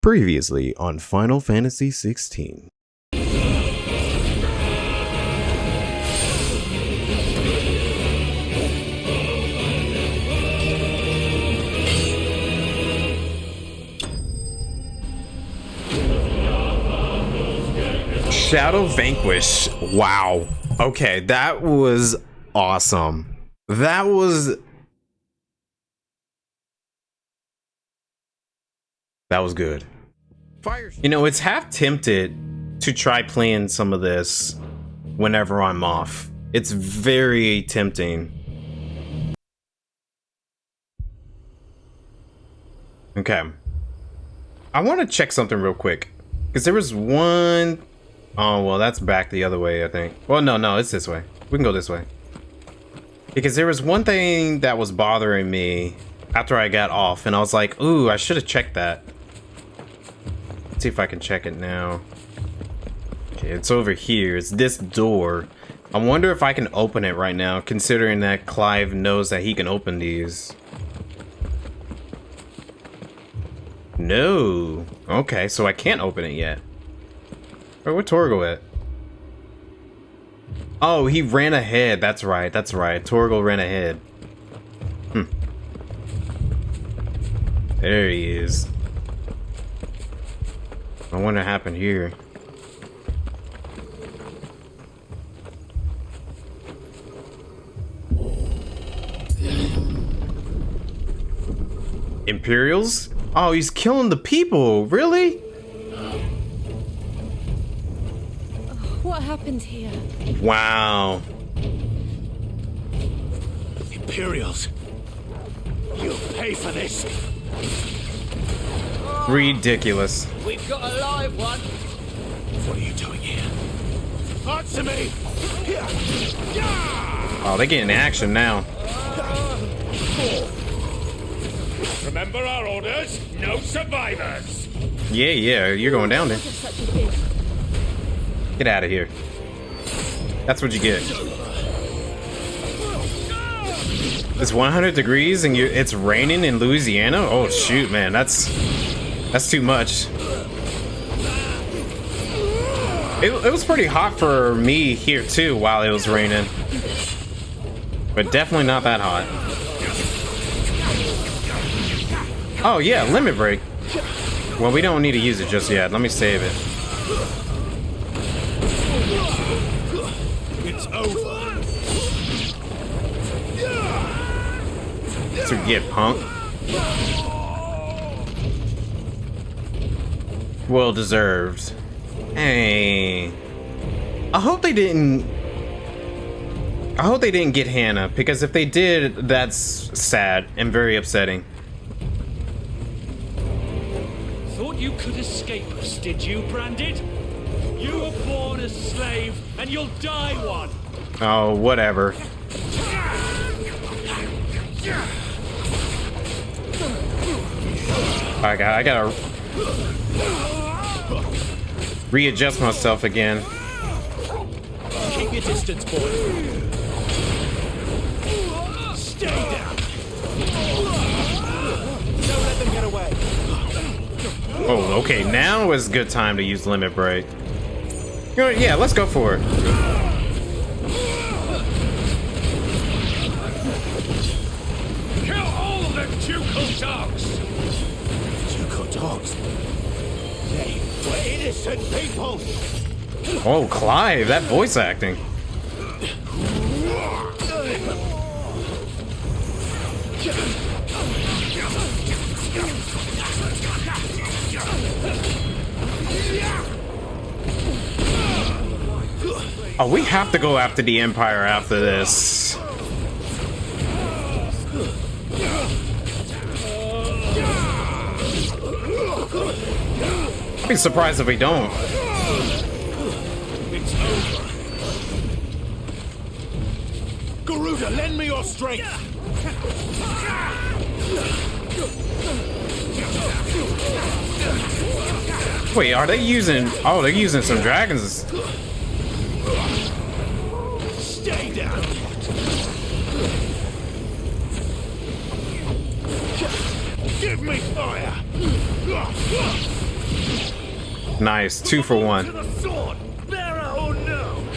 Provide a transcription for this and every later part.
Previously on Final Fantasy XVI. Shadow Vanquish. Wow. Okay, that was awesome. That was good. You know, it's half tempted to try playing some of this whenever I'm off. It's very tempting. Okay. I want to check something real quick. Because there was one... Oh, well, that's back the other way, I think. Well, no, it's this way. We can go this way. Because there was one thing that was bothering me after I got off. And I was like, ooh, I should have checked that. Let's see if I can check it now. Okay, it's over here. It's this door. I wonder if I can open it right now, considering that Clive knows that he can open these. No. Okay, so I can't open it yet. Where's Torgal at? Oh, he ran ahead. That's right. Torgal ran ahead. There he is. I wonder what happened here. Imperials? Oh, he's killing the people. Really? What happened here? Wow. Imperials. You'll pay for this. Ridiculous. We've got a live one. What are you doing here? Answer me! Here. Oh, they're getting action now. Remember our orders? No survivors! Yeah, you're going down there. Such a big... Get out of here. That's what you get. It's 100 degrees and it's raining in Louisiana? Oh shoot, man, that's too much. It was pretty hot for me here too while it was raining. But definitely not that hot. Oh yeah, limit break. Well, we don't need to use it just yet. Let me save it. It's over. To get punk. Well deserved. Hey. I hope they didn't get Hannah, because if they did, that's sad and very upsetting. Thought you could escape us, did you, Branded? You were born a slave, and you'll die one. Oh, whatever. I gotta readjust myself again. Keep your distance, boy. Stay down. Don't let them get away. Oh, okay. Now is a good time to use limit break. You know, yeah, let's go for it. Kill all of them Ducal dogs. Ducal dogs? They were innocent people. Oh, Clive, that voice acting. Oh, we have to go after the Empire after this. I'd be surprised if we don't. It's over. Garuda, lend me your strength. Wait, are they using... Oh, they're using some dragons. Stay down. Give me fire. Nice, 2 for 1. To the sword, bearer or no?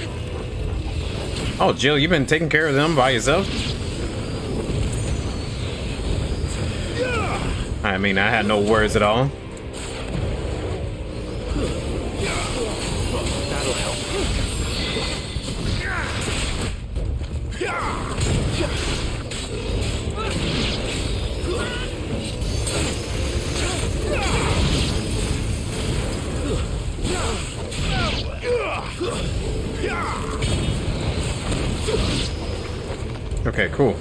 Oh, Jill, you've been taking care of them by yourself? I mean, I had no words at all. That'll help. Okay, cool.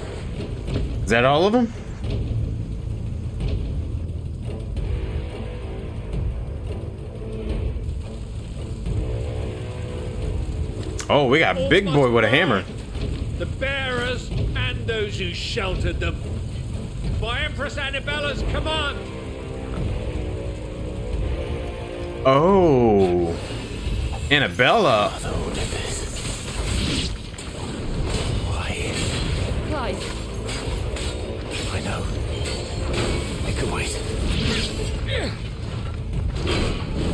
Is that all of them? Oh, we got Big Boy with a hammer. The bearers and those who sheltered them. By Empress Annabella's command. Oh. Annabella. Why? Clive, I know. It can wait.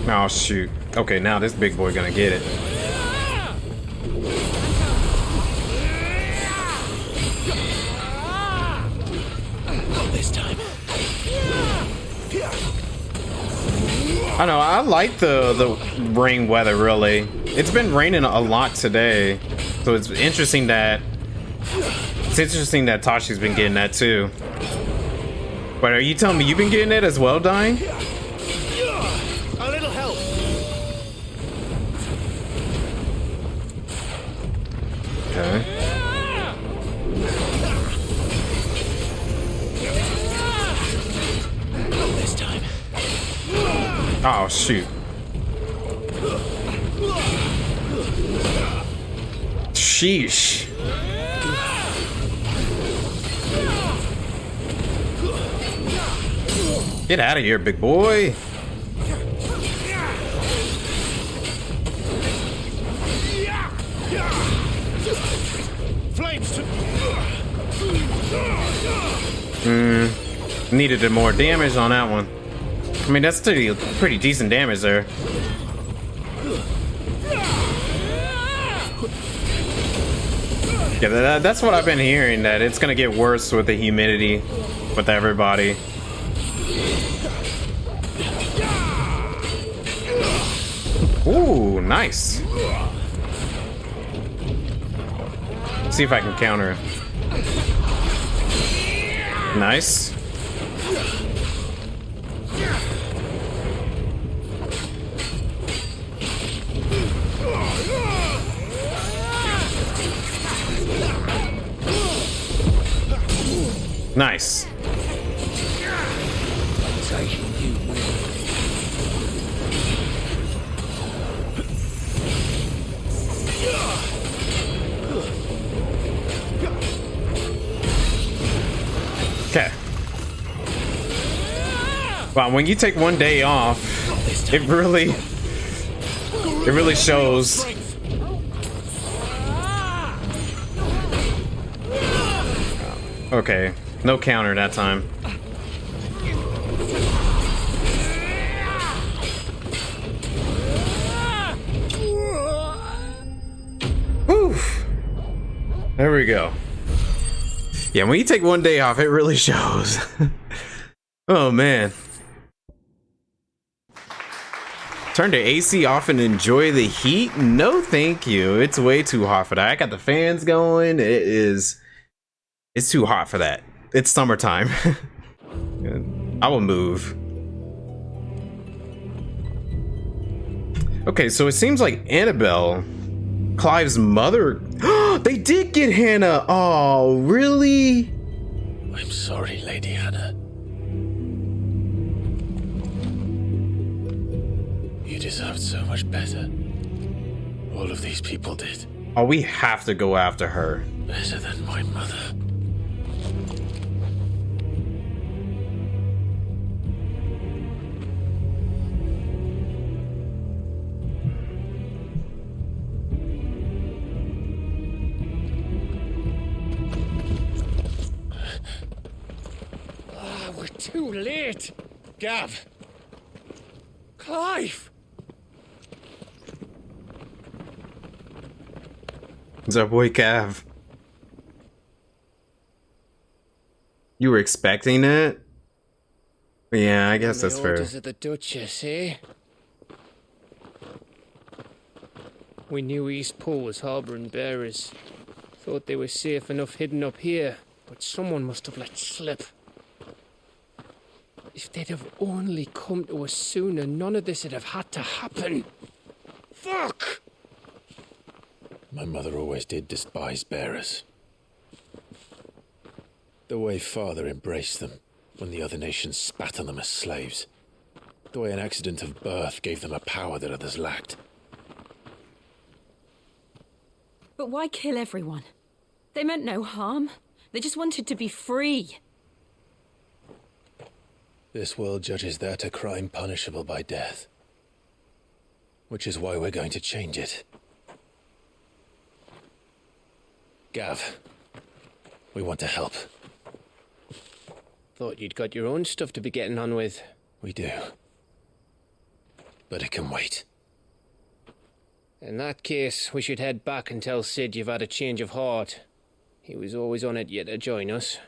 Oh, shoot. Okay, now this big boy gonna get it. Not this time. I know, I like the rain weather, really. It's been raining a lot today. So it's interesting that Tashi's been getting that too. But are you telling me you've been getting it as well, Dying? A little help. Okay. Not this time. Oh, shoot. Sheesh. Get out of here, big boy. Flames to. Needed more damage on that one. I mean, that's pretty decent damage there. Yeah, that's what I've been hearing, that it's gonna get worse with the humidity with everybody. Ooh, nice. See if I can counter it. Nice. Nice. Okay. Wow, when you take one day off, it really shows. Okay, no counter that time. Whew. There we go. Yeah, when you take one day off, it really shows. Oh, man. Turn the AC off and enjoy the heat? No, thank you. It's way too hot for that. I got the fans going. It's too hot for that. It's summertime. I will move. Okay, so it seems like Annabelle, Clive's mother. They did get Hannah. Oh, really? I'm sorry, Lady Hannah. You deserved so much better. All of these people did. Oh, we have to go after her. Better than my mother. We're too late. Gav. Clive. It's our boy Cav. You were expecting it? Yeah, I guess that's fair. Orders of the Duchess, eh? We knew Eastpool was harbouring bearers. Thought they were safe enough hidden up here, but someone must have let slip. If they'd have only come to us sooner, none of this would have had to happen. Fuck! My mother always did despise bearers. The way father embraced them when the other nations spat on them as slaves. The way an accident of birth gave them a power that others lacked. But why kill everyone? They meant no harm. They just wanted to be free. This world judges that a crime punishable by death. Which is why we're going to change it. Gav, we want to help. Thought you'd got your own stuff to be getting on with. We do. But it can wait. In that case, we should head back and tell Sid you've had a change of heart. He was always on it yet to join us.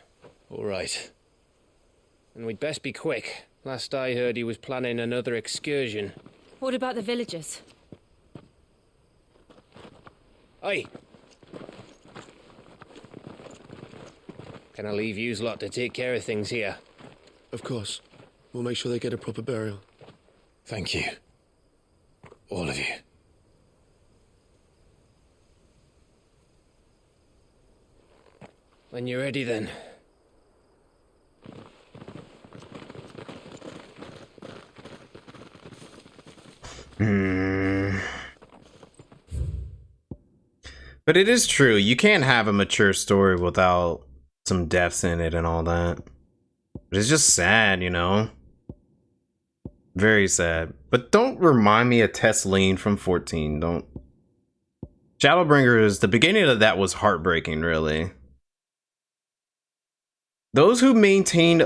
All right. And we'd best be quick. Last I heard, he was planning another excursion. What about the villagers? Aye. Can I leave yous lot to take care of things here? Of course. We'll make sure they get a proper burial. Thank you. All of you. When you're ready, then. But it is true, you can't have a mature story without some deaths in it and all that. But it's just sad, you know? Very sad. But don't remind me of Tesleen from 14. Don't. Shadowbringers, the beginning of that was heartbreaking, really. Those who maintained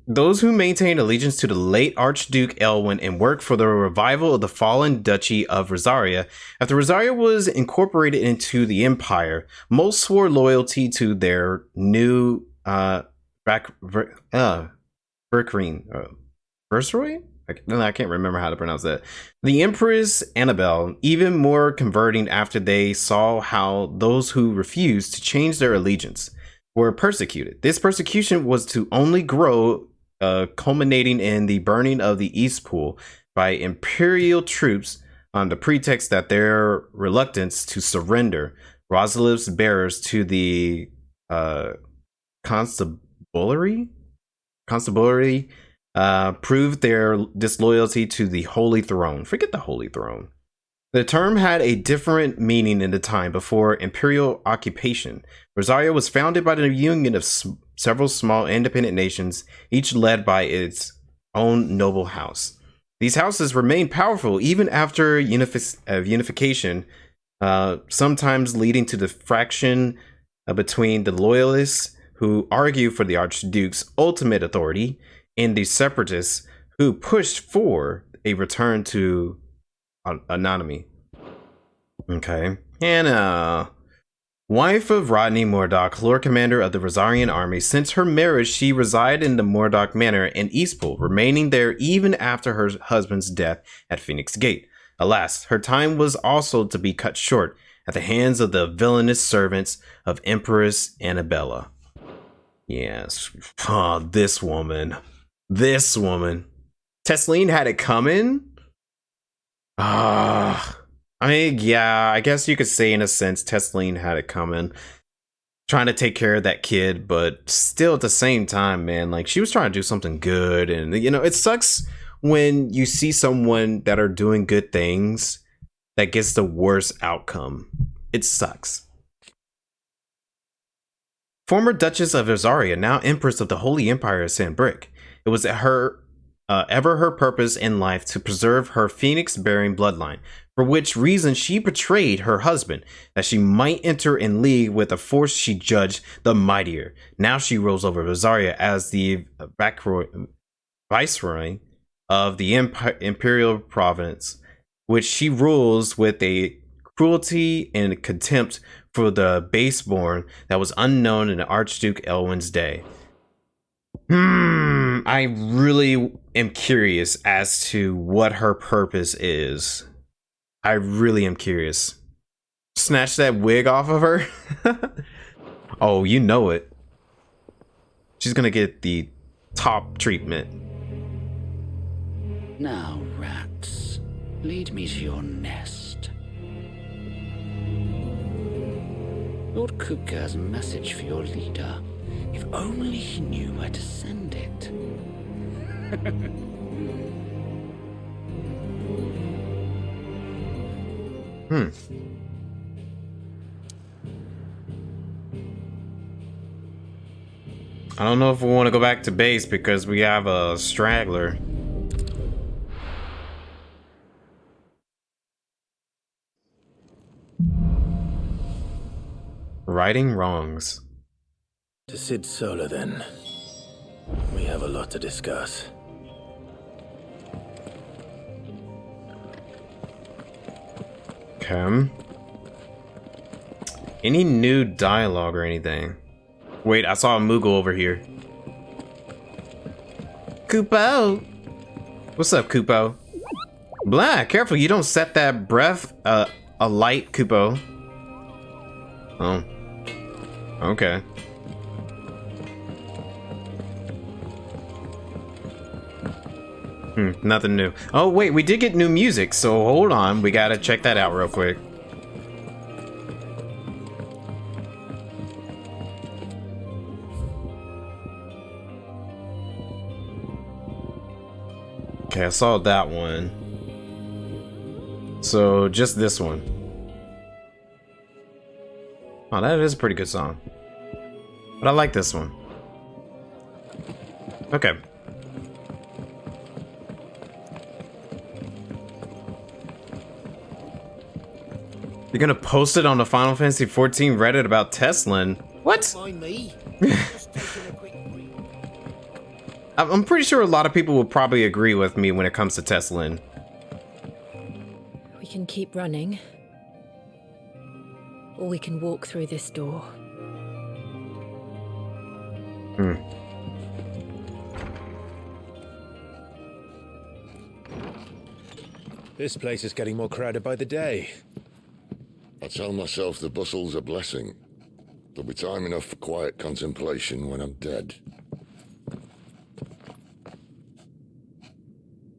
allegiance to the late Archduke Elwyn and worked for the revival of the fallen Duchy of Rosaria. After Rosaria was incorporated into the Empire, most swore loyalty to their new Viceroy? I can't remember how to pronounce that. The Empress Annabelle, even more converting after they saw how those who refused to change their allegiance were persecuted. This persecution was to only grow, culminating in the burning of the Eastpool by imperial troops on the pretext that their reluctance to surrender Rosaliv's bearers to the constabulary proved their disloyalty to the Holy Throne. Forget the Holy Throne. The term had a different meaning in the time before imperial occupation. Rosaria was founded by the union of several small independent nations, each led by its own noble house. These houses remained powerful even after unification, sometimes leading to the fraction between the loyalists who argue for the Archduke's ultimate authority and the separatists who pushed for a return to autonomy. Okay. Hannah, wife of Rodney Murdoch, Lord Commander of the Rosarian Army. Since her marriage, she resided in the Murdoch Manor in Eastpool, remaining there even after her husband's death at Phoenix Gate. Alas, her time was also to be cut short at the hands of the villainous servants of Empress Annabella. Yes. Oh, this woman. Tesleen had it coming? I mean, yeah, I guess you could say in a sense Tesleen had it coming. Trying to take care of that kid, but still at the same time, man, like she was trying to do something good. And, you know, it sucks when you see someone that are doing good things that gets the worst outcome. It sucks. Former Duchess of Rosaria, now Empress of the Holy Empire of Sanbreque. It was ever her purpose in life to preserve her Phoenix-bearing bloodline, for which reason she betrayed her husband, that she might enter in league with a force she judged the mightier. Now she rules over Rosaria as the Viceroy of the Imperial Province, which she rules with a cruelty and contempt for the baseborn that was unknown in Archduke Elwin's day. I really am curious as to what her purpose is. I really am curious. Snatch that wig off of her? Oh, you know it. She's gonna get the top treatment. Now, rats, lead me to your nest. Lord Kupka has a message for your leader. If only he knew where to send it. I don't know if we want to go back to base because we have a straggler. Righting wrongs. To Sid Solar, then. We have a lot to discuss. Okay. Any new dialogue or anything? Wait, I saw a Moogle over here. Kupo! What's up, Kupo? Blah, careful, you don't set that breath alight, Kupo. Oh. Okay. Nothing new. Oh, wait, we did get new music, so hold on. We gotta check that out real quick. Okay, I saw that one. So, just this one. Oh, that is a pretty good song. But I like this one. Okay. You're gonna post it on the Final Fantasy XIV Reddit about Teslin? What? Mind me? Just taking a quick break. I'm pretty sure a lot of people will probably agree with me when it comes to Teslin. We can keep running. Or we can walk through this door. This place is getting more crowded by the day. I tell myself the bustle's a blessing. There'll be time enough for quiet contemplation when I'm dead.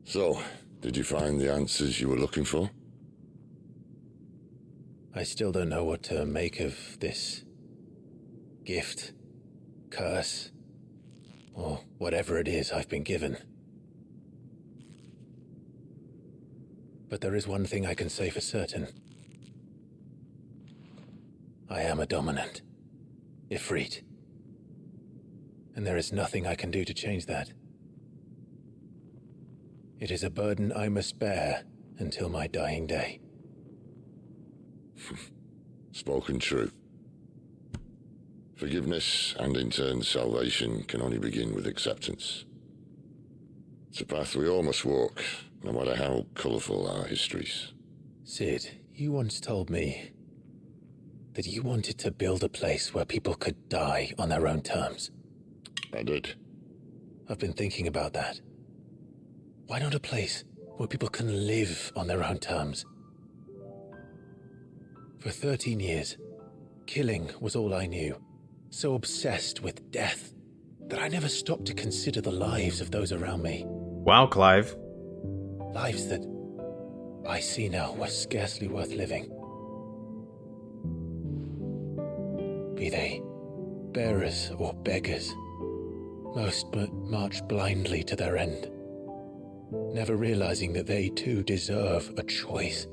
So, did you find the answers you were looking for? I still don't know what to make of this gift, curse, or whatever it is I've been given. But there is one thing I can say for certain. I am a dominant, Ifrit. And there is nothing I can do to change that. It is a burden I must bear until my dying day. Spoken true. Forgiveness and in turn salvation can only begin with acceptance. It's a path we all must walk, no matter how colourful our histories. Sid, you once told me that you wanted to build a place where people could die on their own terms. I did. I've been thinking about that. Why not a place where people can live on their own terms? For 13 years, killing was all I knew. So obsessed with death that I never stopped to consider the lives of those around me. Wow, Clive. Lives that I see now were scarcely worth living. Be they bearers or beggars, most march blindly to their end, never realizing that they too deserve a choice.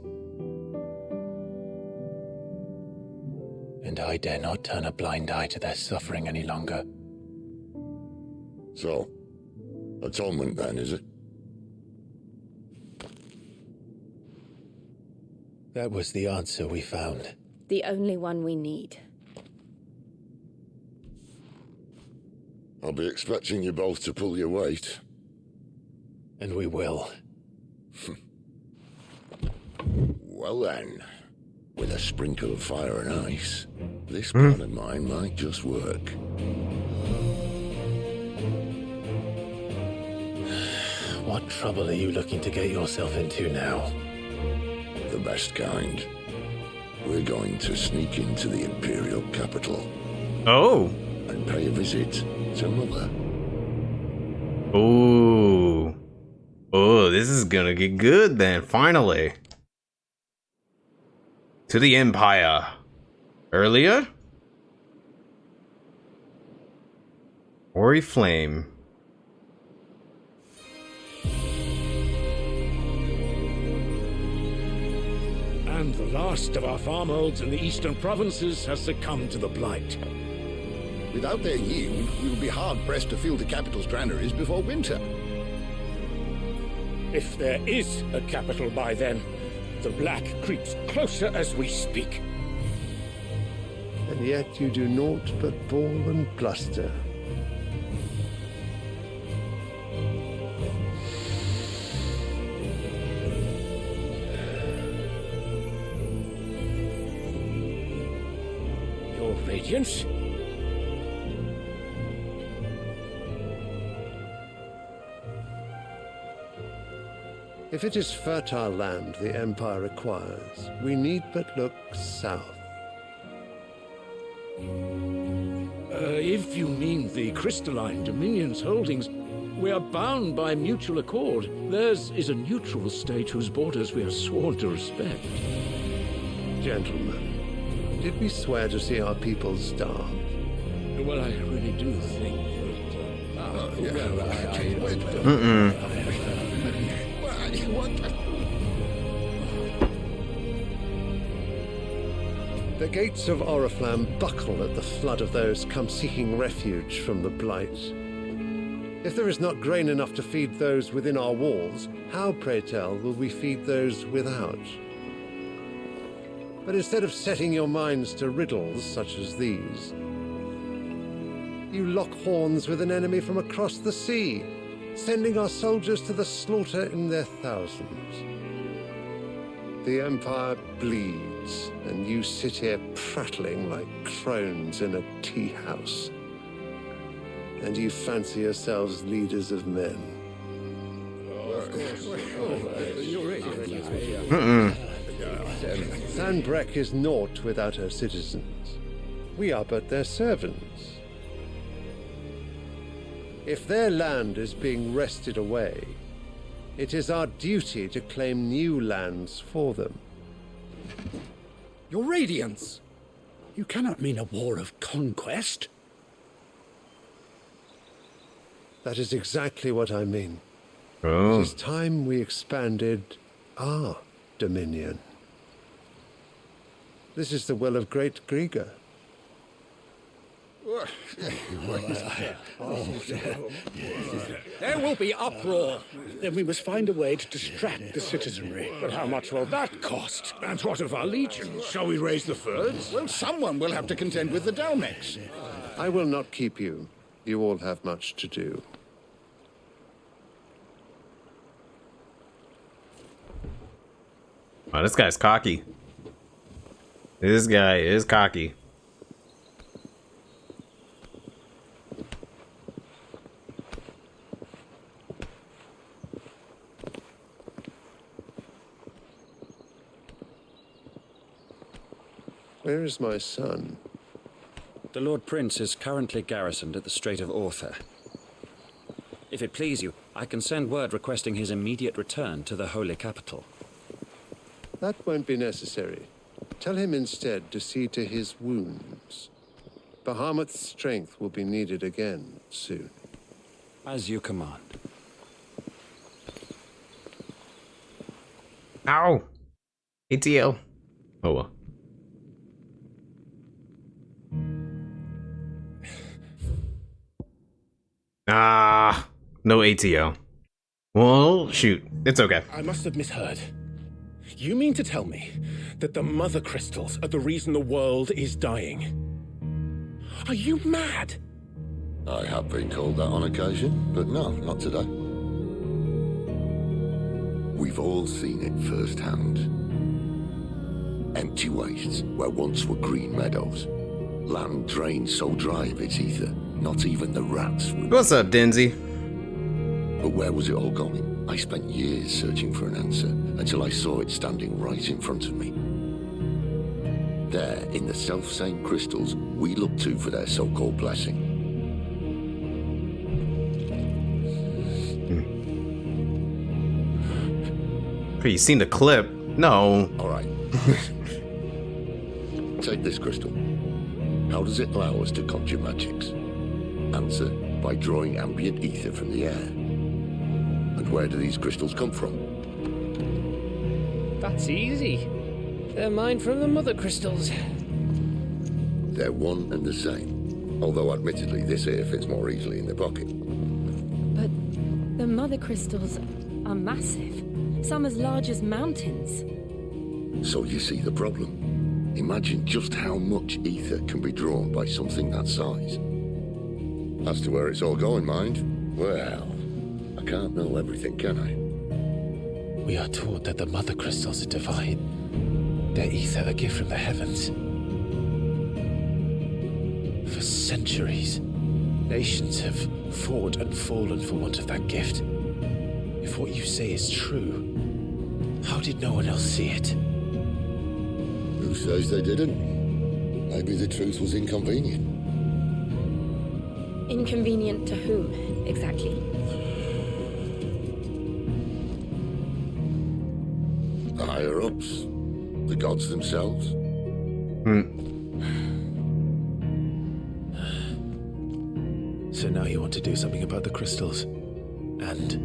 And I dare not turn a blind eye to their suffering any longer. So, atonement then, is it? That was the answer we found. The only one we need. I'll be expecting you both to pull your weight. And we will. Well then, With a sprinkle of fire and ice, this plan of mine might just work. What trouble are you looking to get yourself into now? The best kind. We're going to sneak into the Imperial capital Oh. and pay a visit to Mother. Ooh. Oh, this is gonna get good then, finally. To the Empire. Earlier? Oriflame. And the last of our farmholds in the eastern provinces has succumbed to the blight. Without their yield, we will be hard-pressed to fill the capital's granaries before winter. If there is a capital by then, the black creeps closer as we speak. And yet you do naught but bawl and bluster. Your Radiance? If it is fertile land the Empire requires, we need but look south. If you mean the crystalline Dominion's holdings, we are bound by mutual accord. Theirs is a neutral state whose borders we are sworn to respect. Gentlemen, did we swear to see our people starve? Well, I really do think The gates of Oriflamme buckle at the flood of those come seeking refuge from the blight. If there is not grain enough to feed those within our walls, how, pray tell, will we feed those without? But instead of setting your minds to riddles such as these, you lock horns with an enemy from across the sea, sending our soldiers to the slaughter in their thousands. The Empire bleeds, and you sit here prattling like crones in a tea house. And you fancy yourselves leaders of men. Sanbreque is naught without her citizens. We are but their servants. If their land is being wrested away, it is our duty to claim new lands for them. Your Radiance! You cannot mean a war of conquest. That is exactly what I mean. Oh. It is time we expanded our dominion. This is the will of great Grieger. There will be uproar. Then we must find a way to distract the citizenry. But how much will that cost? And what of our legions? Shall we raise the furs? Well, someone will have to contend with the Dalmex. I will not keep you. You all have much to do. Oh, this guy's cocky. This guy is cocky. Where is my son? The Lord Prince is currently garrisoned at the Strait of Arthur. If it please you, I can send word requesting his immediate return to the Holy Capital. That won't be necessary. Tell him instead to see to his wounds. Bahamut's strength will be needed again soon. As you command. Ow! ATL. Oh well. Ah, no ATO. Well, shoot. It's okay. I must have misheard. You mean to tell me that the Mothercrystals are the reason the world is dying? Are you mad? I have been called that on occasion, but no, not today. We've all seen it firsthand. Empty wastes where once were green meadows. Land drained so dry of its ether, not even the rats would... What's up, Denzi? But where was it all going? I spent years searching for an answer until I saw it standing right in front of me. There, in the self-same crystals we look to for their so-called blessing. You seen the clip? No. All right. Take this crystal. How does it allow us to conjure magics? Answer, by drawing ambient ether from the air. And where do these crystals come from? That's easy. They're mine from the Mothercrystals. They're one and the same. Although admittedly this here fits more easily in the pocket. But the Mothercrystals are massive. Some as large as mountains. So you see the problem. Imagine just how much ether can be drawn by something that size. As to where it's all going, mind? Well, I can't know everything, can I? We are taught that the Mothercrystals are divine. Their ether a gift from the heavens. For centuries, nations have fought and fallen for want of that gift. If what you say is true, how did no one else see it? Who says they didn't? Maybe the truth was inconvenient. Inconvenient to whom, exactly? The higher-ups? The gods themselves? So now you want to do something about the crystals? And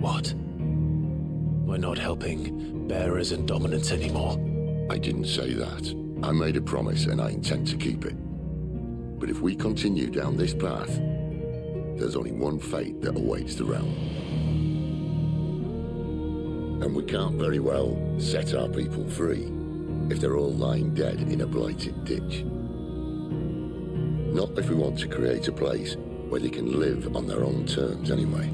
what? We're not helping bearers and dominants anymore. I didn't say that. I made a promise and I intend to keep it. But if we continue down this path, there's only one fate that awaits the realm. And we can't very well set our people free if they're all lying dead in a blighted ditch. Not if we want to create a place where they can live on their own terms anyway.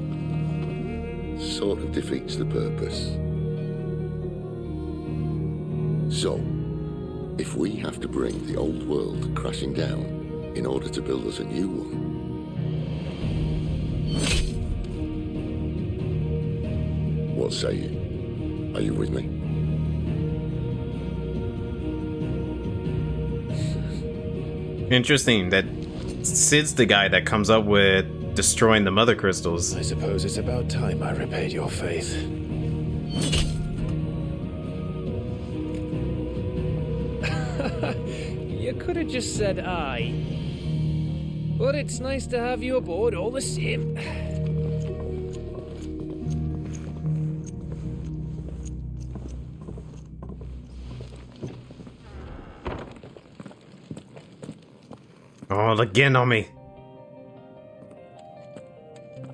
Sort of defeats the purpose. So, if we have to bring the old world crashing down in order to build us a new one, what say you? Are you with me? Interesting that Sid's the guy that comes up with destroying the Mothercrystals. I suppose it's about time I repaid your faith. You could have just said aye. But it's nice to have you aboard all the same. Oh, again on me.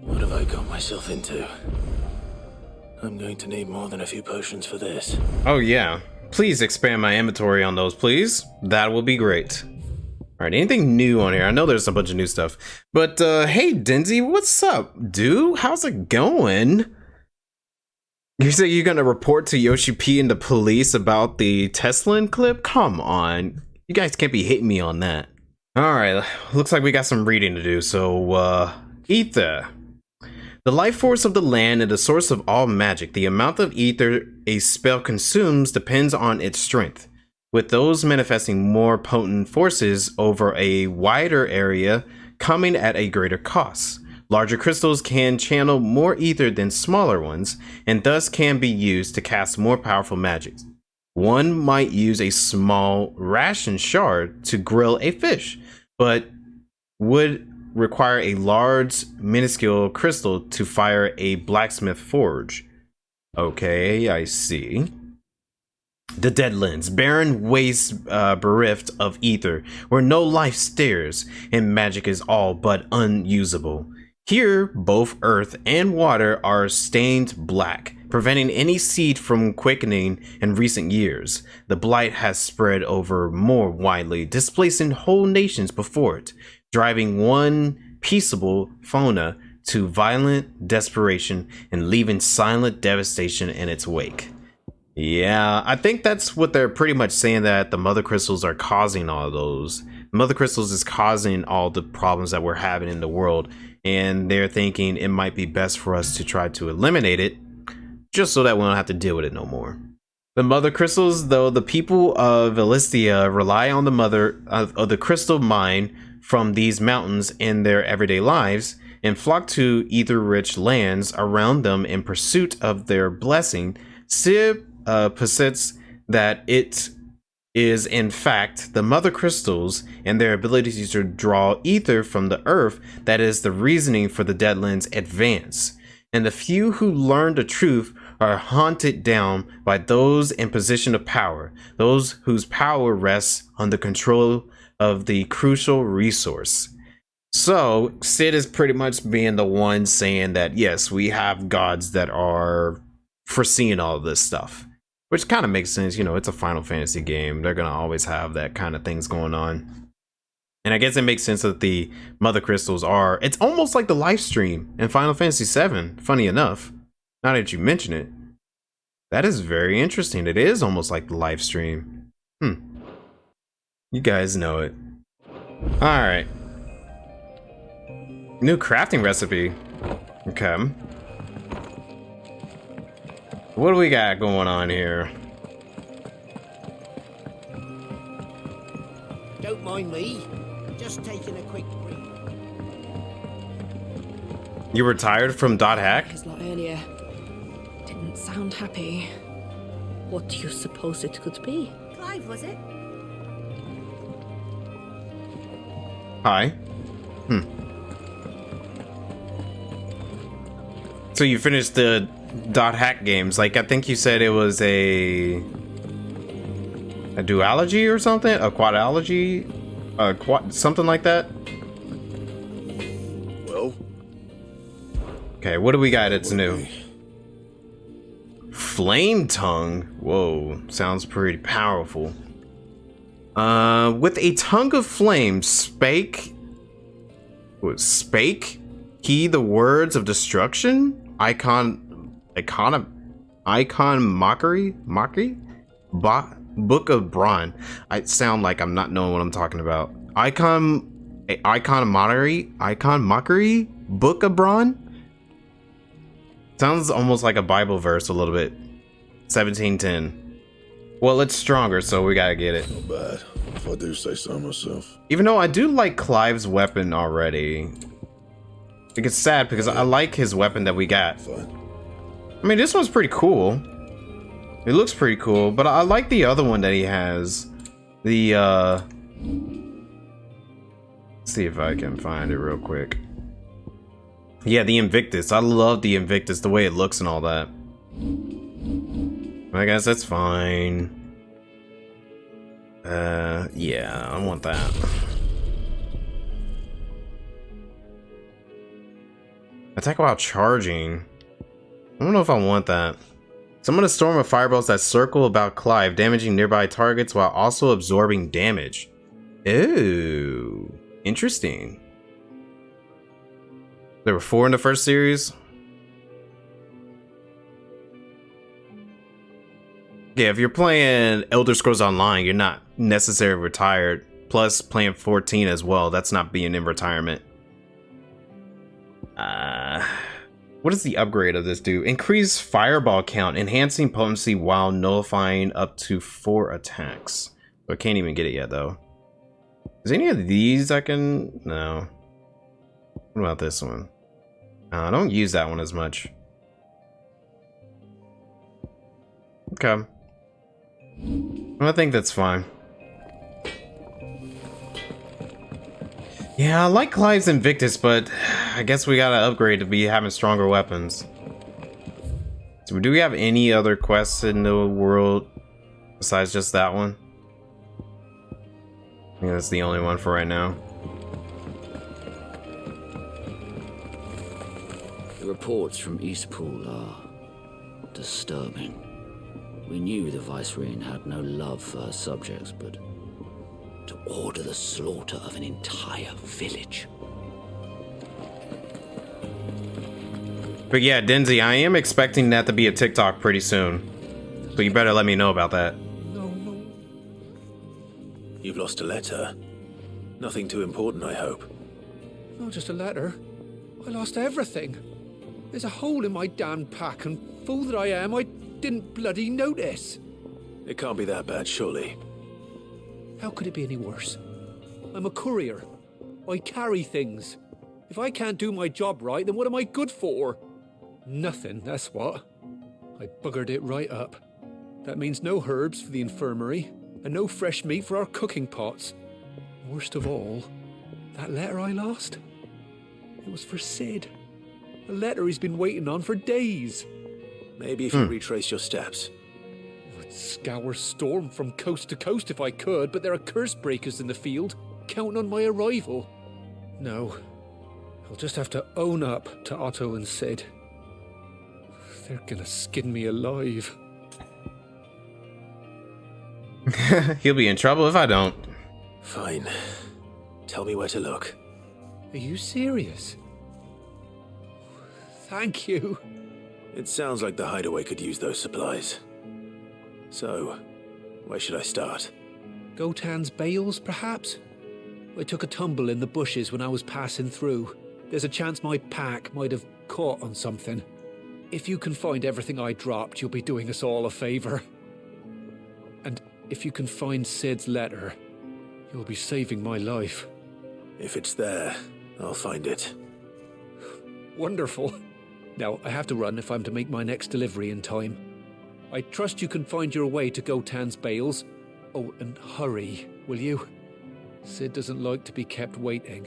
What have I got myself into? I'm going to need more than a few potions for this. Oh yeah. Please expand my inventory on those, please. That will be great. Alright, anything new on here? I know there's a bunch of new stuff. But, hey, Denzi, what's up, dude? How's it going? You say you're gonna report to Yoshi P and the police about the Teslan clip? Come on. You guys can't be hitting me on that. Alright, looks like we got some reading to do, so, ether. The life force of the land and the source of all magic. The amount of ether a spell consumes depends on its strength, with those manifesting more potent forces over a wider area coming at a greater cost. Larger crystals can channel more ether than smaller ones, and thus can be used to cast more powerful magics. One might use a small ration shard to grill a fish, but would require a large, minuscule crystal to fire a blacksmith forge. Okay, I see. The Deadlands, barren waste bereft of ether, where no life stares, and magic is all but unusable. Here, both earth and water are stained black, preventing any seed from quickening in recent years. The blight has spread over more widely, displacing whole nations before it, driving one peaceable fauna to violent desperation and leaving silent devastation in its wake. Yeah, I think that's what they're pretty much saying, that the mother crystals are causing all those. Mother crystals is causing all the problems that we're having in the world, and they're thinking it might be best for us to try to eliminate it, just so that we don't have to deal with it no more. The mother crystals, though, the people of Elistia rely on the mother of the crystal mine from these mountains in their everyday lives, and flock to ether-rich lands around them in pursuit of their blessing. Sib posits that it is in fact the mother crystals and their ability to draw ether from the earth that is the reasoning for the Deadlands' advance. And the few who learn the truth are hunted down by those in position of power, those whose power rests on the control of the crucial resource. So Sid is pretty much being the one saying that, yes, we have gods that are foreseeing all of this stuff, which kind of makes sense. You know, it's a Final Fantasy game. They're going to always have that kind of things going on. And I guess it makes sense that the mother crystals are, it's almost like the live stream in Final Fantasy VII, funny enough. Now that you mention it, that is very interesting. It is almost like the live stream. You guys know it. All right. New crafting recipe. Okay. What do we got going on here? Don't mind me. Just taking a quick break. You retired from .hack? His lot earlier didn't sound happy. What do you suppose it could be? Clive, was it? Hi. So you finished the .hack games. Like, I think you said it was a duology or something? A quadology? Something like that? Well? Okay, what do we got that's new? Flame Tongue? Whoa, sounds pretty powerful. With a tongue of flame, spake he the words of destruction? Icon mockery? Book of Brawn. I sound like I'm not knowing what I'm talking about. Icon mockery? Book of Brawn? Sounds almost like a Bible verse a little bit. 1710. Well, it's stronger, so we gotta get it. Not bad, if I do say so myself. Even though I do like Clive's weapon already. It gets sad because I like his weapon that we got. Fine. I mean, this one's pretty cool. It looks pretty cool, but I like the other one that he has. The, let's see if I can find it real quick. Yeah, the Invictus. I love the Invictus, the way it looks and all that. I guess that's fine. Yeah, I want that. Attack while charging. I don't know if I want that. Summon a storm of fireballs that circle about Clive, damaging nearby targets while also absorbing damage. Ooh, interesting. There were 4 in the first series. Yeah, if you're playing Elder Scrolls Online, you're not necessarily retired. Plus, playing 14 as well, that's not being in retirement. What does the upgrade of this do? Increase fireball count, enhancing potency while nullifying up to 4 attacks. I can't even get it yet, though. Is any of these I can... No. What about this one? I don't use that one as much. Okay. I think that's fine. Yeah, I like Clive's Invictus, but I guess we gotta upgrade to be having stronger weapons. So do we have any other quests in the world besides just that one? I think that's the only one for right now. The reports from Eastpool are disturbing. We knew the Vicereine had no love for her subjects, but to order the slaughter of an entire village. But yeah, Denzi, I am expecting that to be a TikTok pretty soon. So you better let me know about that. No. You've lost a letter. Nothing too important, I hope. Not just a letter. I lost everything. There's a hole in my damn pack, and fool that I am, I didn't bloody notice. It can't be that bad, surely. How could it be any worse? I'm a courier. I carry things. If I can't do my job right, then what am I good for? Nothing, that's what. I buggered it right up. That means no herbs for the infirmary, and no fresh meat for our cooking pots. Worst of all, that letter I lost? It was for Sid. A letter he's been waiting on for days. Maybe if you retrace your steps. I'd scour Storm from coast to coast if I could, but there are curse breakers in the field, counting on my arrival. No, I'll just have to own up to Otto and Sid. They're gonna skin me alive. He'll be in trouble if I don't. Fine. Tell me where to look. Are you serious? Thank you. It sounds like the hideaway could use those supplies. So, where should I start? Gotan's bales, perhaps? I took a tumble in the bushes when I was passing through. There's a chance my pack might have caught on something. If you can find everything I dropped, you'll be doing us all a favor. And if you can find Sid's letter, you'll be saving my life. If it's there, I'll find it. Wonderful. Now, I have to run if I'm to make my next delivery in time. I trust you can find your way to Gotan's bales. Oh, and hurry, will you? Sid doesn't like to be kept waiting.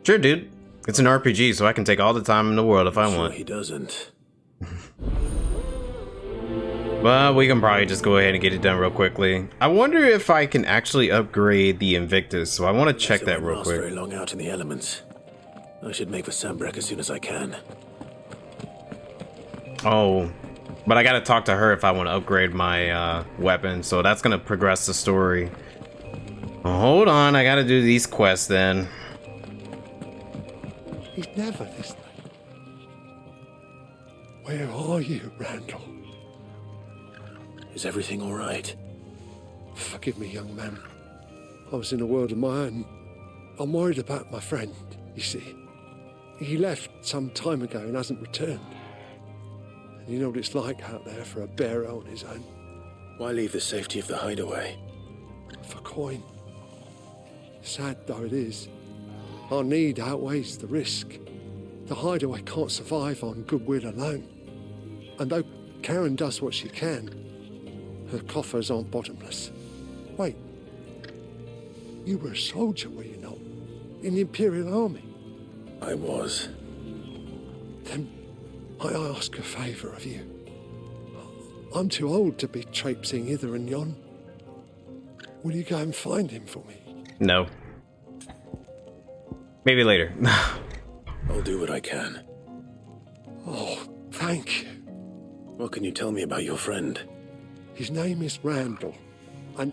Sure, dude. It's an RPG, so I can take all the time in the world if I want. He doesn't. Well, we can probably just go ahead and get it done real quickly. I wonder if I can actually upgrade the Invictus, so I want to check that real quick. Very long out in the elements. I should make for Sandbreck as soon as I can. Oh, but I gotta talk to her if I want to upgrade my weapon, so that's gonna progress the story. Well, hold on, I gotta do these quests then. He's never this late. Where are you, Randall? Is everything all right? Forgive me, young man. I was in a world of my own. I'm worried about my friend, you see. He left some time ago and hasn't returned. And you know what it's like out there for a bearer on his own. Why leave the safety of the hideaway? For coin. Sad though it is, our need outweighs the risk. The hideaway can't survive on goodwill alone. And though Karen does what she can, her coffers aren't bottomless. Wait, you were a soldier, were you not? In the Imperial Army? I was. Then I ask a favour of you. I'm too old to be traipsing hither and yon. Will you go and find him for me? No. Maybe later. I'll do what I can. Oh, thank you. What can you tell me about your friend? His name is Randall, and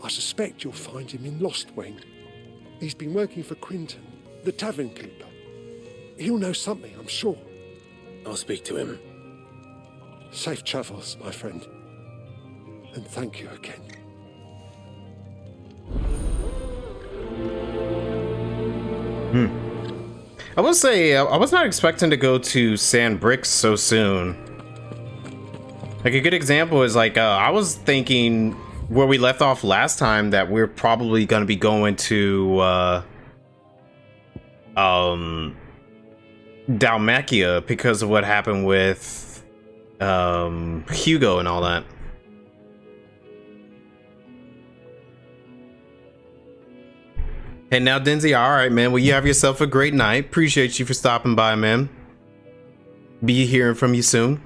I suspect you'll find him in Lostwing. He's been working for Quinton, the tavern keeper. He'll know something, I'm sure. I'll speak to him. Safe travels, my friend. And thank you again. I will say, I was not expecting to go to Sandbricks so soon. Like, a good example is, like, I was thinking where we left off last time that we're probably going to be going to, Dalmacia because of what happened with, Hugo and all that. Hey, now, Denzi, all right, man. Well, you have yourself a great night. Appreciate you for stopping by, man. Be hearing from you soon.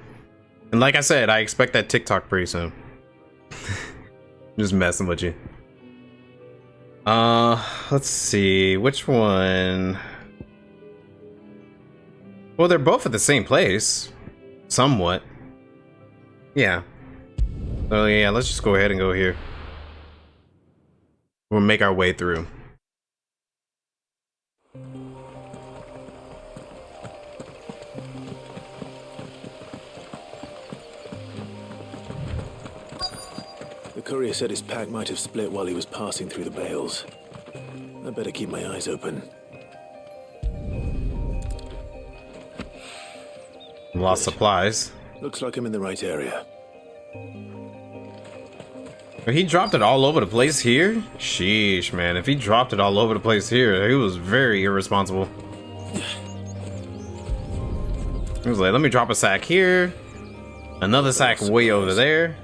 And like I said, I expect that TikTok pretty soon. Just messing with you. Let's see. Which one? Well, they're both at the same place. Somewhat. Yeah. So, yeah, let's just go ahead and go here. We'll make our way through. The courier said his pack might have split while he was passing through the bales. I better keep my eyes open. Lost supplies. Looks like I'm in the right area. He dropped it all over the place here? Sheesh, man. If he dropped it all over the place here, he was very irresponsible. He was like, let me drop a sack here. Another sack way over there.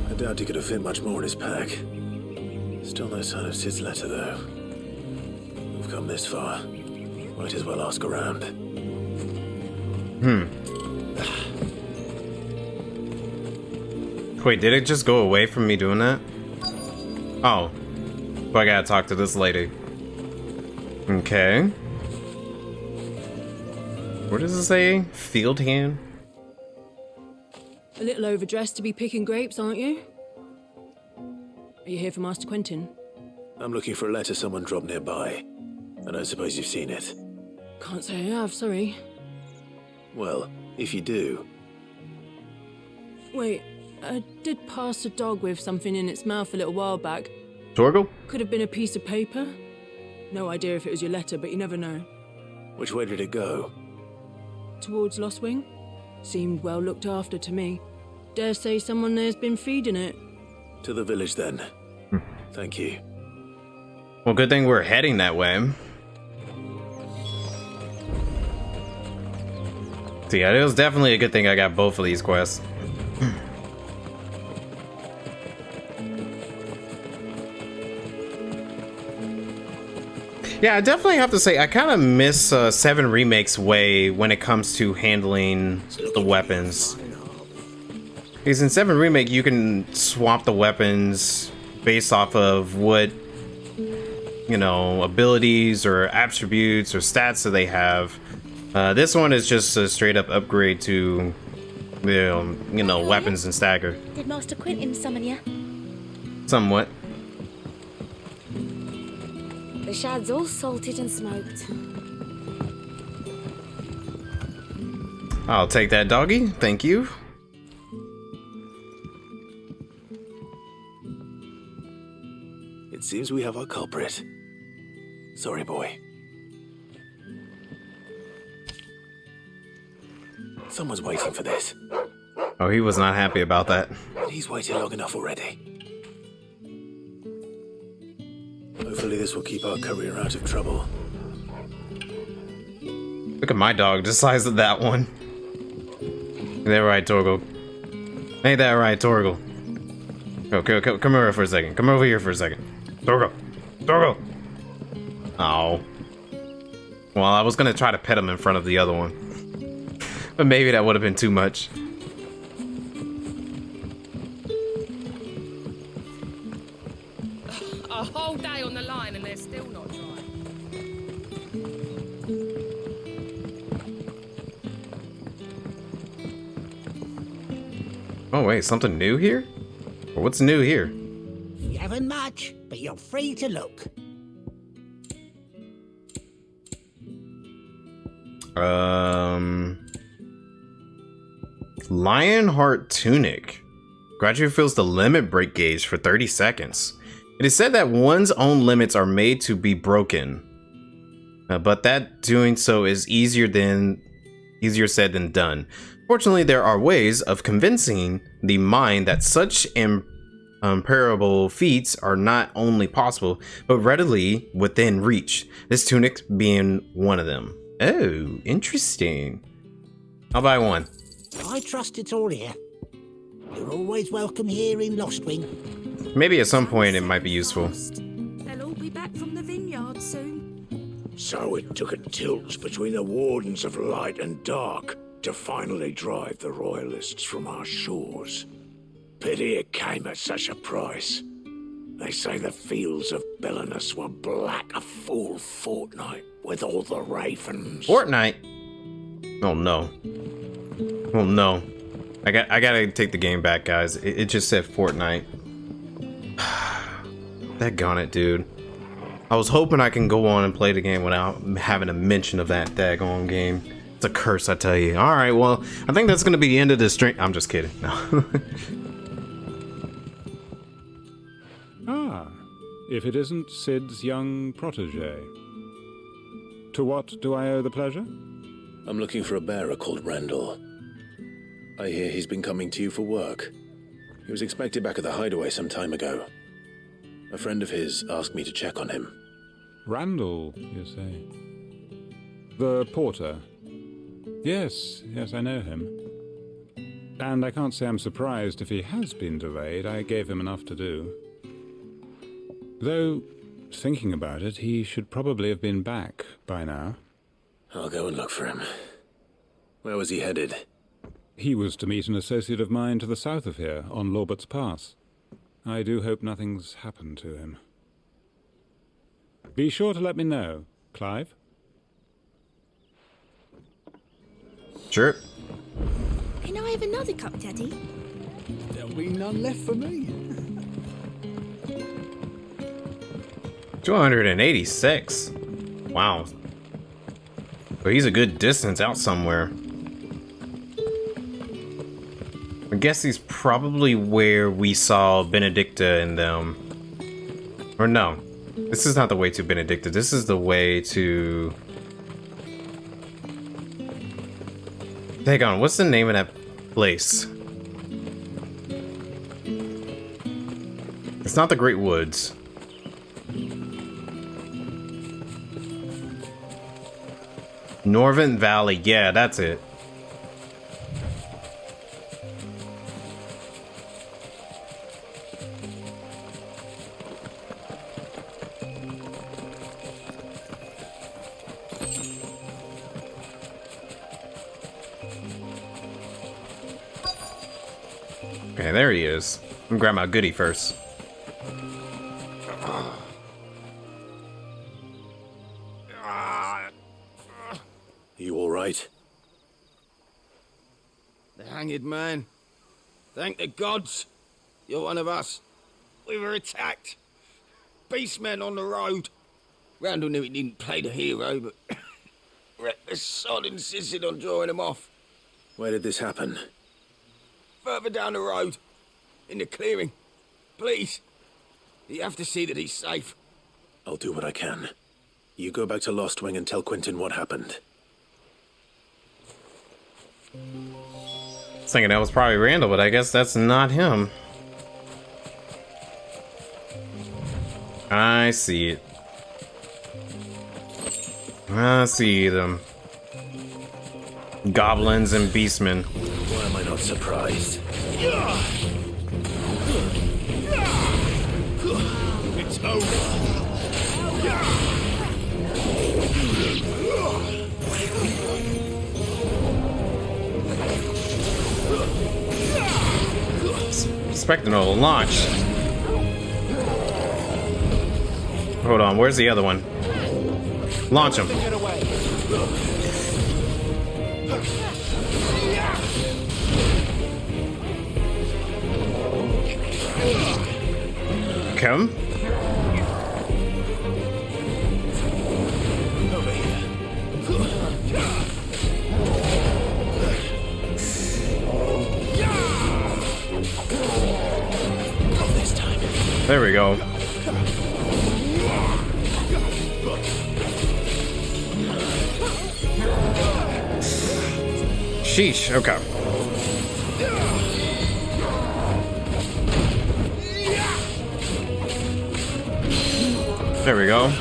I doubt he could have fit much more in his pack. Still no sign of Sid's letter, though. We've come this far. Might as well ask around. Wait, did it just go away from me doing that? Oh. But I gotta talk to this lady. Okay. What does it say? Field hand? A little overdressed to be picking grapes, aren't you? Are you here for Master Quentin? I'm looking for a letter someone dropped nearby. I don't suppose you've seen it. Can't say I have, sorry. Well, if you do... Wait, I did pass a dog with something in its mouth a little while back. Torgal? Could have been a piece of paper. No idea if it was your letter, but you never know. Which way did it go? Towards Lostwing. Seemed well looked after to me. Dare say someone there's been feeding it. To the village, then. Thank you. Well, good thing we're heading that way. So yeah, it was definitely a good thing I got both of these quests. Yeah, I definitely have to say, I kind of miss 7 Remake's way when it comes to handling the weapons. Because in 7 Remake, you can swap the weapons based off of what, you know, abilities or attributes or stats that they have. This one is just a straight up upgrade to, you know, weapons and stagger. Did Master Quentin summon you? Somewhat. The shad's all salted and smoked. I'll take that, doggy. Thank you. It seems we have our culprit. Sorry, boy. Someone's waiting for this. Oh, he was not happy about that. He's waited long enough already. Hopefully this will keep our courier out of trouble. Look at my dog, the size of that one. Ain't that right, Torgal? Ain't that right, Torgal? Okay, come over for a second. Come over here for a second. Torgal! Torgal! Oh. Well, I was gonna try to pet him in front of the other one. But maybe that would have been too much. A whole day on the line and they're still not dry. Oh wait, something new here? Or what's new here? You haven't much, but you're free to look. Lionheart Tunic. Gradually fills the limit break gauge for 30 seconds. It is said that one's own limits are made to be broken. But that doing so is easier said than done. Fortunately, there are ways of convincing the mind that such imparable feats are not only possible, but readily within reach. This tunic being one of them. Oh, interesting. I'll buy one. I trust it's all here. You're always welcome here in Lostwing. Maybe at some point it might be useful. They'll all be back from the vineyard soon. So it took a tilt between the Wardens of Light and Dark to finally drive the Royalists from our shores. Pity it came at such a price. They say the fields of Belenus were black a full fortnight with all the ravens. Fortnite? Oh no. Oh no. I gotta take the game back, guys. It just said Fortnite. Daggone it, dude. I was hoping I can go on and play the game without having a mention of that daggone game. It's a curse, I tell you. Alright, well, I think that's gonna be the end of this stream. I'm just kidding. No. Ah, if it isn't Sid's young protege. To what do I owe the pleasure? I'm looking for a bearer called Randall. I hear he's been coming to you for work. He was expected back at the hideaway some time ago. A friend of his asked me to check on him. Randall, you say? The porter? Yes, I know him. And I can't say I'm surprised if he has been delayed. I gave him enough to do. Though, thinking about it, he should probably have been back by now. I'll go and look for him. Where was he headed? He was to meet an associate of mine to the south of here, on Lorbert's Pass. I do hope nothing's happened to him. Be sure to let me know, Clive. Sure. Can I have another cup, Daddy? There'll be none left for me. 286. Wow. But he's a good distance out somewhere. I guess he's probably where we saw Benedicta and them. Or no. This is not the way to Benedicta. This is the way to... Hang on, what's the name of that place? It's not the Great Woods. Norvent Valley, yeah, that's it. Okay, there he is. Let me grab my goodie first. You all right? The hanged man. Thank the gods. You're one of us. We were attacked. Beastmen on the road. Randall knew he didn't play the hero, but the sod insisted on drawing him off. Where did this happen? Further down the road. In the clearing. Please. You have to see that he's safe. I'll do what I can. You go back to Lostwing and tell Quentin what happened. I was thinking that was probably Randall, but I guess that's not him. I see it. I see them. Goblins and beastmen. Why am I not surprised? It's over. Expecting a launch. Hold on, where's the other one? Launch him. Come. There we go. Sheesh, okay. There we go.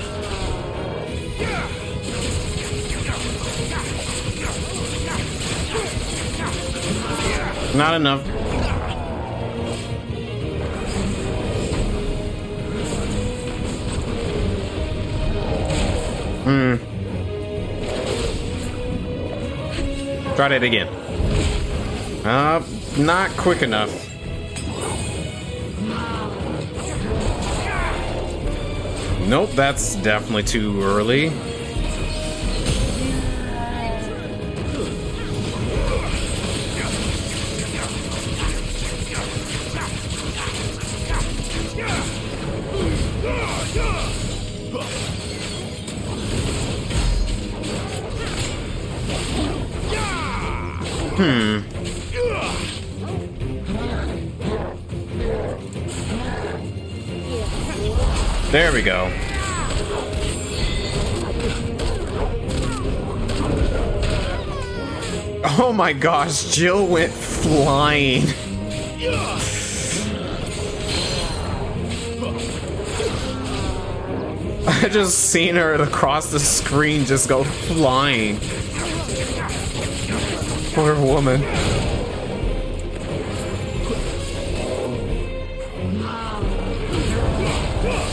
Not enough. Try that again. Not quick enough. Nope, that's definitely too early. There we go. Oh my gosh, Jill went flying. I just seen her across the screen just go flying. Poor woman.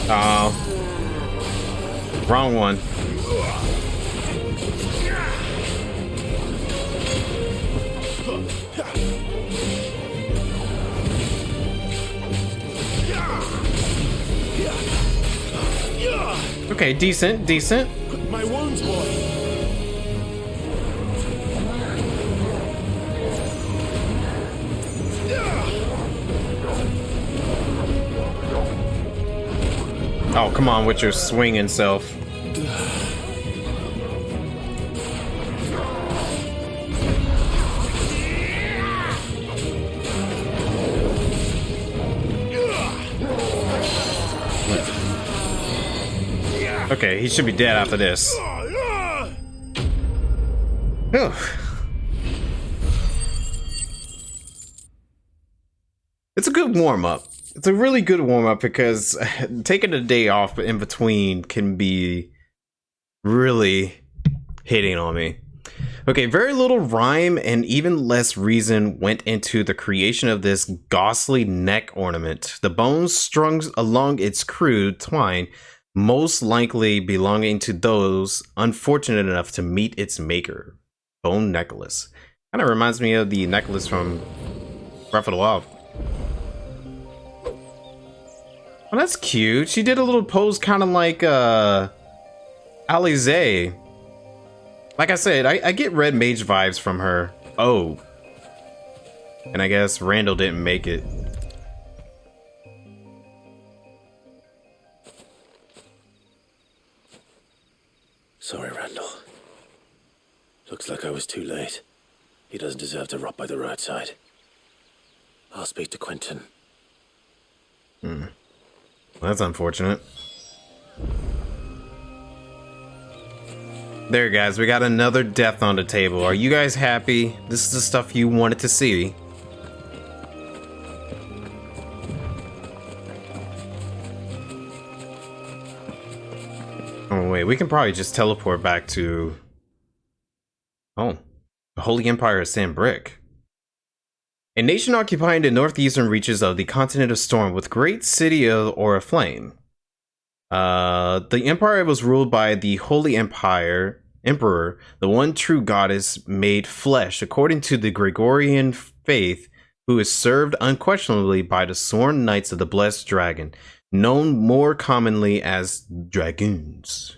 Oh. Wrong one. Okay, decent, decent. My wounds, boy. Oh, come on with your swinging self. Okay, he should be dead after this. Whew. It's a good warm-up. It's a really good warm-up because taking a day off in between can be really hitting on me. Okay, very little rhyme and even less reason went into the creation of this ghastly neck ornament. The bones strung along its crude twine, most likely belonging to those unfortunate enough to meet its maker. Bone necklace. Kind of reminds me of the necklace from Breath of the Wild. Oh, that's cute. She did a little pose kind of like Alize. Like I said, I get Red Mage vibes from her. Oh. And I guess Randall didn't make it. Sorry, Randall. Looks like I was too late. He doesn't deserve to rot by the roadside. I'll speak to Quentin. Well, that's unfortunate. There, guys, we got another death on the table. Are you guys happy? This is the stuff you wanted to see. Oh, wait, we can probably just teleport back to... Oh, the Holy Empire of Sanbreque. A nation occupying the northeastern reaches of the continent of Storm with great city or aflame. The empire was ruled by the Holy Emperor, the one true goddess made flesh according to the Gregorian faith, who is served unquestionably by the sworn knights of the Blessed Dragon, known more commonly as dragoons.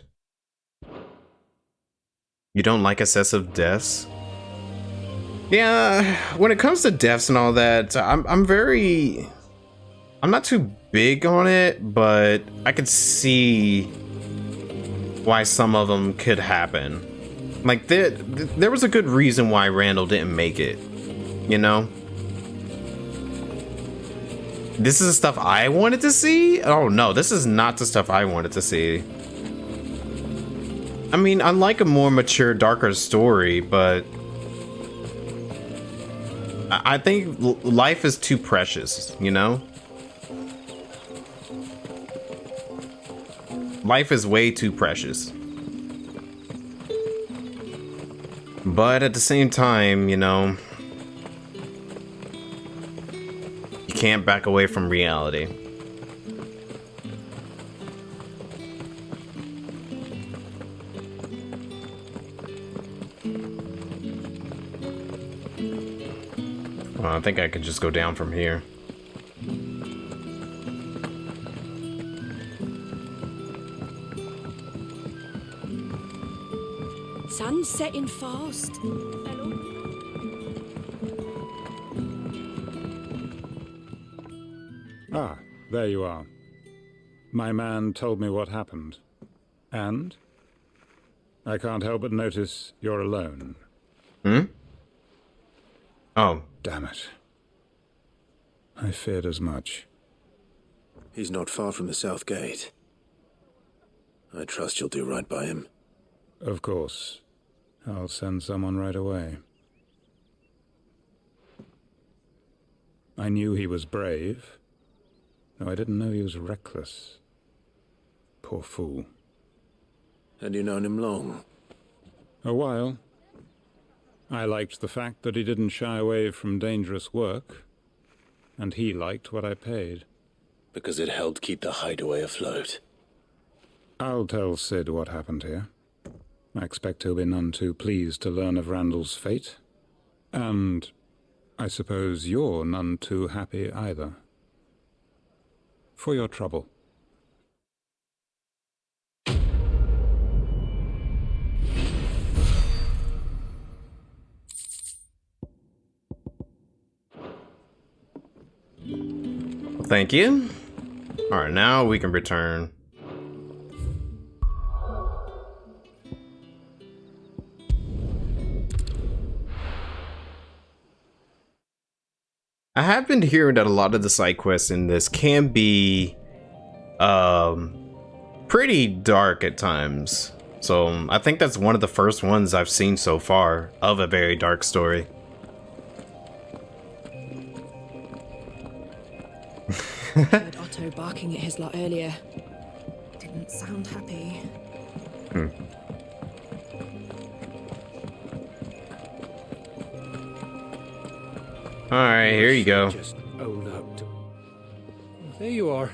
You don't like excessive deaths? Yeah, when it comes to deaths and all that, I'm not too big on it, but I could see why some of them could happen. Like there was a good reason why Randall didn't make it, you know? This is the stuff I wanted to see? Oh no, this is not the stuff I wanted to see. I mean, I like a more mature, darker story, but I think life is too precious, you know? Life is way too precious. But at the same time, you know, you can't back away from reality. Well, I think I could just go down from here. Sun's setting fast. Ah, there you are. My man told me what happened. And? I can't help but notice you're alone. Hmm? Oh. Damn it. I feared as much. He's not far from the south gate. I trust you'll do right by him. Of course. I'll send someone right away. I knew he was brave, though I didn't know he was reckless. Poor fool. Had you known him long? A while. I liked the fact that he didn't shy away from dangerous work, and he liked what I paid. Because it helped keep the hideaway afloat. I'll tell Sid what happened here. I expect he'll be none too pleased to learn of Randall's fate. And I suppose you're none too happy either. For your trouble. Thank you. Alright, now we can return. I have been hearing that a lot of the side quests in this can be pretty dark at times. So I think that's one of the first ones I've seen so far of a very dark story. I heard Otto barking at his lot earlier. Didn't sound happy. Alright, here you go. Just own up to... There you are.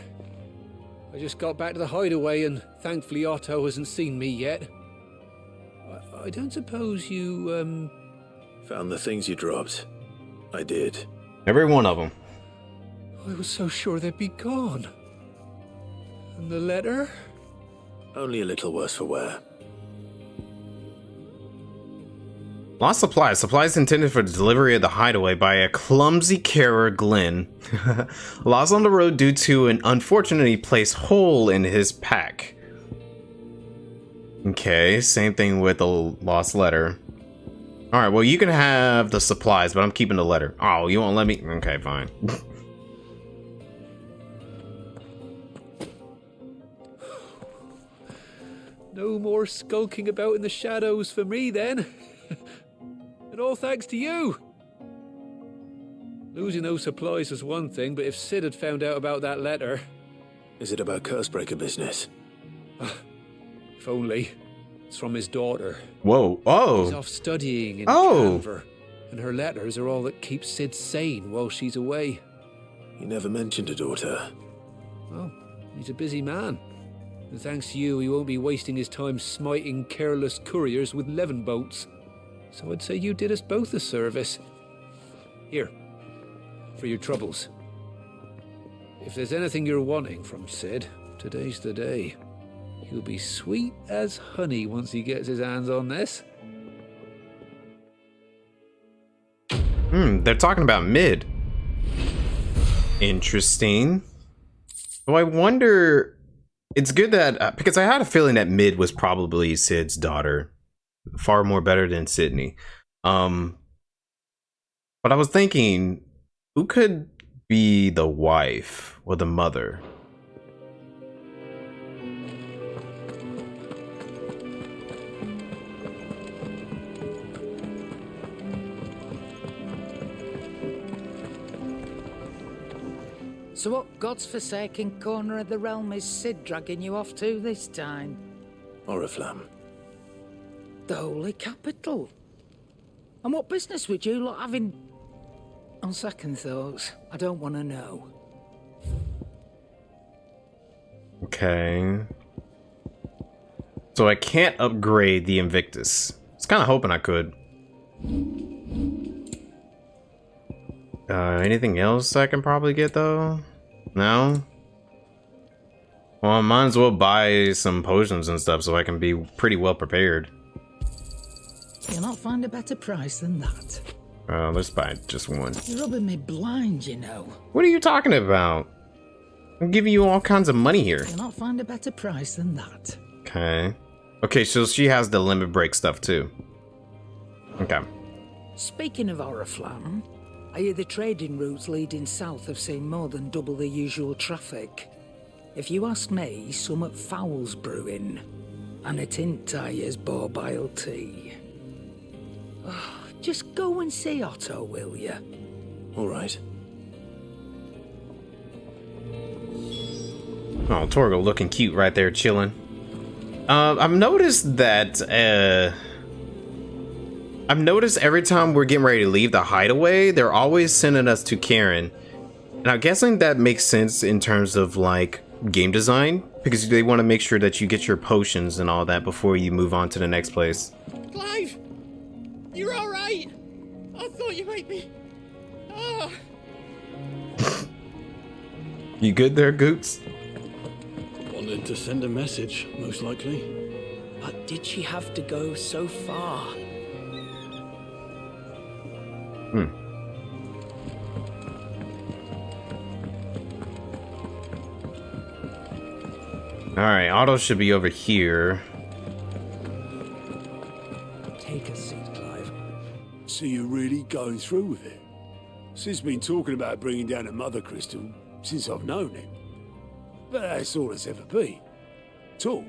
I just got back to the hideaway and thankfully Otto hasn't seen me yet. I don't suppose you, Found the things you dropped. I did. Every one of them. I was so sure they'd be gone. And the letter? Only a little worse for wear. Lost supplies. Supplies intended for the delivery of the hideaway by a clumsy carer, Glenn. Lost on the road due to an unfortunately placed hole in his pack. Okay, same thing with the lost letter. Alright, well you can have the supplies, but I'm keeping the letter. Oh, you won't let me? Okay, fine. No more skulking about in the shadows for me then. And all thanks to you. Losing those supplies was one thing, but if Sid had found out about that letter... Is it about Cursebreaker business? If only. It's from his daughter. Whoa, oh! She's off studying in Canver, and her letters are all that keeps Sid sane while she's away. He never mentioned a daughter. Well, he's a busy man. And thanks to you, he won't be wasting his time smiting careless couriers with levin boats. So I'd say you did us both a service. Here, for your troubles. If there's anything you're wanting from Sid, today's the day. He'll be sweet as honey once he gets his hands on this. They're talking about Mid. Interesting. So I wonder... It's good that... because I had a feeling that Mid was probably Sid's daughter. Far more better than Sydney. But I was thinking, who could be the wife or the mother? So what God's forsaken corner of the realm is Sid dragging you off to this time? Oriflamme. The Holy Capital. And what business would you lot have in... On second thoughts, I don't want to know. Okay. So I can't upgrade the Invictus. I was kind of hoping I could. Anything else I can probably get though? No? Well, I might as well buy some potions and stuff so I can be pretty well prepared. You'll not find a better price than that. Let's buy just one. You're rubbing me blind, you know. What are you talking about? I'm giving you all kinds of money here. You'll not find a better price than that. Okay. Okay, so she has the limit break stuff too. Okay. Speaking of Oriflamme, I hear the trading routes leading south have seen more than double the usual traffic. If you ask me, summat foul's brewing. And it ain't Tyre's borbile tea. Oh, just go and see Otto, will you? All right. Oh, Torgo looking cute right there, chilling. I've noticed that, I've noticed every time we're getting ready to leave the hideaway, they're always sending us to Karen. And I'm guessing that makes sense in terms of, like, game design, because they want to make sure that you get your potions and all that before you move on to the next place. Clive! You're alright! I thought you might be... Ah! You good there, Goots? Wanted to send a message, most likely. But did she have to go so far? Alright, Otto should be over here. Take a seat, Clive. So you're really going through with it? Sid's been talking about bringing down a Mothercrystal since I've known him. But that's all it's ever been. Talk.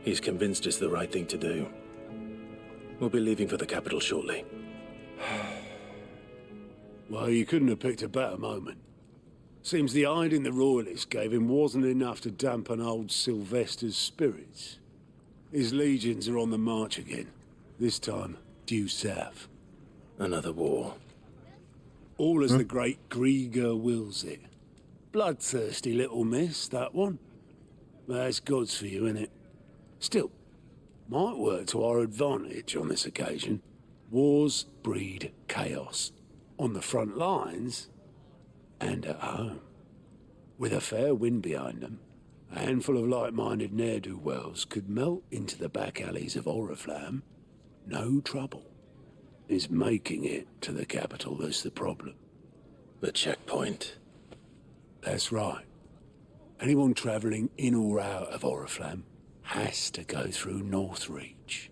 He's convinced it's the right thing to do. We'll be leaving for the capital shortly. Well, you couldn't have picked a better moment. Seems the hiding the Royalists gave him wasn't enough to dampen old Sylvester's spirits. His legions are on the march again. This time, due south. Another war. All as the great Grieger wills it. Bloodthirsty little miss, that one. That's God's for you, innit? Still, might work to our advantage on this occasion. Wars breed chaos. On the front lines, and at home. With a fair wind behind them, a handful of like-minded ne'er-do-wells could melt into the back alleys of Oriflamme. No trouble. It's making it to the capital that's the problem. The checkpoint. That's right. Anyone travelling in or out of Oriflamme has to go through Northreach.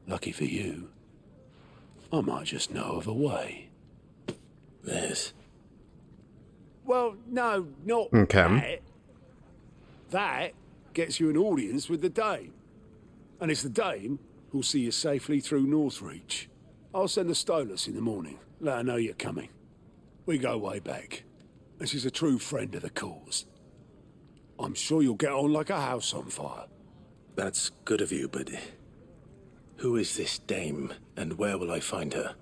Lucky for you, I might just know of a way. This. Well, no, not Okay. That gets you an audience with the Dame. And it's the Dame who'll see you safely through Northreach. I'll send the Stolas in the morning. Let her know you're coming. We go way back. And she's a true friend of the cause. I'm sure you'll get on like a house on fire. That's good of you, but... who is this Dame, and where will I find her?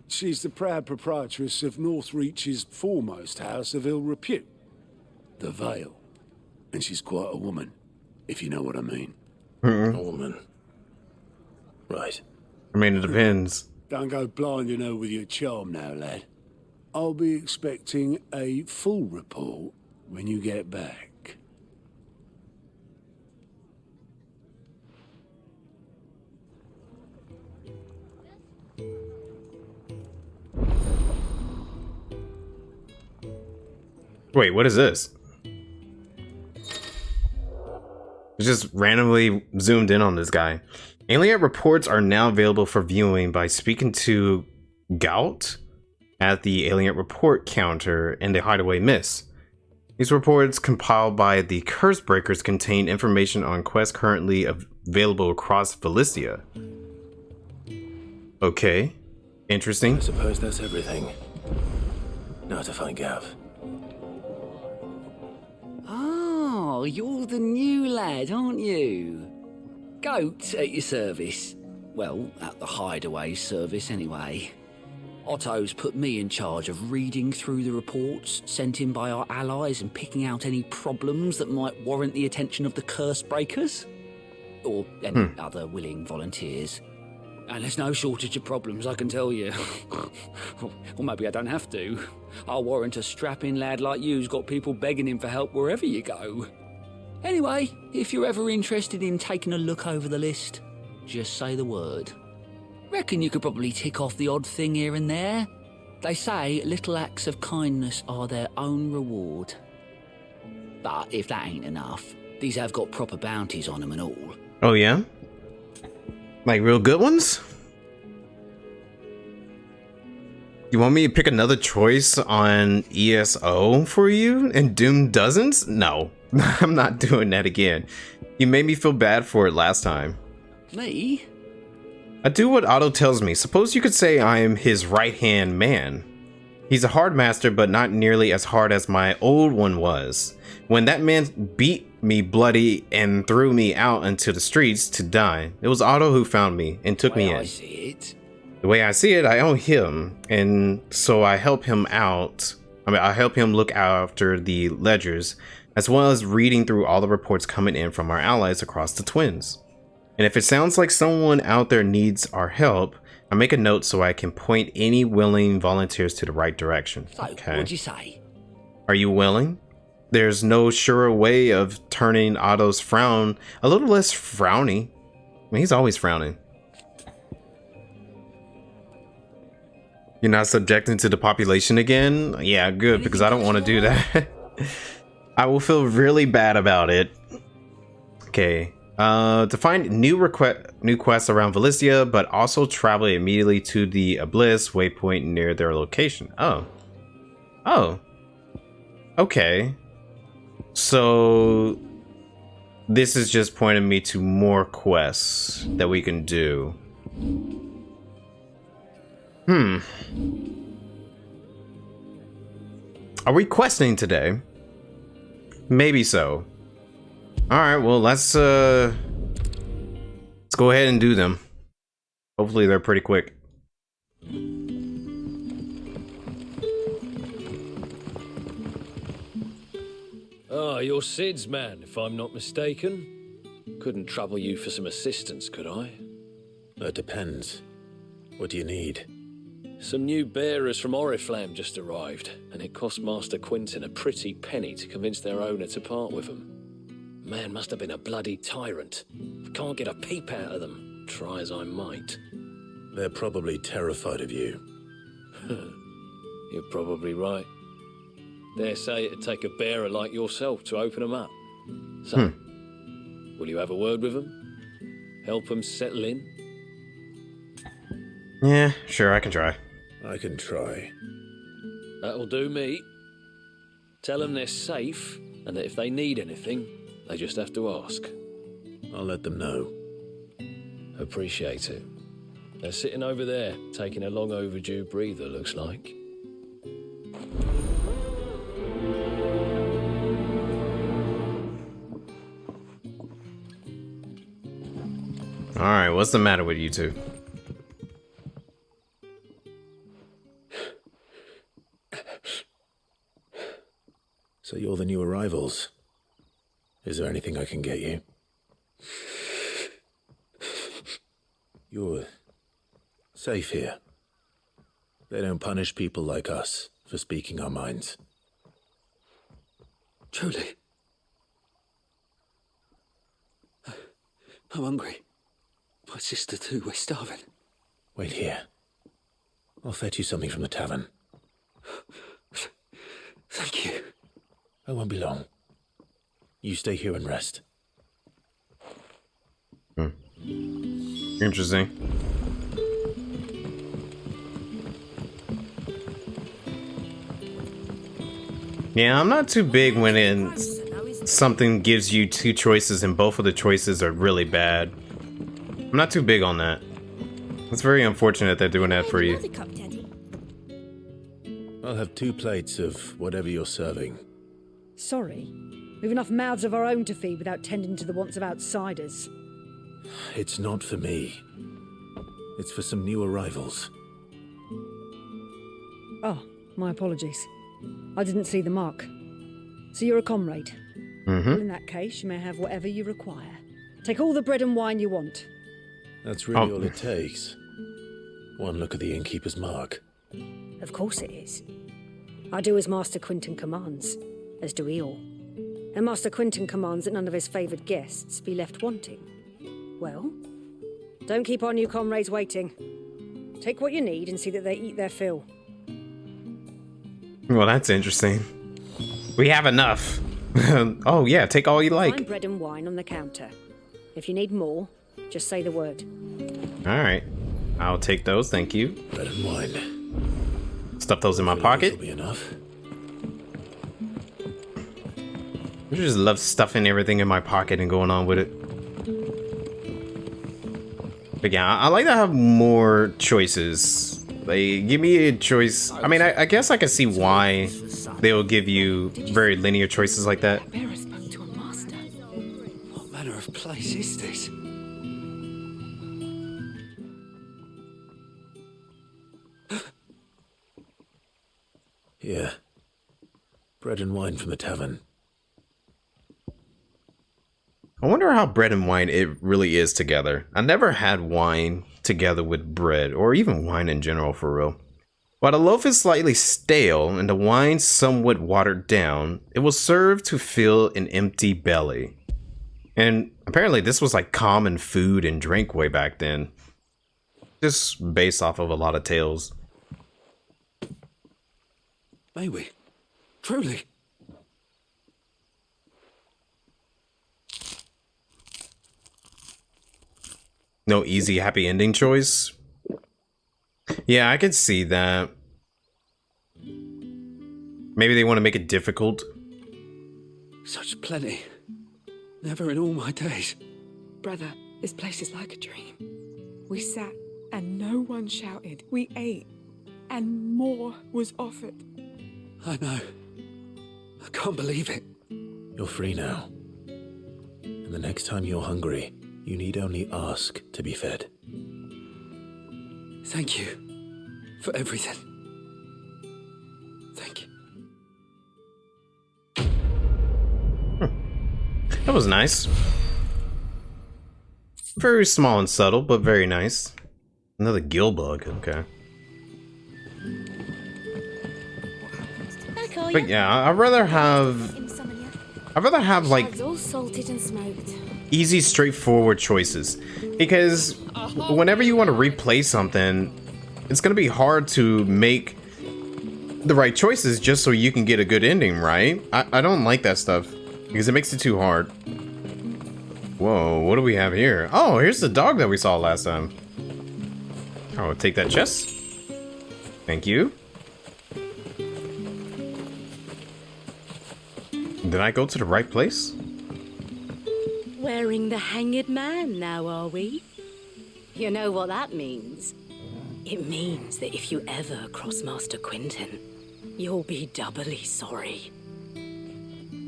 She's the proud proprietress of Northreach's foremost house of ill repute, the Vale. And she's quite a woman, if you know what I mean. A woman. Right. I mean, it depends. Don't go blinding her with your charm now, lad. I'll be expecting a full report when you get back. Wait, what is this? It's just randomly zoomed in on this guy. Alien reports are now available for viewing by speaking to Gout at the Alien report counter in the Hideaway Miss. These reports compiled by the Curse Breakers contain information on quests currently available across Valistia. Okay, interesting. I suppose that's everything. Now to find Gav. Oh, you're the new lad, aren't you? Goat at your service. Well, at the Hideaway service anyway. Otto's put me in charge of reading through the reports sent in by our allies and picking out any problems that might warrant the attention of the Curse Breakers. Or any other willing volunteers. And there's no shortage of problems, I can tell you. Or maybe I don't have to. I'll warrant a strapping lad like you's got people begging him for help wherever you go. Anyway, if you're ever interested in taking a look over the list, just say the word. Reckon you could probably tick off the odd thing here and there. They say little acts of kindness are their own reward. But if that ain't enough, these have got proper bounties on them and all. Oh yeah? Like real good ones? You want me to pick another choice on ESO for you and Doom doesn't? No, I'm not doing that again. You made me feel bad for it last time. Me? I do what Otto tells me. Suppose you could say I am his right-hand man. He's a hard master, but not nearly as hard as my old one was. When that man beat me bloody and threw me out into the streets to die, it was Otto who found me and took me in. I see it. The way I see it, I owe him, and so I help him out. I help him look after the ledgers, as well as reading through all the reports coming in from our allies across the Twins. And if it sounds like someone out there needs our help, I make a note so I can point any willing volunteers to the right direction. So, what'd you say? Are you willing? There's no surer way of turning Otto's frown a little less frowny. I mean, he's always frowning. You're not subjecting to the population again? Yeah, good, because I don't want to do that. I will feel really bad about it. Okay. To find new quests around Valicia, but also travel immediately to the Abyss waypoint near their location. Oh. Oh. Okay. So this is just pointing me to more quests that we can do. Are we questing today? Maybe so. Alright, well let's go ahead and do them. Hopefully they're pretty quick. Ah, you're Sid's man, if I'm not mistaken. Couldn't trouble you for some assistance, could I? That depends. What do you need? Some new bearers from Oriflamme just arrived, and it cost Master Quinton a pretty penny to convince their owner to part with them. Man must have been a bloody tyrant. I can't get a peep out of them, try as I might. They're probably terrified of you. You're probably right. Dare say it'd take a bearer like yourself to open them up. So, will you have a word with them? Help them settle in? Yeah, sure, I can try. I can try. That'll do me. Tell them they're safe, and that if they need anything, they just have to ask. I'll let them know. Appreciate it. They're sitting over there, taking a long overdue breather, looks like. Alright, what's the matter with you two? So you're the new arrivals. Is there anything I can get you? You're safe here. They don't punish people like us for speaking our minds. Truly. I'm hungry. My sister too, we're starving. Wait here. I'll fetch you something from the tavern. Thank you. I won't be long. You stay here and rest. Interesting. Yeah, I'm not too big when something gives you two choices and both of the choices are really bad. I'm not too big on that. It's very unfortunate they're doing that for you. I'll have 2 plates of whatever you're serving. Sorry. We've enough mouths of our own to feed without tending to the wants of outsiders. It's not for me. It's for some new arrivals. Oh, my apologies. I didn't see the mark. So you're a comrade? Well, in that case, you may have whatever you require. Take all the bread and wine you want. That's really all it takes. One look at the innkeeper's mark. Of course it is. I do as Master Quinton commands, as do we all. And Master Quinton commands that none of his favoured guests be left wanting. Well, don't keep our new comrades waiting. Take what you need and see that they eat their fill. Well, that's interesting. We have enough. Oh yeah, take all you like. Find bread and wine on the counter. If you need more, just say the word. Alright. I'll take those, thank you. Bread and wine. Stuff those in my pocket. Be enough. I just love stuffing everything in my pocket and going on with it. But yeah, I like to have more choices. Like, give me a choice. I mean, I guess I can see why they will give you very linear choices like that. Bearer spoke to a master. What manner of place is this? Here. Bread and wine from the tavern. I wonder how bread and wine it really is together. I never had wine together with bread, or even wine in general for real. While the loaf is slightly stale and the wine somewhat watered down, it will serve to fill an empty belly. And apparently this was like common food and drink way back then. Just based off of a lot of tales. May we? Truly? No easy happy ending choice? Yeah, I could see that. Maybe they want to make it difficult. Such plenty. Never in all my days. Brother, this place is like a dream. We sat and no one shouted. We ate and more was offered. I know. I can't believe it. You're free now. And the next time you're hungry, you need only ask to be fed. Thank you for everything. Thank you. That was nice. Very small and subtle, but very nice. Another gill bug, okay. But yeah, I'd rather have like all salted and smoked. easy, straightforward choices, because whenever you want to replay something, it's gonna be hard to make the right choices just so you can get a good ending, right? I don't like that stuff because it makes it too hard. Whoa, what do we have here? Oh, here's the dog that we saw last time. Oh, take that chest. Thank you. Did I go to the right place? Wearing the hanged man now, are we? You know what that means? It means that if you ever cross Master Quinton, you'll be doubly sorry.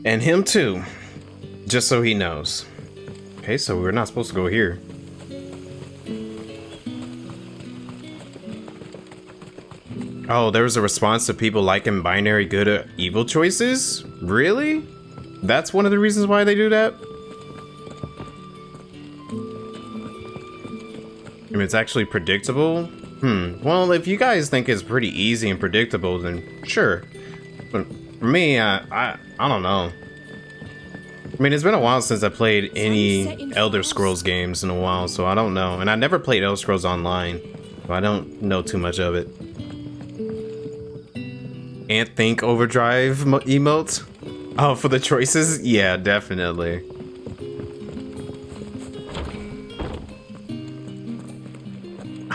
And him too. Just so he knows. Okay, so we're not supposed to go here. Oh, there was a response to people liking binary good or evil choices? Really? That's one of the reasons why they do that? I mean, it's actually predictable? Well, if you guys think it's pretty easy and predictable, then sure. But for me, I don't know. I mean, it's been a while since I played any Elder Scrolls games in a while, so I don't know. And I never played Elder Scrolls Online, so I don't know too much of it. And think overdrive emote? Oh, for the choices? Yeah, definitely.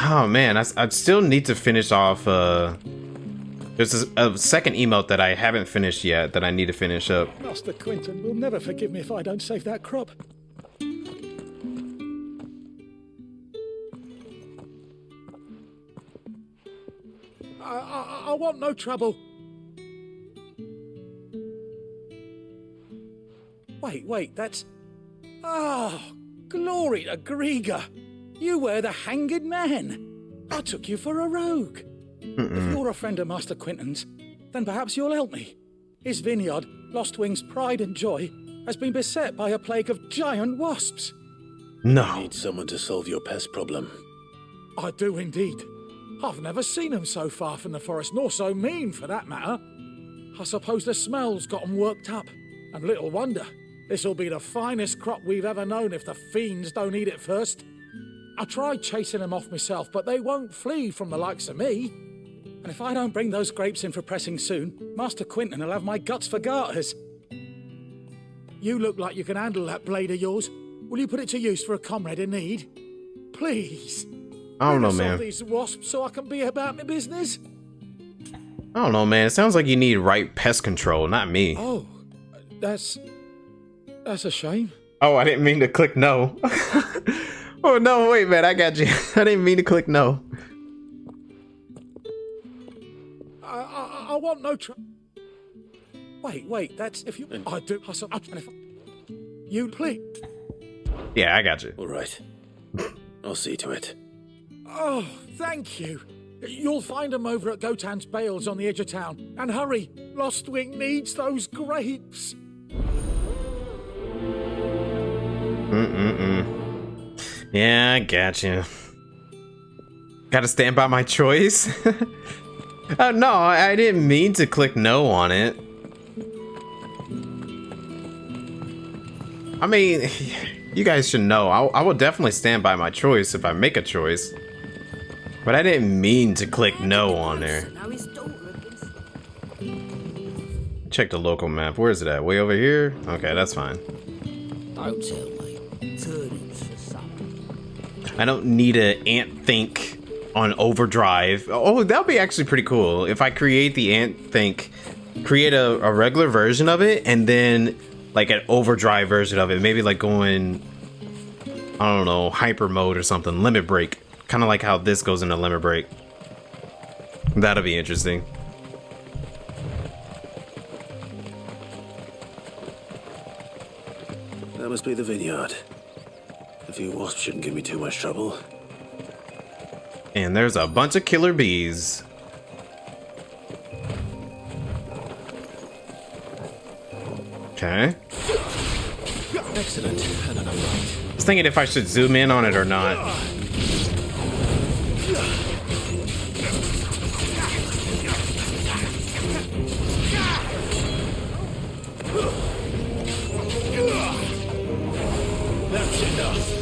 Oh man, I still need to finish off, there's a second emote that I haven't finished yet that I need to finish up. Master Quinton will never forgive me if I don't save that crop. I want no trouble. Wait, that's... Oh, glory to Grieger. You were the hanged man. I took you for a rogue. If you're a friend of Master Quinton's, then perhaps you'll help me. His vineyard, Lostwing's pride and joy, has been beset by a plague of giant wasps. No. You need someone to solve your pest problem. I do indeed. I've never seen them so far from the forest, nor so mean for that matter. I suppose the smell's got 'em worked up, and little wonder. This'll be the finest crop we've ever known if the fiends don't eat it first. I tried chasing them off myself, but they won't flee from the likes of me. And if I don't bring those grapes in for pressing soon, Master Quinton will have my guts for garters. You look like you can handle that blade of yours. Will you put it to use for a comrade in need? Please. I don't know, Rid us of man. these wasps so I can be about my business. I don't know, man. It sounds like you need right pest control, not me. Oh, that's a shame. Oh, I didn't mean to click no. Oh, no, wait, man. I got you. I didn't mean to click no. I want no Wait, that's if you... I do... You please. Yeah, I got you. All right. I'll see to it. Oh, thank you. You'll find them over at Gotan's bales on the edge of town. And hurry, Lostwing needs those grapes. Yeah, I got you. Gotta stand by my choice? Oh, no, I didn't mean to click no on it. I mean, you guys should know, I will definitely stand by my choice if I make a choice. But I didn't mean to click no on there. Check the local map. Where is it at? Way over here? Okay, that's fine. Don't tell me. Turnings for some. I don't need an ant think on overdrive. Oh, that would be actually pretty cool. If I create the ant think, create a regular version of it, and then like an overdrive version of it. Maybe like going, I don't know, hyper mode or something. Limit break. Kind of like how this goes into limit break. That'll be interesting. That must be the vineyard. A few wasps shouldn't give me too much trouble. And there's a bunch of killer bees. Okay. Excellent. And an upright. I was thinking if I should zoom in on it or not. That's enough.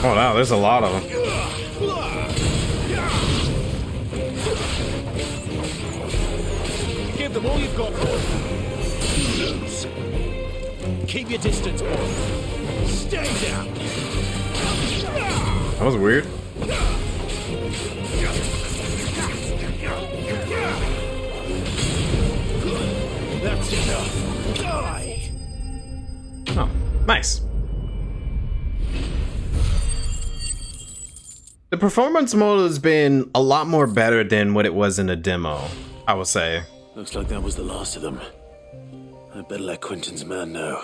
Oh wow, there's a lot of them. Give them all you've got, boy. Lose. Keep your distance, boy. Stay down. That was weird. That's enough. Die. Oh, nice. The performance mode has been a lot more better than what it was in the demo, I would say. Looks like that was the last of them. I better let Quentin's man know.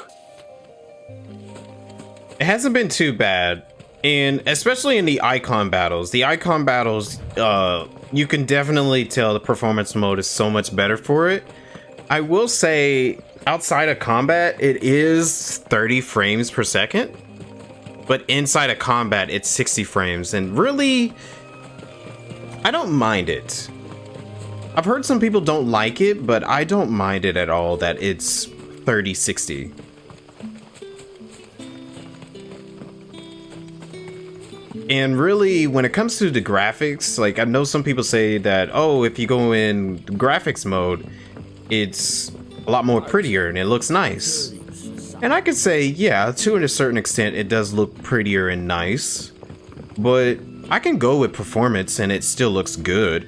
It hasn't been too bad, and especially in the icon battles. The icon battles, you can definitely tell the performance mode is so much better for it. I will say, outside of combat, it is 30 frames per second. But inside of combat, it's 60 frames. And really, I don't mind it. I've heard some people don't like it, but I don't mind it at all that it's 30-60. And really, when it comes to the graphics, like I know some people say that, oh, if you go in graphics mode, it's a lot more prettier and it looks nice. And I could say, yeah, to a certain extent, it does look prettier and nice. But I can go with performance and it still looks good.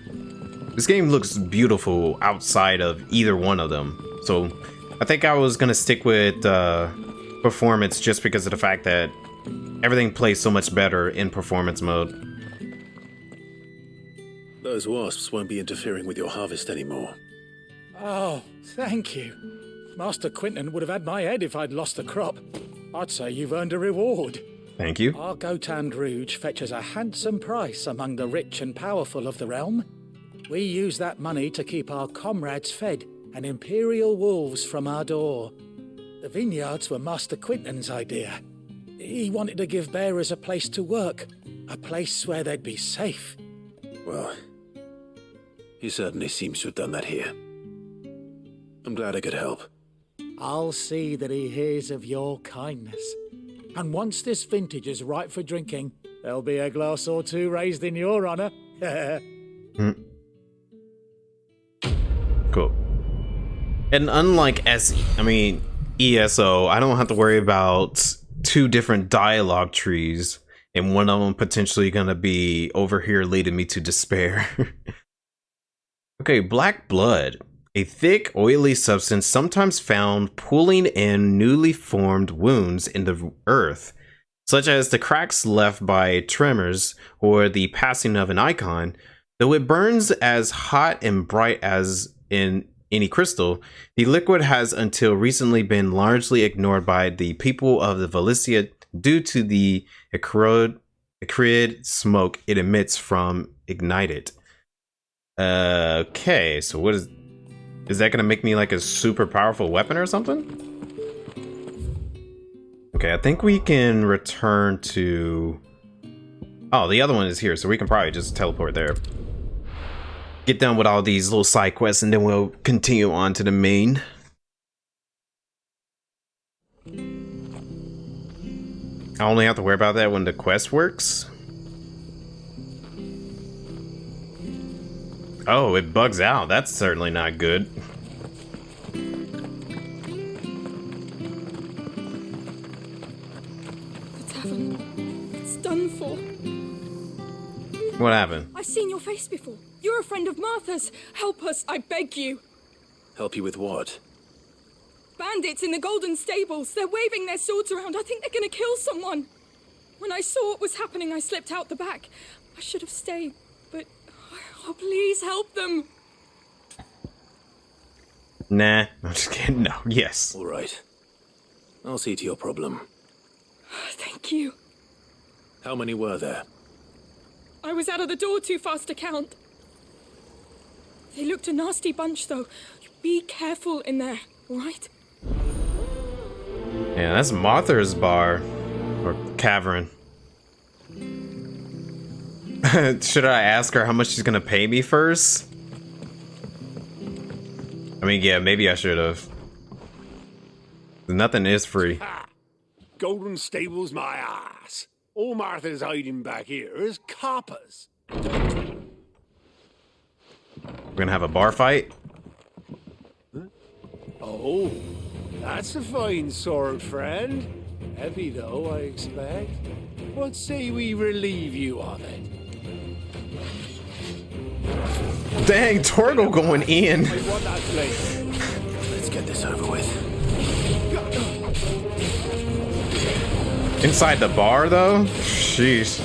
This game looks beautiful outside of either one of them. So I think I was going to stick with performance just because of the fact that everything plays so much better in performance mode. Those wasps won't be interfering with your harvest anymore. Oh, thank you. Master Quentin would have had my head if I'd lost the crop. I'd say you've earned a reward. Thank you. Our Gotan Rouge fetches a handsome price among the rich and powerful of the realm. We use that money to keep our comrades fed and imperial wolves from our door. The vineyards were Master Quentin's idea. He wanted to give bearers a place to work, a place where they'd be safe. Well, he certainly seems to have done that here. I'm glad I could help. I'll see that he hears of your kindness. And once this vintage is ripe for drinking, there'll be a glass or two raised in your honor. Cool. And unlike ESO, I don't have to worry about two different dialogue trees, and one of them potentially gonna be over here leading me to despair. Okay, black blood. A thick, oily substance sometimes found pooling in newly formed wounds in the earth, such as the cracks left by tremors or the passing of an icon. Though it burns as hot and bright as in any crystal, the liquid has until recently been largely ignored by the people of the Valicia due to the acrid smoke it emits from ignited. Okay, so what is that gonna make me like a super powerful weapon or something? Okay, I think we can return to... Oh, the other one is here, so we can probably just teleport there. Get done with all these little side quests, and then we'll continue on to the main. I only have to worry about that when the quest works. Oh, it bugs out. That's certainly not good. The tavern. It's done for. What happened? I've seen your face before. You're a friend of Martha's. Help us, I beg you. Help you with what? Bandits in the Golden Stables. They're waving their swords around. I think they're gonna kill someone. When I saw what was happening, I slipped out the back. I should have stayed, but... Oh, please help them. Nah, I'm just kidding. No, yes. All right. I'll see to your problem. Thank you. How many were there? I was out of the door too fast to count. They looked a nasty bunch, though. Be careful in there, all right? Yeah, that's Martha's bar. Or cavern. Should I ask her how much she's gonna pay me first? I mean, yeah, maybe I should have. Nothing is free. Ha! Golden Stables, my ass. All Martha's hiding back here is coppers. We're gonna have a bar fight? Huh? Oh, that's a fine sword, friend. Heavy, though, I expect. What say we relieve you of it? Dang, Torgo going in. I want that place. Let's get this over with. Inside the bar, though? Sheesh.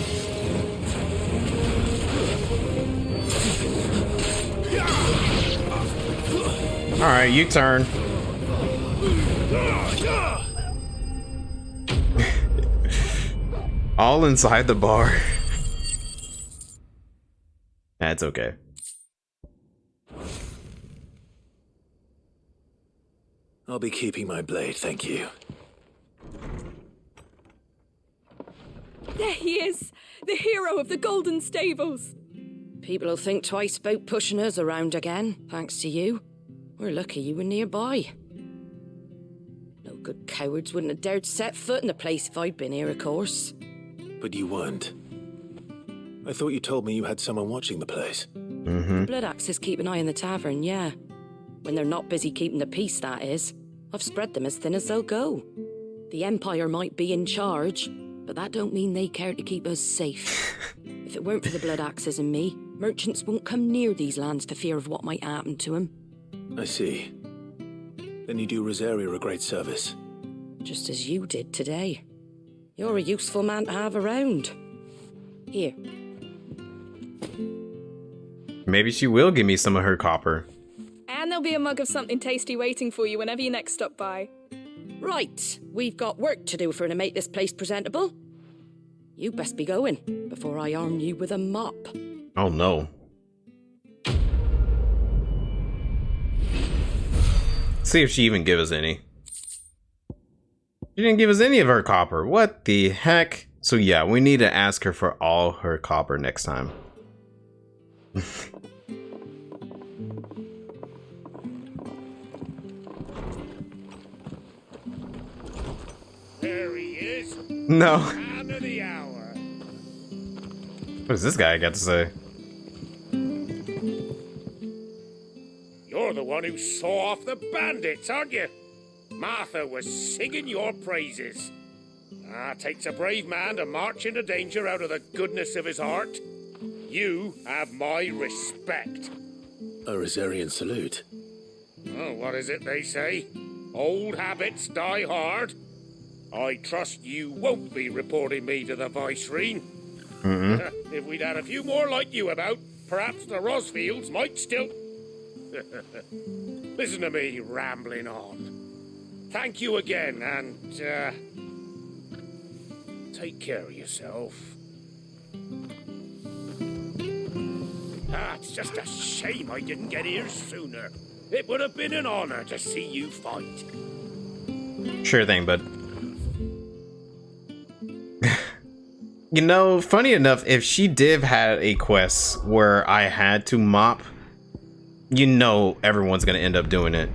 Alright, you turn. All inside the bar. That's okay. I'll be keeping my blade, thank you. There he is, the hero of the Golden Stables. People will think twice about pushing us around again, thanks to you. We're lucky you were nearby. No good cowards wouldn't have dared set foot in the place if I'd been here, of course. But you weren't. I thought you told me you had someone watching the place. Mm-hmm. The Blood Axes keep an eye on the tavern, yeah. When they're not busy keeping the peace, that is. I've spread them as thin as they'll go. The Empire might be in charge, but that don't mean they care to keep us safe. If it weren't for the Blood Axes and me, merchants won't come near these lands for fear of what might happen to them. I see. Then you do Rosaria a great service. Just as you did today. You're a useful man to have around. Here. Maybe she will give me some of her copper. And there'll be a mug of something tasty waiting for you whenever you next stop by. Right, we've got work to do for to make this place presentable. You best be going, before I arm you with a mop. Oh no. See if she even give us any. She didn't give us any of her copper. What the heck? So yeah, we need to ask her for all her copper next time. There he is. No. Man of the hour. What does this guy got to say? You're the one who saw off the bandits, aren't you? Martha was singing your praises. Takes a brave man to march into danger out of the goodness of his heart. You have my respect. A Rosarian salute. Oh, what is it they say? Old habits die hard. I trust you won't be reporting me to the Viceroy. If we'd had a few more like you about, perhaps the Rosfields might still... Listen to me rambling on. Thank you again, and, take care of yourself. It's just a shame I didn't get here sooner. It would have been an honor to see you fight. Sure thing, bud. You know, funny enough, if she did have a quest where I had to mop, you know everyone's gonna end up doing it.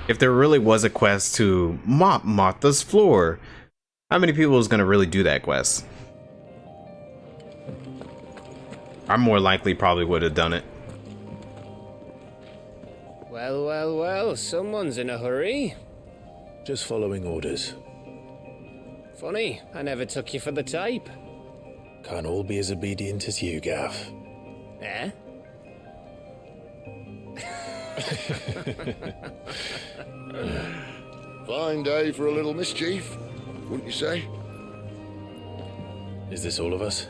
If there really was a quest to mop Martha's floor, how many people is gonna really do that quest? I more likely probably would have done it. Well, well, well, someone's in a hurry. Just following orders. Funny, I never took you for the type. Can't all be as obedient as you, Gav. Eh? Fine day for a little mischief, wouldn't you say? Is this all of us?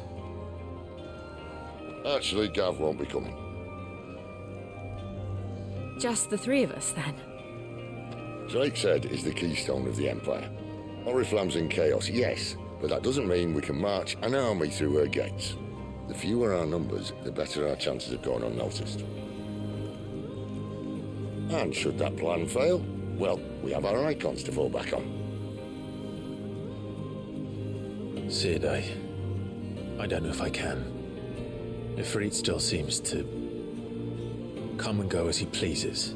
Actually, Gav won't be coming. Just the three of us, then? Drake's Head is the keystone of the Empire. Oriflamme's in chaos, yes, but that doesn't mean we can march an army through her gates. The fewer our numbers, the better our chances of going unnoticed. And should that plan fail, well, we have our icons to fall back on. Sid, I don't know if I can. Ifrit still seems to come and go as he pleases.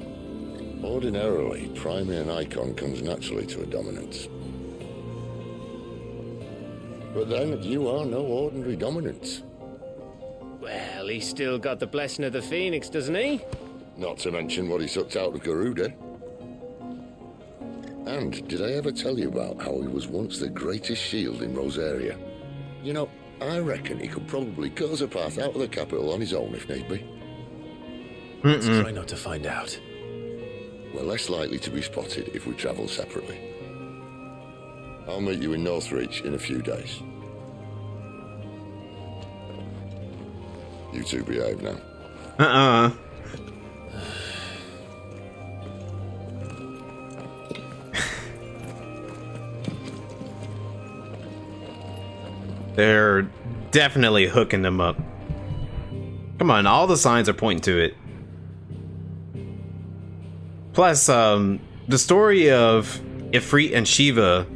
Ordinarily, priming an icon comes naturally to a dominance. But then, you are no ordinary dominance. Well, he's still got the blessing of the Phoenix, doesn't he? Not to mention what he sucked out of Garuda. And did I ever tell you about how he was once the greatest shield in Rosaria? You know, I reckon he could probably cut us a path out of the capital on his own if need be. Let's try not to find out. We're less likely to be spotted if we travel separately. I'll meet you in Northreach in a few days. You two behave now. They're definitely hooking them up. Come on, all the signs are pointing to it. Plus, the story of Ifrit and Shiva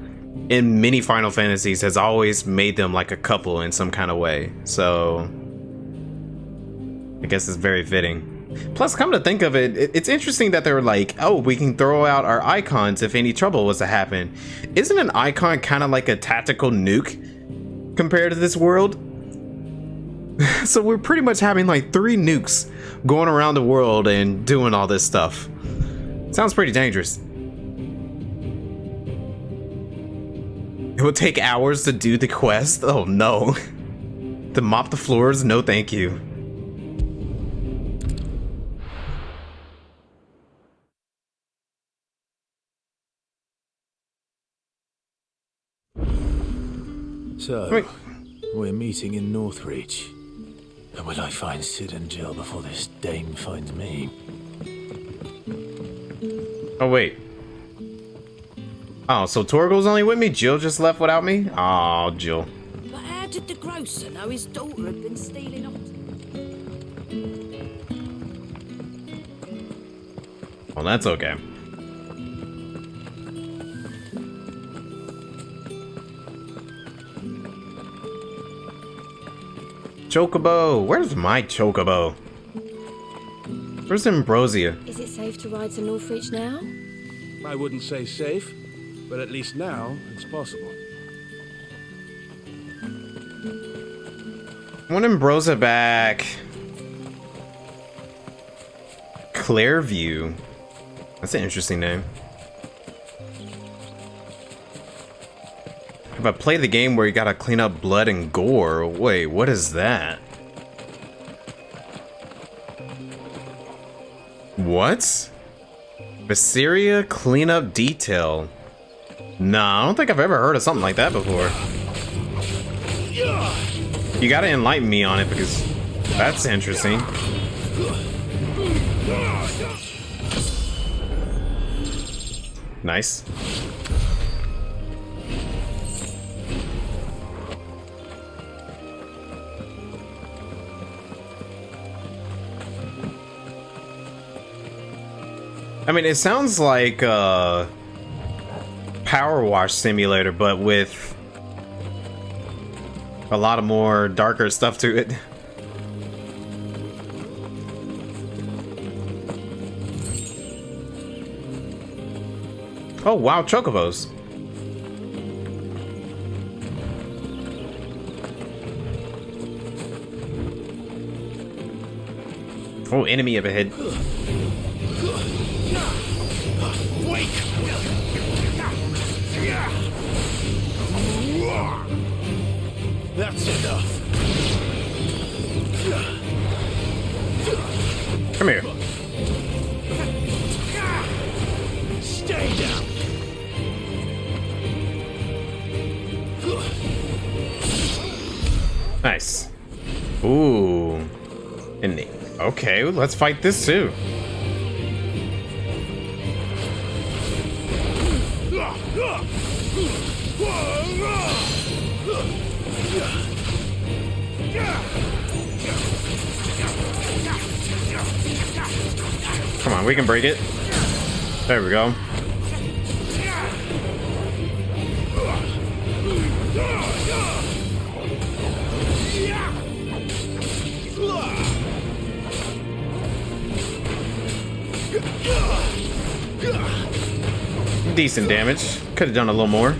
in many Final Fantasies has always made them like a couple in some kind of way. So, I guess it's very fitting. Plus, come to think of it, it's interesting that they were like, oh, we can throw out our icons if any trouble was to happen. Isn't an icon kind of like a tactical nuke compared to this world? So we're pretty much having like 3 nukes going around the world and doing all this stuff. Sounds pretty dangerous. It would take hours to do the quest. Oh no. To mop the floors? No thank you. So, we're meeting in Northreach. And will I find Sid and Jill before this dame finds me? Oh wait. Oh, so Torgo's only with me? Jill just left without me? Oh, Jill. But how did the grocer know his daughter had been stealing off? Well, that's okay. Chocobo! Where's my Chocobo? Where's Ambrosia? Is it safe to ride to Northreach now? I wouldn't say safe, but at least now it's possible. I want Ambrosia back. Clairview. That's an interesting name. But play the game where you gotta clean up blood and gore. Wait, what is that? What? Visceria cleanup detail. Nah, I don't think I've ever heard of something like that before. You gotta enlighten me on it because that's interesting. Nice. I mean, it sounds like a power wash simulator, but with a lot of more darker stuff to it. Oh, wow, chocobos. Oh, enemy up ahead. That's enough. Come here. Stay down. Nice. Ooh. And okay, let's fight this too. Come on, we can break it. There we go. Decent damage. Could have done a little more.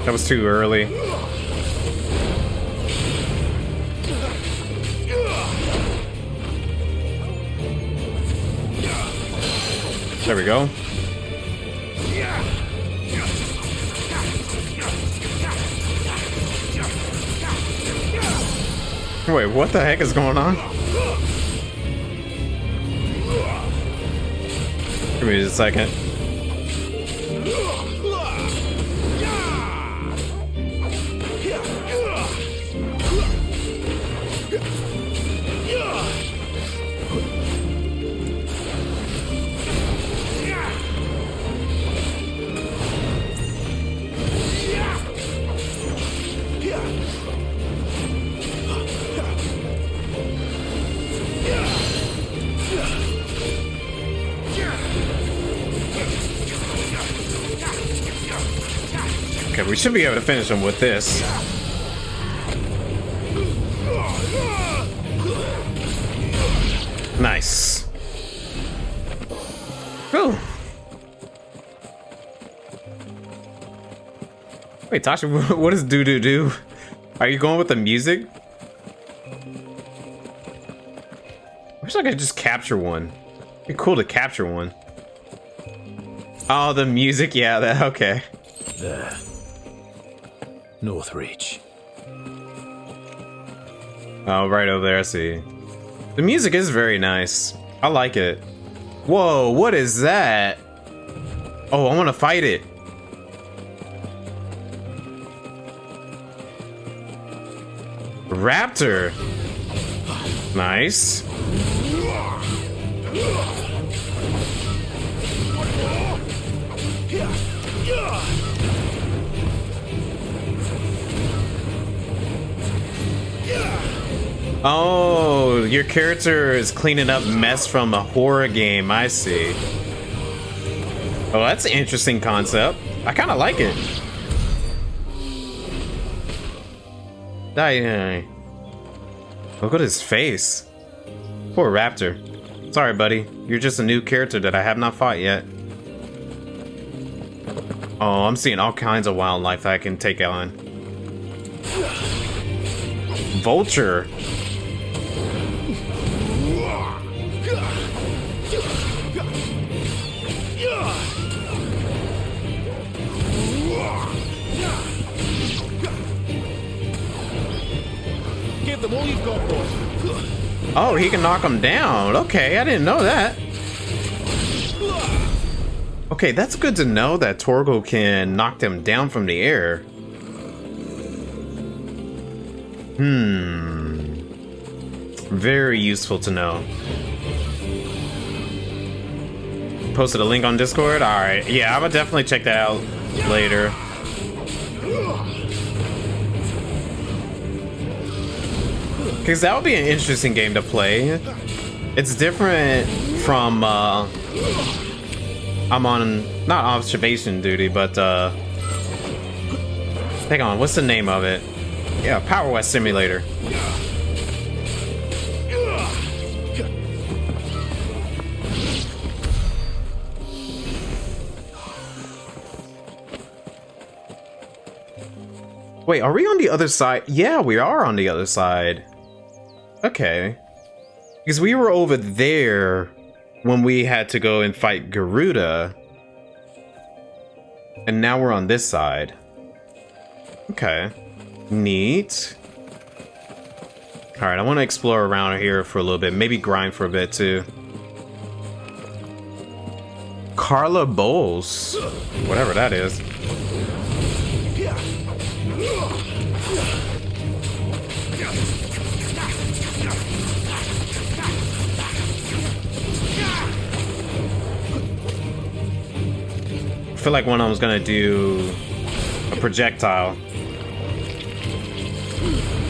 That was too early. There we go. Wait, what the heck is going on? Give me just a second. Okay, we should be able to finish him with this. Nice. Whew. Wait, Tasha, what does do? Are you going with the music? I wish I could just capture one. It'd be cool to capture one. Oh, the music, yeah, that okay. There. Northreach. Oh, right over there, I see. The music is very nice. I like it. Whoa, what is that? Oh, I want to fight it. Raptor. Nice. Oh, your character is cleaning up mess from a horror game. I see. Oh, that's an interesting concept. I kind of like it. Look at his face. Poor Raptor. Sorry, buddy. You're just a new character that I have not fought yet. Oh, I'm seeing all kinds of wildlife that I can take on. vulture. Give them all you've got, boy. Oh, he can knock him down. Okay, I didn't know that. Okay, that's good to know that Torgo can knock them down from the air. Very useful to know. Posted a link on Discord? Alright, yeah, I would definitely check that out later. Because that would be an interesting game to play. It's different from, I'm on, not observation duty, but, hang on, what's the name of it? Yeah, Power West Simulator. Wait, are we on the other side? Yeah, we are on the other side. Okay. Because we were over there when we had to go and fight Garuda. And now we're on this side. Okay. Neat. Alright, I want to explore around here for a little bit. Maybe grind for a bit too. Carla Bowles. Whatever that is. I feel like one of them was gonna do a projectile.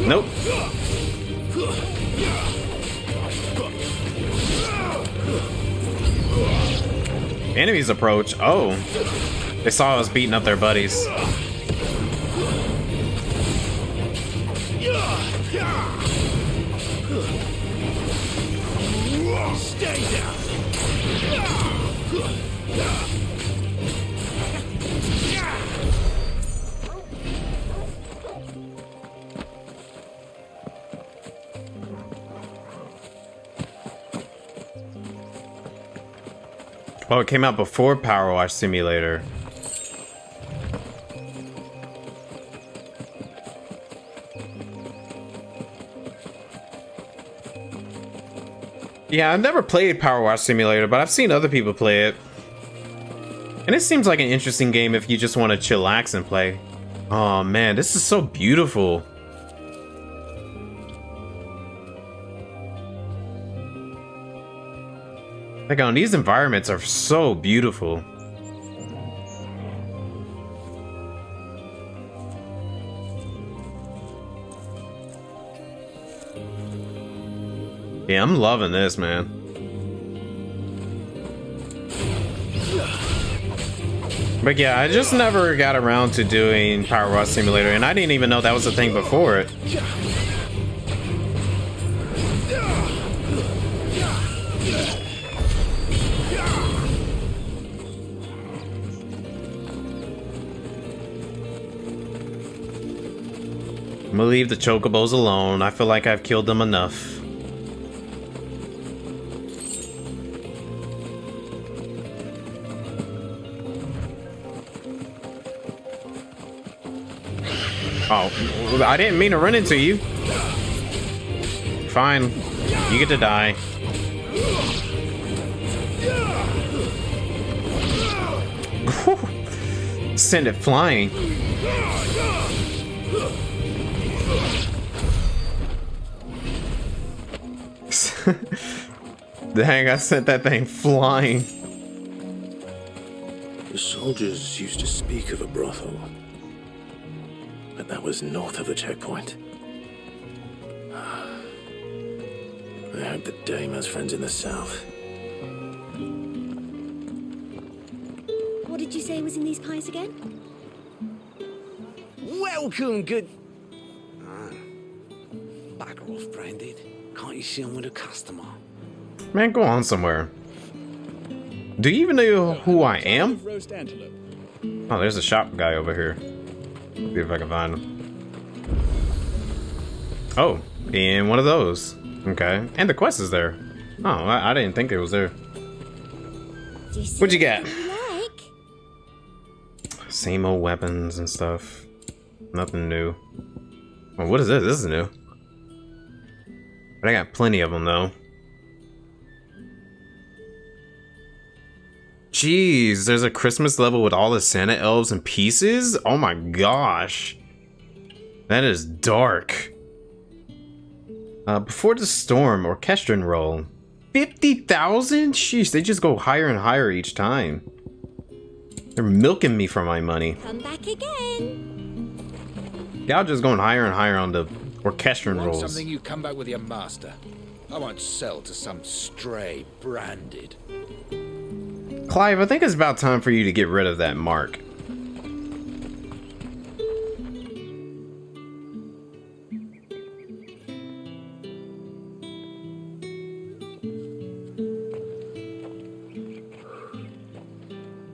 Nope. Enemies approach. Oh, they saw us beating up their buddies. Stay down. Oh, it came out before Power Wash Simulator. Yeah, I've never played Power Wash Simulator, but I've seen other people play it. And it seems like an interesting game if you just want to chillax and play. Oh man, this is so beautiful. Like, on these environments are so beautiful. Yeah, I'm loving this, man. But yeah, I just never got around to doing Power Wash Simulator, and I didn't even know that was a thing before it. I'm gonna leave the chocobos alone. I feel like I've killed them enough. Oh, I didn't mean to run into you. Fine. You get to die. Send it flying. Dang, I sent that thing flying. The soldiers used to speak of a brothel, but that was north of the checkpoint. I hope that Dame has friends in the south. What did you say was in these pies again? Welcome, good... Bugger off, Branded. Can't you see I'm with a customer? Man, go on somewhere. Do you even know who I am? Oh, there's a shop guy over here. See if I can find him. Oh, and one of those. Okay, and the quest is there. Oh, I didn't think it was there. What'd you get? Same old weapons and stuff. Nothing new. Oh, what is this? This is new. But I got plenty of them though. Jeez, there's a Christmas level with all the Santa elves and pieces? Oh my gosh. That is dark. Before the storm, orchestron roll. 50,000? Sheesh, they just go higher and higher each time. They're milking me for my money. Come back again. Y'all just going higher and higher on the orchestron Want rolls. something, you come back with your master. I won't sell to some stray branded. Clive, I think it's about time for you to get rid of that mark.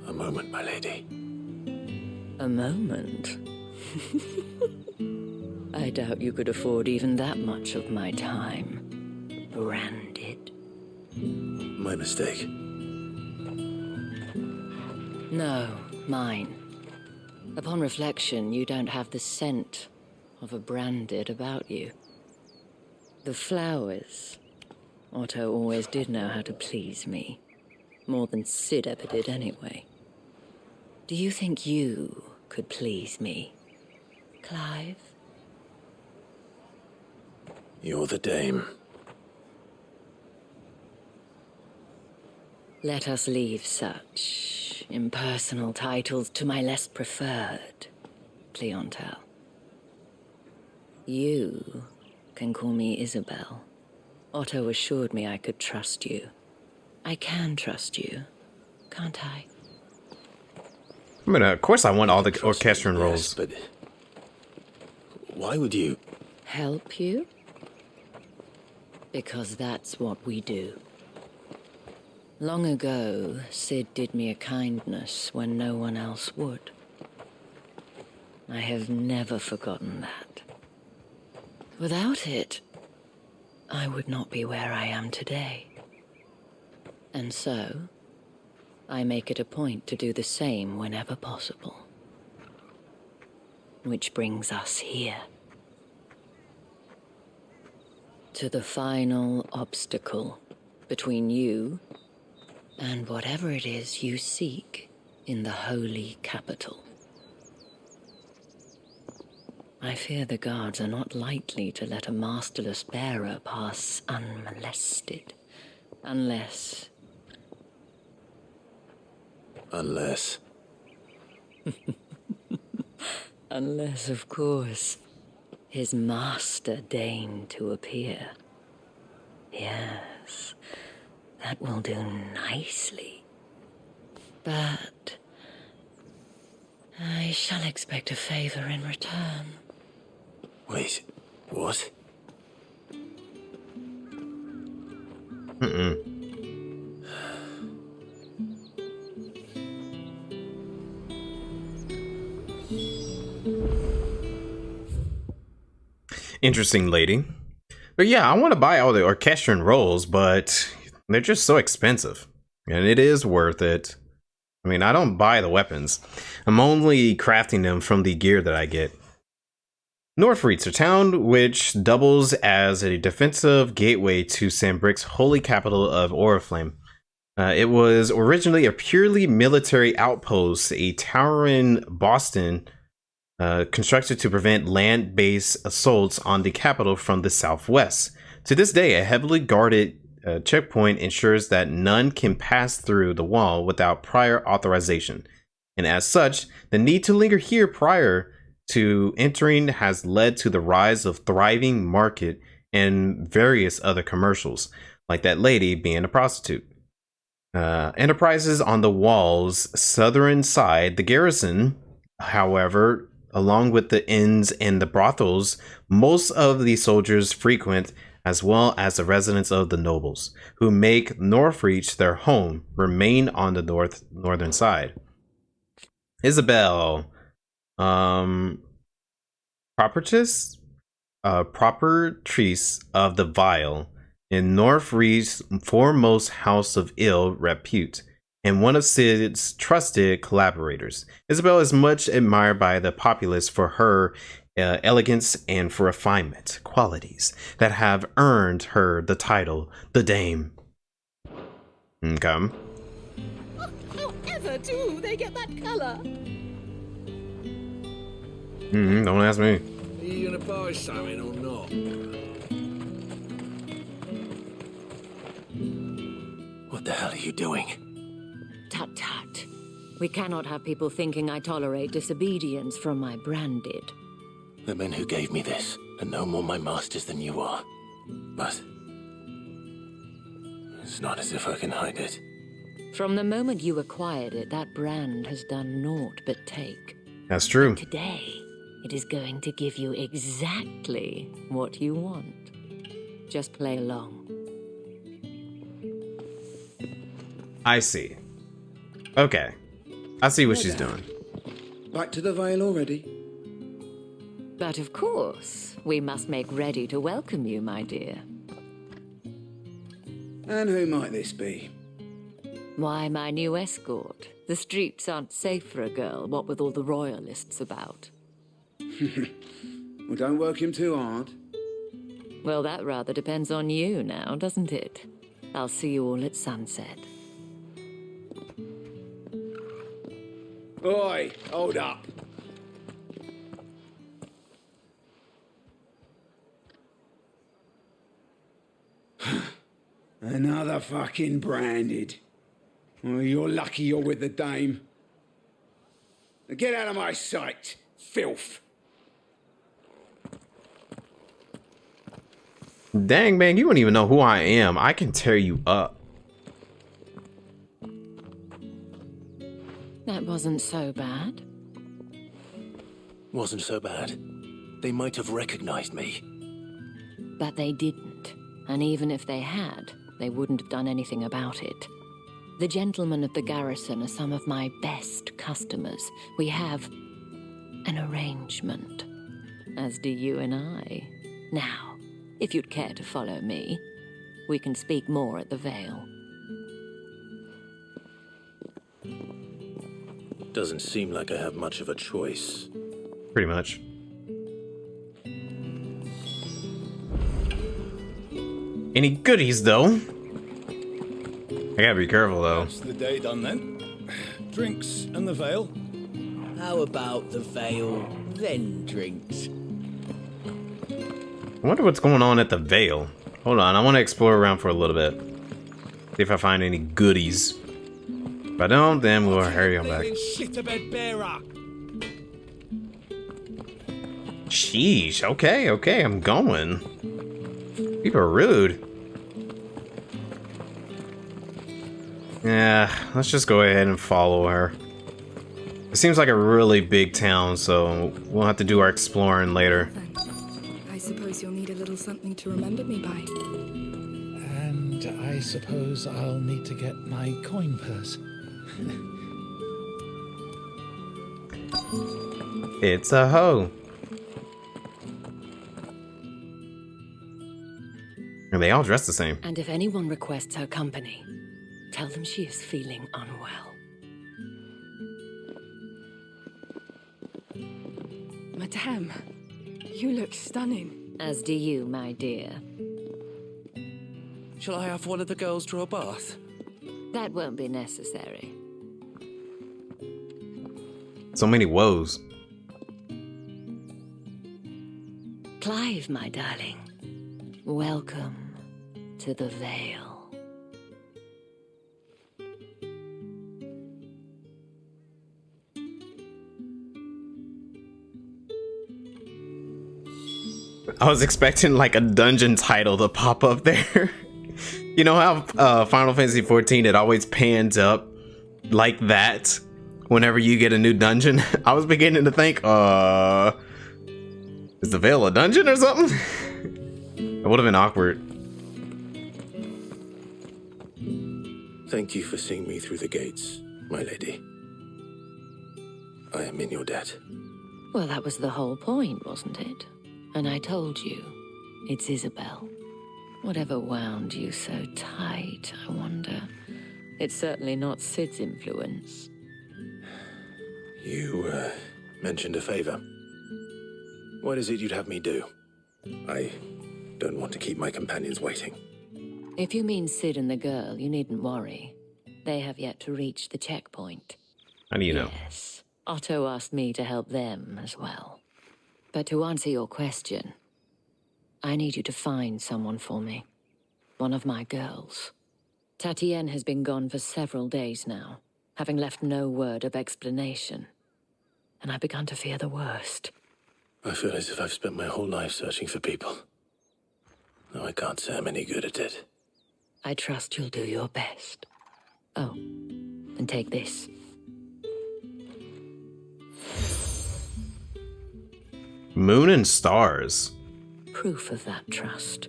A moment, my lady. A moment? I doubt you could afford even that much of my time. Branded. My mistake. No, mine. Upon reflection, you don't have the scent of a branded about you. The flowers. Otto always did know how to please me. More than Sid ever did anyway. Do you think you could please me, Clive? You're the dame. Let us leave such impersonal titles to my less preferred clientele. You can call me Isabel. Otto assured me I could trust you. I can trust you, can't I? I mean, of course I want all the orchestron rolls. But why would you? Help you? Because that's what we do. Long ago, Sid did me a kindness when no one else would. I have never forgotten that. Without it, I would not be where I am today. And so, I make it a point to do the same whenever possible. Which brings us here. To the final obstacle between you and whatever it is you seek in the holy capital. I fear the guards are not likely to let a masterless bearer pass unmolested, unless... Unless... Unless, of course, his master deigned to appear. Yes, that will do nicely. But I shall expect a favor in return. Wait, what? Interesting lady. But yeah, I want to buy all the orchestron rolls, but they're just so expensive. And it is worth it. I mean, I don't buy the weapons. I'm only crafting them from the gear that I get. Northreach, a town which doubles as a defensive gateway to Sambrick's holy capital of Oriflame. It was originally a purely military outpost, a towering bastion constructed to prevent land-based assaults on the capital from the southwest. To this day, a heavily guarded checkpoint ensures that none can pass through the wall without prior authorization. And as such, the need to linger here prior to entering has led to the rise of thriving market and various other commercials, like that lady being a prostitute. Enterprises on the wall's southern side, the garrison, however, along with the inns and the brothels, most of the soldiers frequent, as well as the residents of the nobles, who make Northreach their home, remain on the northern side. Isabel, prophetess? proprietress of the Vial in Northreach's foremost house of ill repute, and one of Sid's trusted collaborators. Isabel is much admired by the populace for her elegance and for refinement, qualities that have earned her the title, the Dame. Okay. However do they get that colour? Don't ask me. Are you gonna buy something or not? What the hell are you doing? Tut tut. We cannot have people thinking I tolerate disobedience from my branded. The men who gave me this are no more my masters than you are. But it's not as if I can hide it. From the moment you acquired it, that brand has done naught but take. That's true. Today, it is going to give you exactly what you want. Just play along. I see. Okay. I see what she's doing. Back to the Vale already? But of course, we must make ready to welcome you, my dear. And who might this be? Why, my new escort. The streets aren't safe for a girl, what with all the royalists about. Well, don't work him too hard. Well, that rather depends on you now, doesn't it? I'll see you all at sunset. Oi, hold up. Another fucking branded. Well, you're lucky you're with the Dame. Now get out of my sight, filth. Dang, man, you don't even know who I am. I can tear you up. That wasn't so bad. Wasn't so bad. They might have recognized me. But they didn't. And even if they had, they wouldn't have done anything about it. The gentlemen of the garrison are some of my best customers. We have an arrangement, as do you and I. Now, if you'd care to follow me, we can speak more at the Vale. Doesn't seem like I have much of a choice. Pretty much. Any goodies, though? I gotta be careful, though. That's the day done, then. Drinks and the Vale. How about the Vale, then drinks? I wonder what's going on at the Vale. Hold on, I want to explore around for a little bit. See if I find any goodies. If I don't, then we'll hurry on back. Shit-a-bed bearer. Sheesh, okay, I'm going. People are rude. Yeah, let's just go ahead and follow her. It seems like a really big town, so we'll have to do our exploring later. I suppose you'll need a little something to remember me by. And I suppose I'll need to get my coin purse. It's a hoe. And they all dress the same. And if anyone requests her company, tell them she is feeling unwell. Madame, you look stunning. As do you, my dear. Shall I have one of the girls draw a bath? That won't be necessary. So many woes. Clive, my darling. Welcome to the Vale. I was expecting like a dungeon title to pop up there. You know how Final Fantasy XIV, it always pans up like that whenever you get a new dungeon? I was beginning to think, is the Vale a dungeon or something? It would have been awkward. Thank you for seeing me through the gates, my lady. I am in your debt. Well, that was the whole point, wasn't it? And I told you, it's Isabel. Whatever wound you so tight, I wonder. It's certainly not Sid's influence. You, mentioned a favor. What is it you'd have me do? I don't want to keep my companions waiting. If you mean Sid and the girl, you needn't worry. They have yet to reach the checkpoint. How do you know? Yes, Otto asked me to help them as well. But to answer your question, I need you to find someone for me. One of my girls. Tatienne has been gone for several days now, having left no word of explanation. And I've begun to fear the worst. I feel as if I've spent my whole life searching for people. No, I can't say I'm any good at it. I trust you'll do your best. Oh, and take this. Moon and stars. Proof of that trust.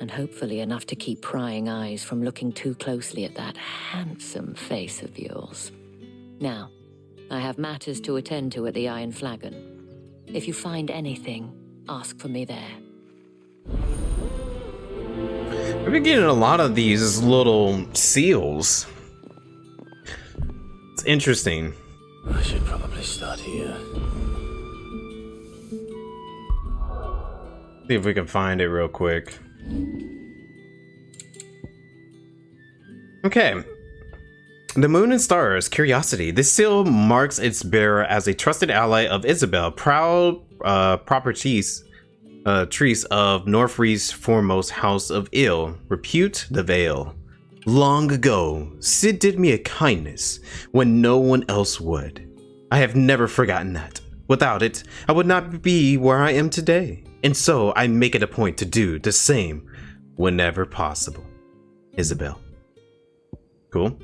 And hopefully enough to keep prying eyes from looking too closely at that handsome face of yours. Now, I have matters to attend to at the Iron Flagon. If you find anything, ask for me there. I've been getting a lot of these little seals. It's interesting. I should probably start here. See if we can find it real quick. Okay. The Moon and Stars, Curiosity. This seal marks its bearer as a trusted ally of Isabel, proud properties trees of Norfrie's foremost house of ill, repute the Vale. Long ago, Sid did me a kindness when no one else would. I have never forgotten that. Without it, I would not be where I am today. And so I make it a point to do the same whenever possible. Isabel. Cool.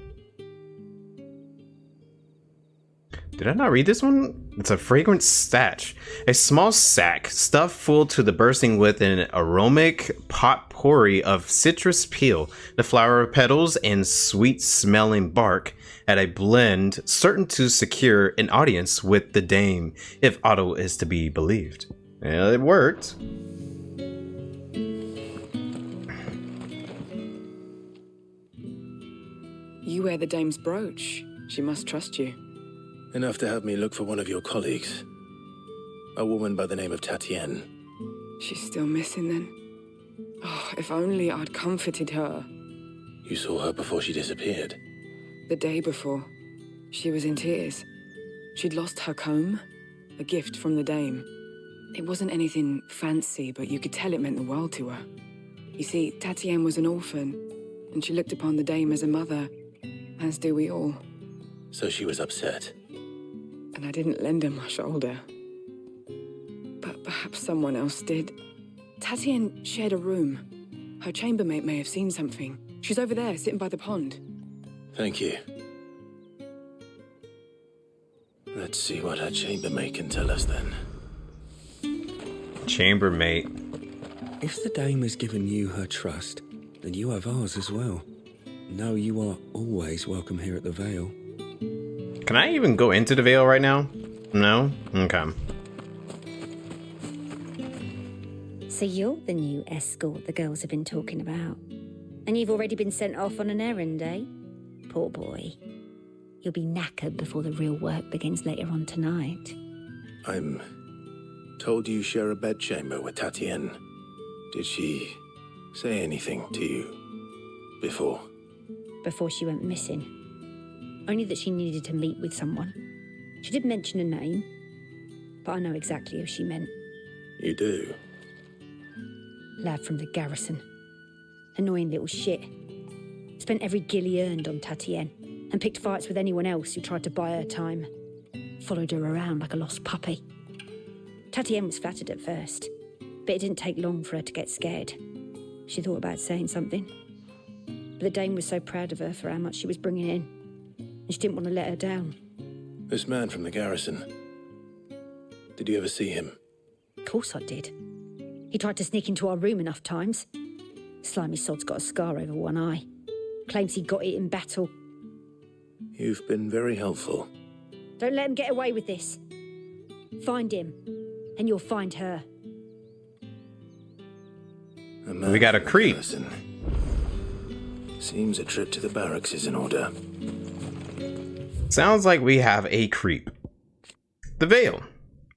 Did I not read this one? It's a fragrant statch. A small sack stuffed full to the bursting with an aromatic potpourri of citrus peel, the flower petals, and sweet-smelling bark at a blend certain to secure an audience with the dame, if Otto is to be believed. Yeah, it worked. You wear the dame's brooch. She must trust you. Enough to have me look for one of your colleagues. A woman by the name of Tatienne. She's still missing then. Oh, if only I'd comforted her. You saw her before she disappeared? The day before. She was in tears. She'd lost her comb, a gift from the dame. It wasn't anything fancy, but you could tell it meant the world to her. You see, Tatienne was an orphan, and she looked upon the dame as a mother, as do we all. So she was upset. And I didn't lend her my shoulder. But perhaps someone else did. Tatienne shared a room. Her chambermaid may have seen something. She's over there, sitting by the pond. Thank you. Let's see what her chambermaid can tell us then. Chambermaid. If the dame has given you her trust, then you have ours as well. Know you are always welcome here at the Vale. Can I even go into the Vale right now? No? Okay. So you're the new escort the girls have been talking about. And you've already been sent off on an errand, eh? Poor boy. You'll be knackered before the real work begins later on tonight. I'm told you share a bedchamber with Tatienne. Did she say anything to you before? Before she went missing. Only that she needed to meet with someone. She did mention a name, but I know exactly who she meant. You do? Lad from the garrison. Annoying little shit. Spent every guil he earned on Tatienne, and picked fights with anyone else who tried to buy her time. Followed her around like a lost puppy. Tatienne was flattered at first, but it didn't take long for her to get scared. She thought about saying something. But the dame was so proud of her for how much she was bringing in, and she didn't want to let her down. This man from the garrison. Did you ever see him? Of course I did. He tried to sneak into our room enough times. Slimy sod's got a scar over one eye. Claims he got it in battle. You've been very helpful. Don't let him get away with this. Find him, and you'll find her. We got a creep. Seems a trip to the barracks is in order. Sounds like we have a creep. The Vale,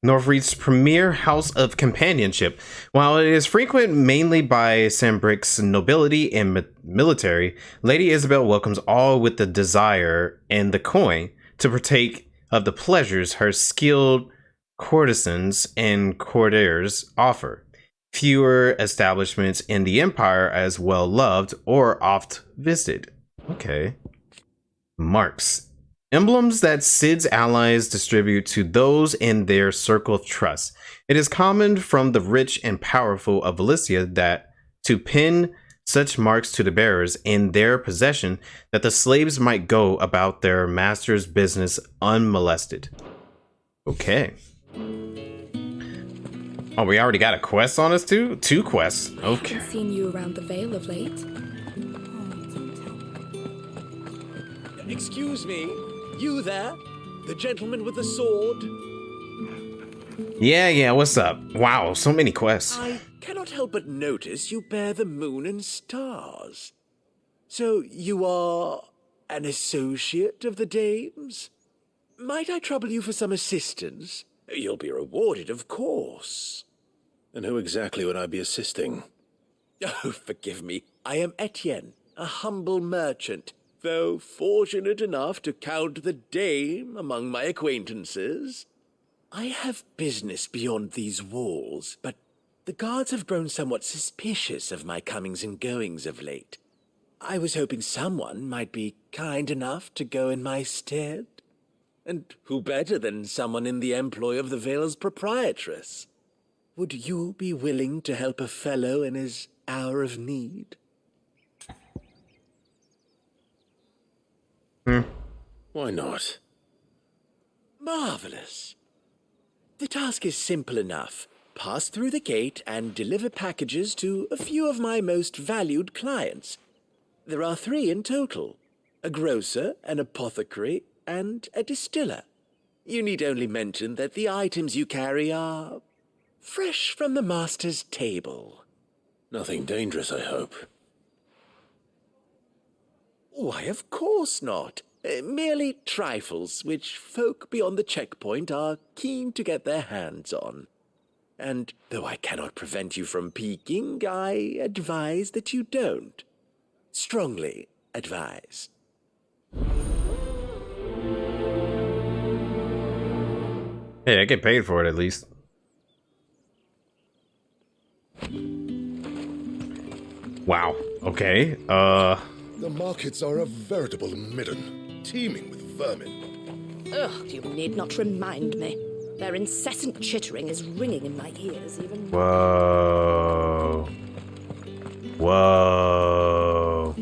Northreach's premier house of companionship. While it is frequented mainly by Sambrick's nobility and military, Lady Isabel welcomes all with the desire and the coin to partake of the pleasures her skilled courtesans and courtiers offer. Fewer establishments in the Empire as well loved or oft visited. Okay. Marks. Emblems that Cid's allies distribute to those in their circle of trust. It is common from the rich and powerful of Valicia that to pin such marks to the bearers in their possession that the slaves might go about their master's business unmolested. Okay. Oh, we already got a quest on us too? 2 quests. Okay. I haven't seen you around the Vale of late. Excuse me, you there? The gentleman with the sword? Yeah, what's up? Wow, so many quests. I cannot help but notice you bear the moon and stars. So you are an associate of the dame's? Might I trouble you for some assistance? You'll be rewarded, of course. And who exactly would I be assisting? Oh, forgive me. I am Etienne, a humble merchant, though fortunate enough to count the dame among my acquaintances. I have business beyond these walls, but the guards have grown somewhat suspicious of my comings and goings of late. I was hoping someone might be kind enough to go in my stead. And who better than someone in the employ of the Vale's proprietress? Would you be willing to help a fellow in his hour of need? Why not? Marvelous. The task is simple enough. Pass through the gate and deliver packages to a few of my most valued clients. There are 3 in total: a grocer, an apothecary, and a distiller. You need only mention that the items you carry are fresh from the master's table. Nothing dangerous, I hope. Why, of course not. Merely trifles which folk beyond the checkpoint are keen to get their hands on. And though I cannot prevent you from peeking, I advise that you don't. Strongly advise. Hey, I get paid for it at least. Wow. Okay. The markets are a veritable midden, teeming with vermin. Ugh, you need not remind me. Their incessant chittering is ringing in my ears even now. Whoa. Whoa.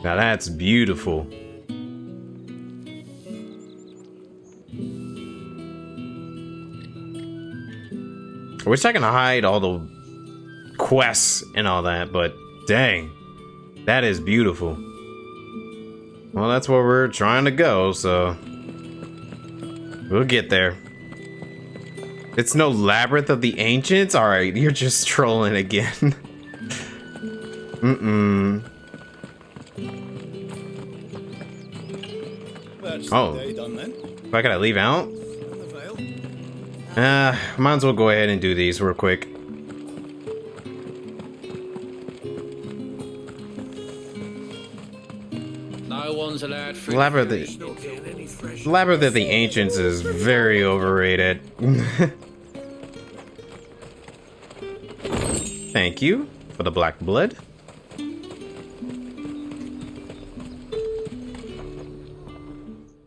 Now that's beautiful. I wish I can hide all the quests and all that, but dang, that is beautiful. Well, that's where we're trying to go, so we'll get there. It's no Labyrinth of the Ancients? Alright, you're just trolling again. Oh, why gotta leave out? Might as well go ahead and do these real quick. No one's allowed free. Labyrinth of the Ancients is very overrated. Thank you for the black blood.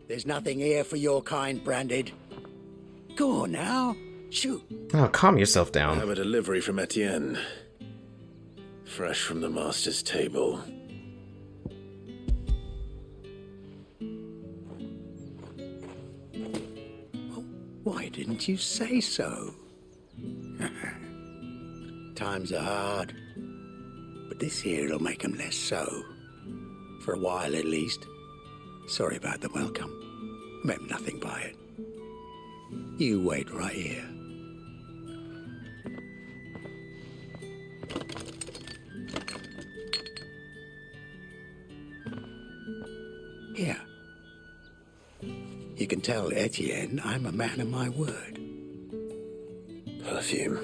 There's nothing here for your kind, Branded. Go on now. Shoot. Oh, calm yourself down. I have a delivery from Etienne. Fresh from the master's table. Why didn't you say so? Times are hard. But this here'll make 'em less so. For a while at least. Sorry about the welcome. Meant nothing by it. You wait right here. Here. You can tell Etienne I'm a man of my word. Perfume.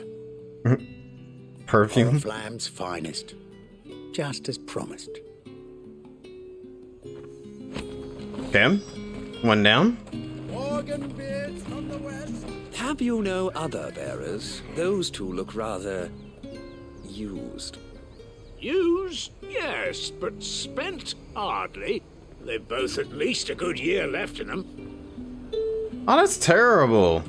Perfume? Oriflamme's finest. Just as promised. Okay. One down. Have you no other bearers? Those two look rather used. Used? Yes, but spent hardly. They've both at least a good year left in them. Oh, that's terrible.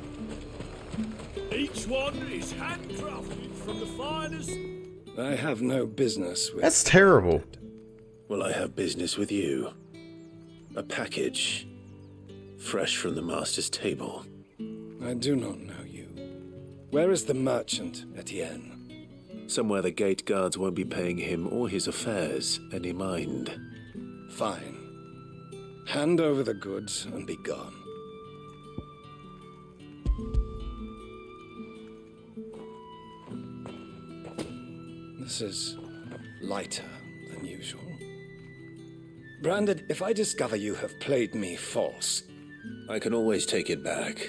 Each one is handcrafted from the finest. I have no business with... That's terrible. Well, I have business with you. A package. Fresh from the master's table. I do not know you. Where is the merchant, Etienne? Somewhere the gate guards won't be paying him or his affairs any mind. Fine. Hand over the goods and be gone. This is lighter than usual. Branded, if I discover you have played me false... I can always take it back.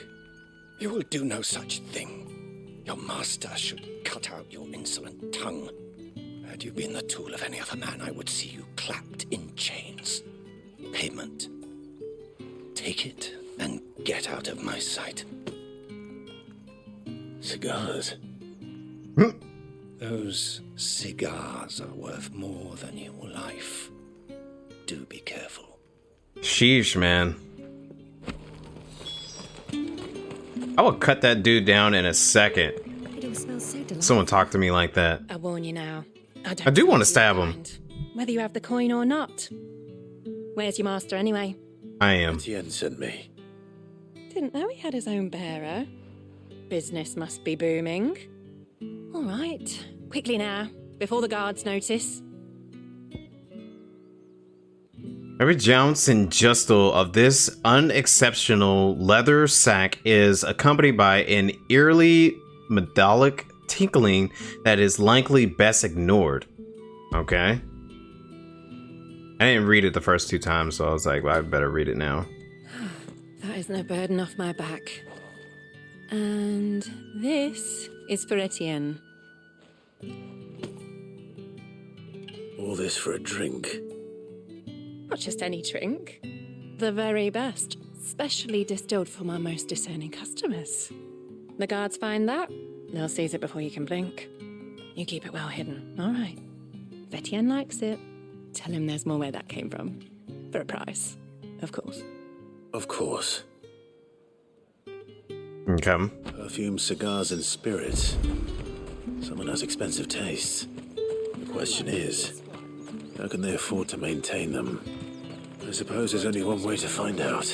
You will do no such thing. Your master should cut out your insolent tongue. Had you been the tool of any other man, I would see you clapped in chains. Payment. Take it and get out of my sight. Cigars. Those cigars are worth more than your life. Do be careful. Sheesh, man. I would cut that dude down in a second. It all smells so delightful. Someone talk to me like that. I warn you now. I do want to stab him. Whether you have the coin or not. Where's your master anyway? I am. Etienne sent me. Didn't know he had his own bearer. Business must be booming. All right. Quickly now, before the guards notice. Every jounce and justle of this unexceptional leather sack is accompanied by an eerily metallic tinkling that is likely best ignored. Okay. I didn't read it the first 2 times, so I was like, well, I better read it now. That is no burden off my back. And this is for Etienne. All this for a drink. Not just any drink. The very best, specially distilled for my most discerning customers. The guards find that, they'll seize it before you can blink. You keep it well hidden, all right? If Etienne likes it, tell him there's more where that came from. For a price, of course. Of course. Okay. Perfume, cigars, and spirits. Someone has expensive tastes. The question is, how can they afford to maintain them? I suppose there's only one way to find out.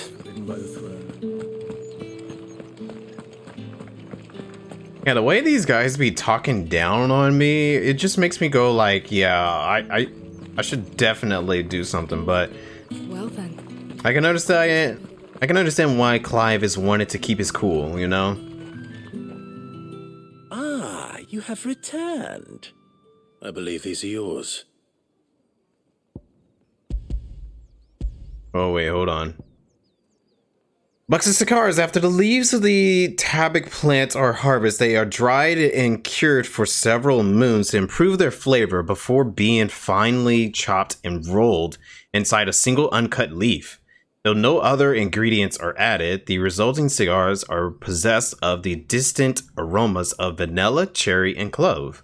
Yeah, the way these guys be talking down on me, it just makes me go like, yeah, I should definitely do something, but Well then. I can understand why Clive has wanted to keep his cool, you know? Ah, you have returned. I believe these are yours. Oh, wait, hold on. Bucks of cigars. After the leaves of the tabac plant are harvested, they are dried and cured for several moons to improve their flavor before being finely chopped and rolled inside a single uncut leaf. Though no other ingredients are added, the resulting cigars are possessed of the distinct aromas of vanilla, cherry, and clove.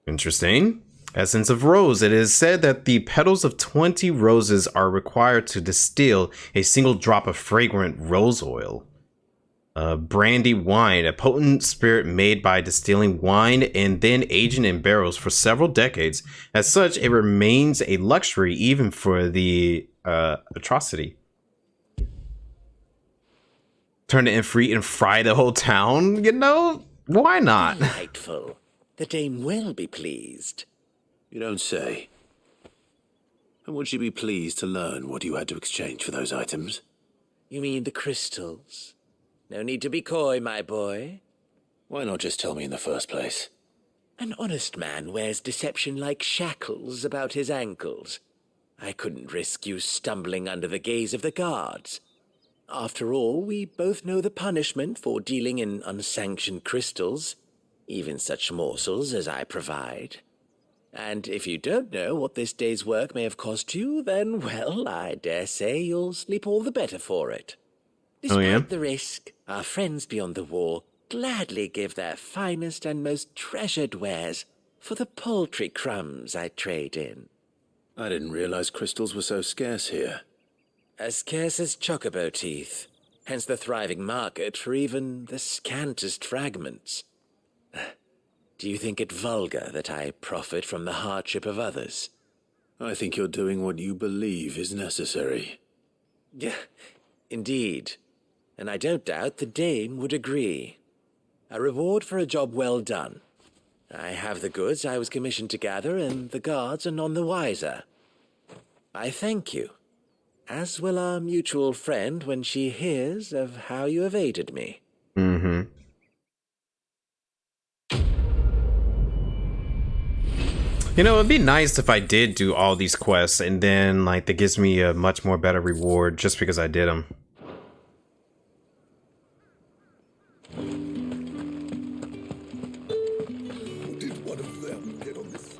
Interesting. Essence of rose. It is said that the petals of 20 roses are required to distill a single drop of fragrant rose oil. Brandy wine, a potent spirit made by distilling wine and then aging in barrels for several decades. As such, it remains a luxury even for the atrocity. Turn it in free and fry the whole town? You know, why not? Delightful. The dame will be pleased. You don't say. And would she be pleased to learn what you had to exchange for those items? You mean the crystals? No need to be coy, my boy. Why not just tell me in the first place? An honest man wears deception like shackles about his ankles. I couldn't risk you stumbling under the gaze of the guards. After all, we both know the punishment for dealing in unsanctioned crystals, even such morsels as I provide. And if you don't know what this day's work may have cost you, then, well, I dare say you'll sleep all the better for it. Despite the risk, our friends beyond the wall gladly give their finest and most treasured wares for the paltry crumbs I trade in. I didn't realize crystals were so scarce here. As scarce as chocobo teeth, hence the thriving market for even the scantest fragments. Do you think it vulgar that I profit from the hardship of others? I think you're doing what you believe is necessary. Yeah, indeed. And I don't doubt the dame would agree. A reward for a job well done. I have the goods I was commissioned to gather, and the guards are none the wiser. I thank you, as will our mutual friend when she hears of how you have aided me. Mm-hmm. You know, it'd be nice if I did do all these quests and then, like, that gives me a much more better reward just because I did them. Did one of them get on this?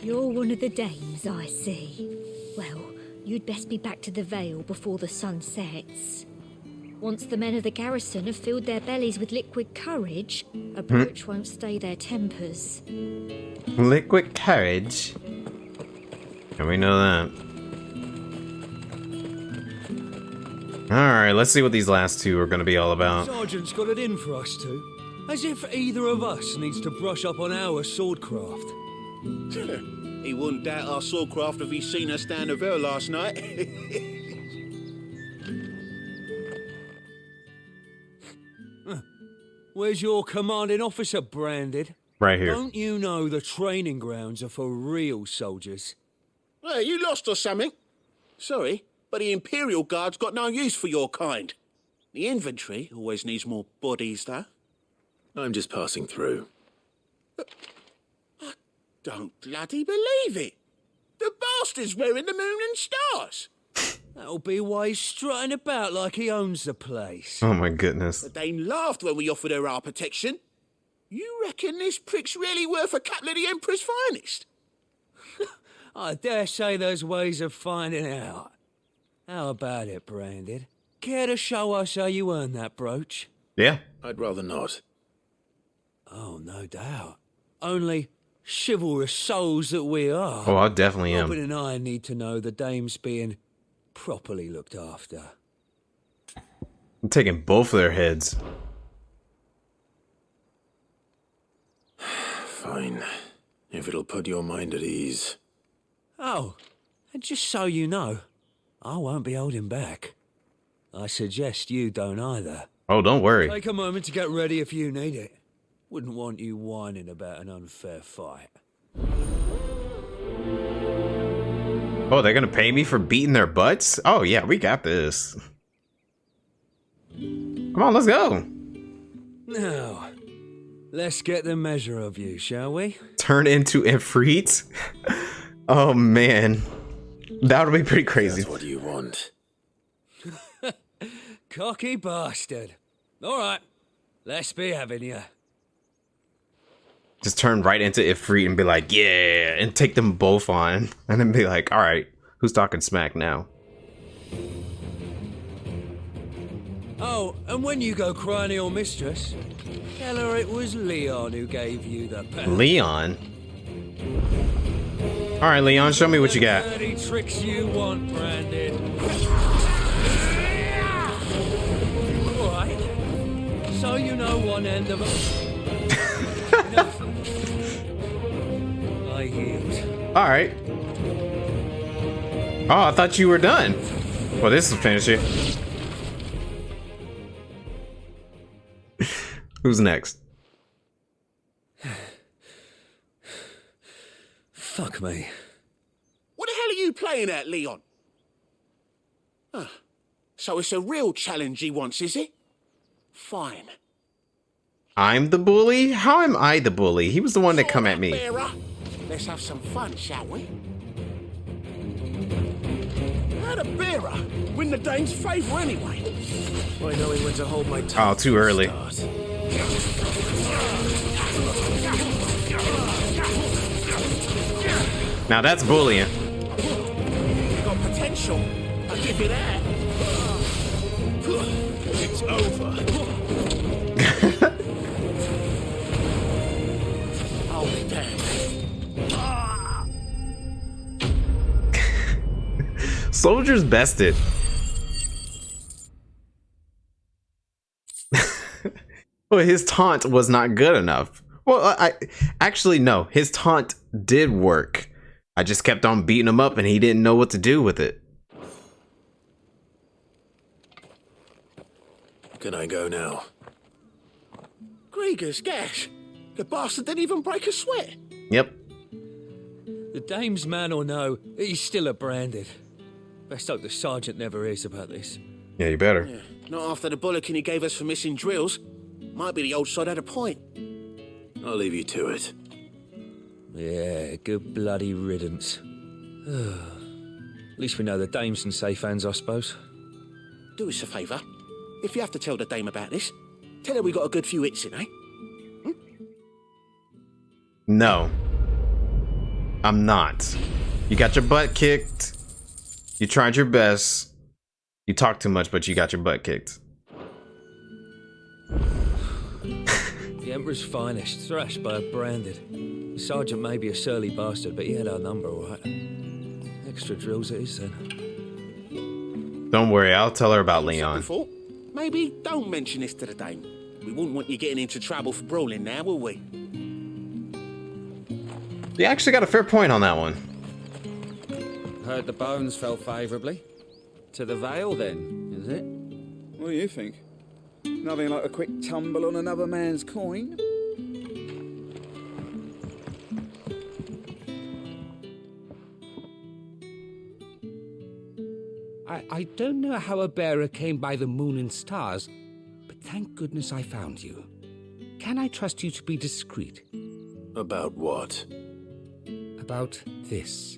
You're one of the dames, I see. Well, you'd best be back to the Vale before the sun sets. Once the men of the garrison have filled their bellies with liquid courage, a brooch won't stay their tempers. Liquid courage? And we know that. Alright, let's see what these last two are going to be all about. Sergeant's got it in for us two. As if either of us needs to brush up on our swordcraft. He wouldn't doubt our swordcraft if he'd seen us down the Vale last night. Where's your commanding officer branded? Right here. Don't you know the training grounds are for real soldiers? Hey, you lost or something? Sorry, but the Imperial Guard's got no use for your kind. The infantry always needs more bodies, though. I'm just passing through. I don't bloody believe it. The bastard's wearing the moon and stars. That'll be why he's strutting about like he owns the place. Oh my goodness. The Dane laughed when we offered her our protection. You reckon this prick's really worth a couple of the Emperor's finest? I dare say there's ways of finding out. How about it, Branded? Care to show us how you earned that brooch? Yeah. I'd rather not. Oh, no doubt. Only chivalrous souls that we are. Oh, I definitely am. Robin and I need to know the dame's being properly looked after. I'm taking both of their heads. Fine. If it'll put your mind at ease. Oh, and just so you know, I won't be holding back. I suggest you don't either. Oh, don't worry. Take a moment to get ready if you need it. Wouldn't want you whining about an unfair fight. Oh, they're gonna pay me for beating their butts? Oh yeah, we got this. Come on, let's go. Now, let's get the measure of you, shall we? Turn into Ifrit? Oh man. That would be pretty crazy. That's what you want. Cocky bastard. Alright, let's be having you. Just turn right into Ifrit and be like, yeah, and take them both on. And then be like, alright, who's talking smack now? Oh, and when you go crying to your mistress, tell her it was Leon who gave you the pound. Leon? Alright, Leon, show me what you got. Dirty tricks you want, Branded. Alright. So you know one end of it. I yield. Alright. Oh, I thought you were done. Well, this will finish it. Who's next? Fuck me. What the hell are you playing at, Leon? So it's a real challenge he wants, is it? Fine. I'm the bully? How am I the bully? He was the one that come at me. Bearer. Let's have some fun, shall we? How'd a bearer win the dame's favour anyway? By knowing when to hold my tongue. Oh, too early. Now that's bullying. Got potential. I'll give you that. It's over. Hold it down. Soldiers bested. Well, his taunt was not good enough. Well, I actually no, his taunt did work. I just kept on beating him up and he didn't know what to do with it. Can I go now? Gregor's gash. The bastard didn't even break a sweat. Yep. The dame's man or no, he's still a branded. Best hope the sergeant never hears about this. Yeah, you better. Yeah, not after the bollocking he gave us for missing drills. Might be the old sod had a point. I'll leave you to it. Yeah, good bloody riddance. At least we know the dame's in safe hands, I suppose. Do us a favour. If you have to tell the dame about this, tell her we got a good few hits in, eh? No. I'm not. You got your butt kicked. You tried your best. You talked too much, but you got your butt kicked. The Emperor's finest, thrashed by a branded. The sergeant may be a surly bastard, but he had our number, all right. Extra drills it is, then. Don't worry, I'll tell her about Leon. Before, maybe don't mention this to the dame. We wouldn't want you getting into trouble for brawling now, will we? You actually got a fair point on that one. Heard the bones fell favourably. To the Vale, then, is it? What do you think? Nothing like a quick tumble on another man's coin? I don't know how a bearer came by the moon and stars, but thank goodness I found you. Can I trust you to be discreet? About what? About this.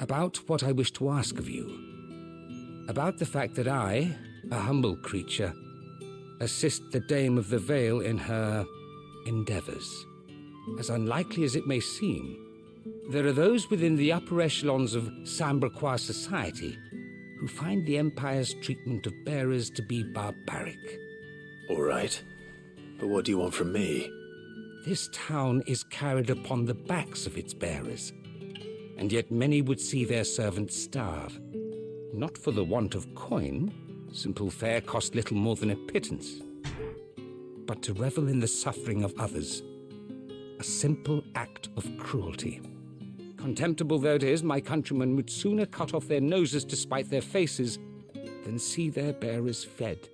About what I wish to ask of you. About the fact that I, a humble creature, assist the Dame of the Vale in her endeavors. As unlikely as it may seem, there are those within the upper echelons of Samberquois society who find the Empire's treatment of bearers to be barbaric. All right. But what do you want from me? This town is carried upon the backs of its bearers, and yet many would see their servants starve. Not for the want of coin, simple fare cost little more than a pittance, but to revel in the suffering of others, a simple act of cruelty. Contemptible though it is, my countrymen would sooner cut off their noses to spite their faces than see their bearers fed.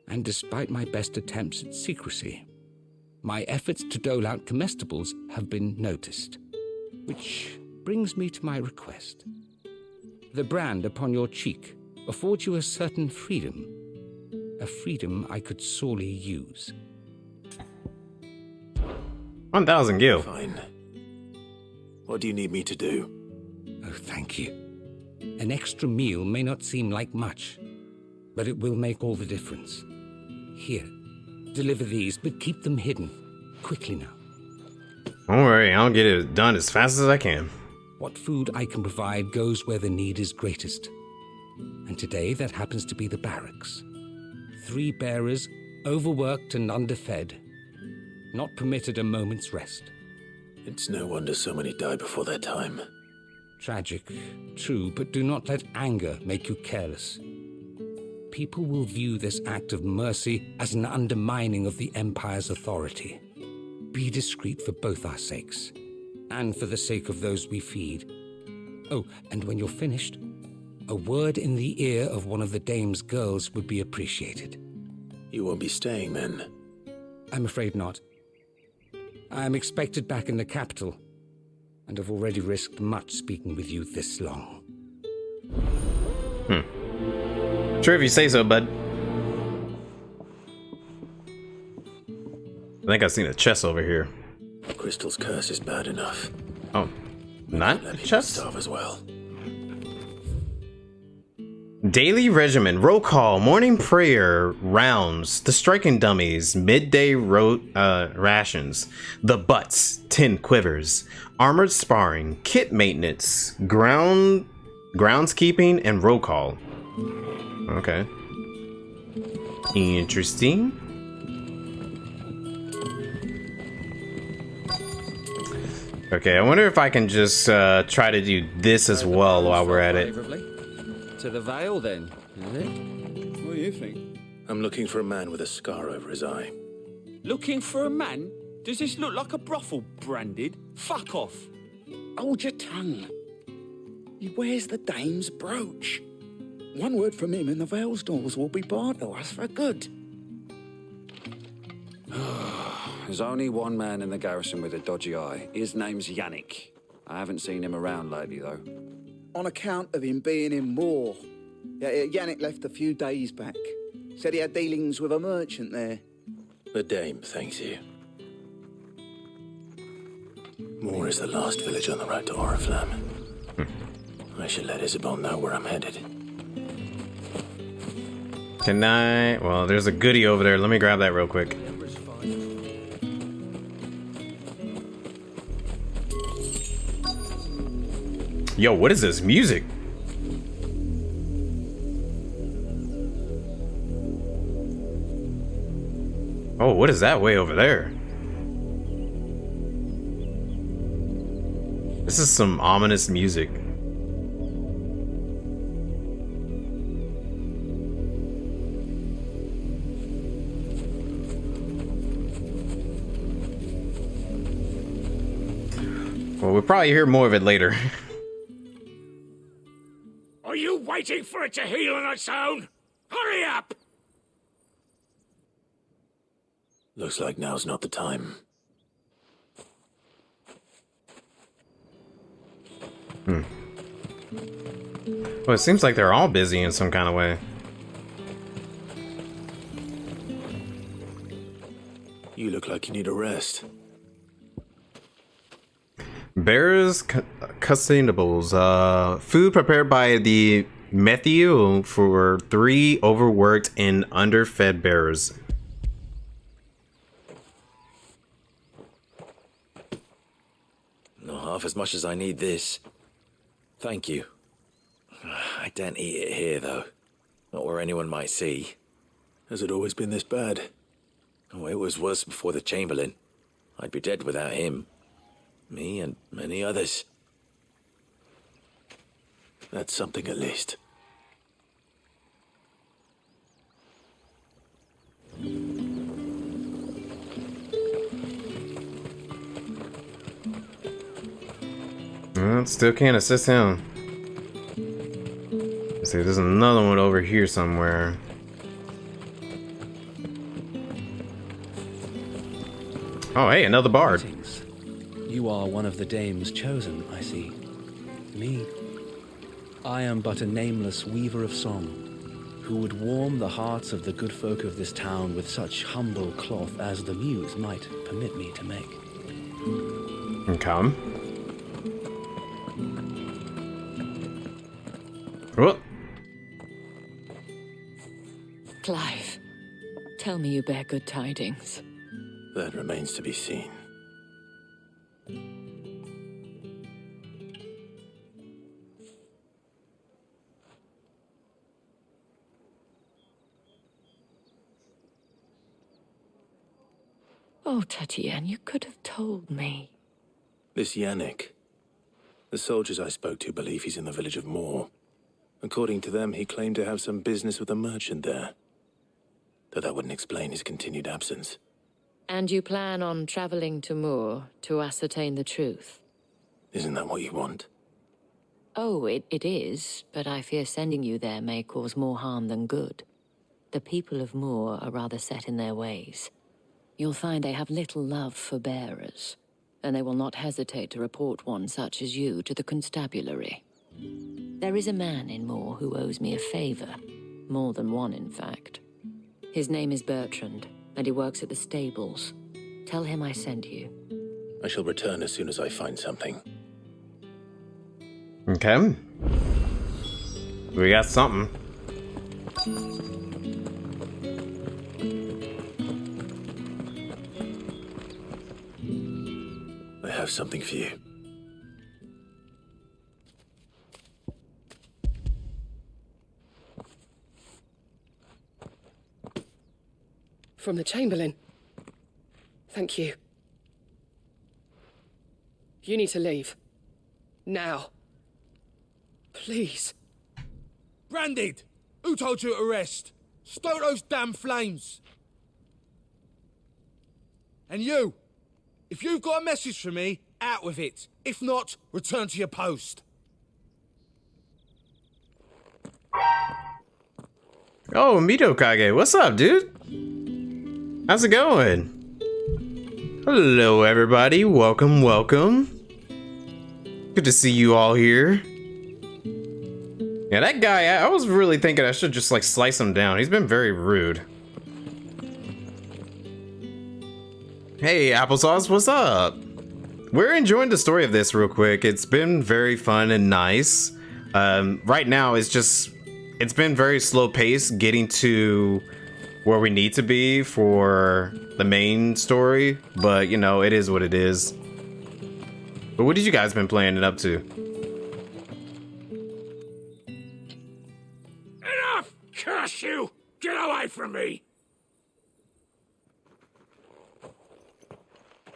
And despite my best attempts at secrecy, my efforts to dole out comestibles have been noticed. Which brings me to my request. The brand upon your cheek affords you a certain freedom. A freedom I could sorely use. 1,000 gil. Fine. What do you need me to do? Oh, thank you. An extra meal may not seem like much, but it will make all the difference. Here, deliver these, but keep them hidden. Quickly now. Don't worry, I'll get it done as fast as I can. What food I can provide goes where the need is greatest. And today that happens to be the barracks. 3 bearers, overworked and underfed, not permitted a moment's rest. It's no wonder so many die before their time. Tragic, true, but do not let anger make you careless. People will view this act of mercy as an undermining of the Empire's authority. Be discreet for both our sakes, and for the sake of those we feed. Oh, and when you're finished, a word in the ear of one of the Dame's girls would be appreciated. You won't be staying then? I'm afraid not. I am expected back in the capital, and have already risked much speaking with you this long. Sure if you say so, bud. I think I've seen a chest over here. Crystal's curse is bad enough. Oh, not a chest? Stuff as well. Daily regimen, roll call, morning prayer, rounds, the striking dummies, midday rations, the butts, 10 quivers, armored sparring, kit maintenance, groundskeeping, and roll call. Okay. Interesting. Okay, I wonder if I can just try to do this as well while we're at it. To the Vale, then, is it? What do you think? I'm looking for a man with a scar over his eye. Looking for a man? Does this look like a brothel, Branded? Fuck off. Hold your tongue. He wears the dame's brooch. One word from him and the Vale's doors will be barred to us for good. There's only one man in the garrison with a dodgy eye. His name's Yannick. I haven't seen him around lately, though. On account of him being in Moor. Yannick left a few days back. Said he had dealings with a merchant there. The dame thanks you. Moor is the last village on the road to Oriflamme. I should let Isabel know where I'm headed. Can I? Well, there's a goodie over there. Let me grab that real quick. Yo, what is this music? Oh, what is that way over there? This is some ominous music. Well, we'll probably hear more of it later. Are you waiting for it to heal on its own? Hurry up! Looks like now's not the time. Well, it seems like they're all busy in some kind of way. You look like you need a rest. Bearers Custainables. Food prepared by the Matthew for 3 overworked and underfed bearers. Not half as much as I need this. Thank you. I daren't eat it here, though. Not where anyone might see. Has it always been this bad? Oh, it was worse before the Chamberlain. I'd be dead without him. Me and many others. That's something at least. Still can't assist him. Let's see, there's another one over here somewhere. Oh, hey, another bard. You are one of the dames chosen, I see. Me. I am but a nameless weaver of song, who would warm the hearts of the good folk of this town with such humble cloth as the muse might permit me to make. And come. Whoop. Clive, tell me you bear good tidings. That remains to be seen. Oh, Tatiana, you could have told me. This Yannick. The soldiers I spoke to believe he's in the village of Moor. According to them, he claimed to have some business with a merchant there. Though that wouldn't explain his continued absence. And you plan on traveling to Moor to ascertain the truth? Isn't that what you want? Oh, it is, but I fear sending you there may cause more harm than good. The people of Moor are rather set in their ways. You'll find they have little love for bearers, and they will not hesitate to report one such as you to the constabulary. There is a man in Moor who owes me a favor. More than one, in fact. His name is Bertrand, and he works at the stables. Tell him I sent you. I shall return as soon as I find something. Okay. We got something. I have something for you. From the Chamberlain. Thank you. You need to leave. Now. Please. Branded! Who told you to rest? Stoke those damn flames! And you! If you've got a message for me, out with it. If not, return to your post. Oh, Mito Kage, what's up, dude? How's it going? Hello, everybody. Welcome, welcome. Good to see you all here. Yeah, that guy, I was really thinking I should just like slice him down. He's been very rude. Hey, Applesauce, what's up? We're enjoying the story of this real quick. It's been very fun and nice. Right now, it's been very slow paced getting to where we need to be for the main story, but you know, it is what it is. But what did you guys been playing it up to? Enough! Curse you! Get away from me!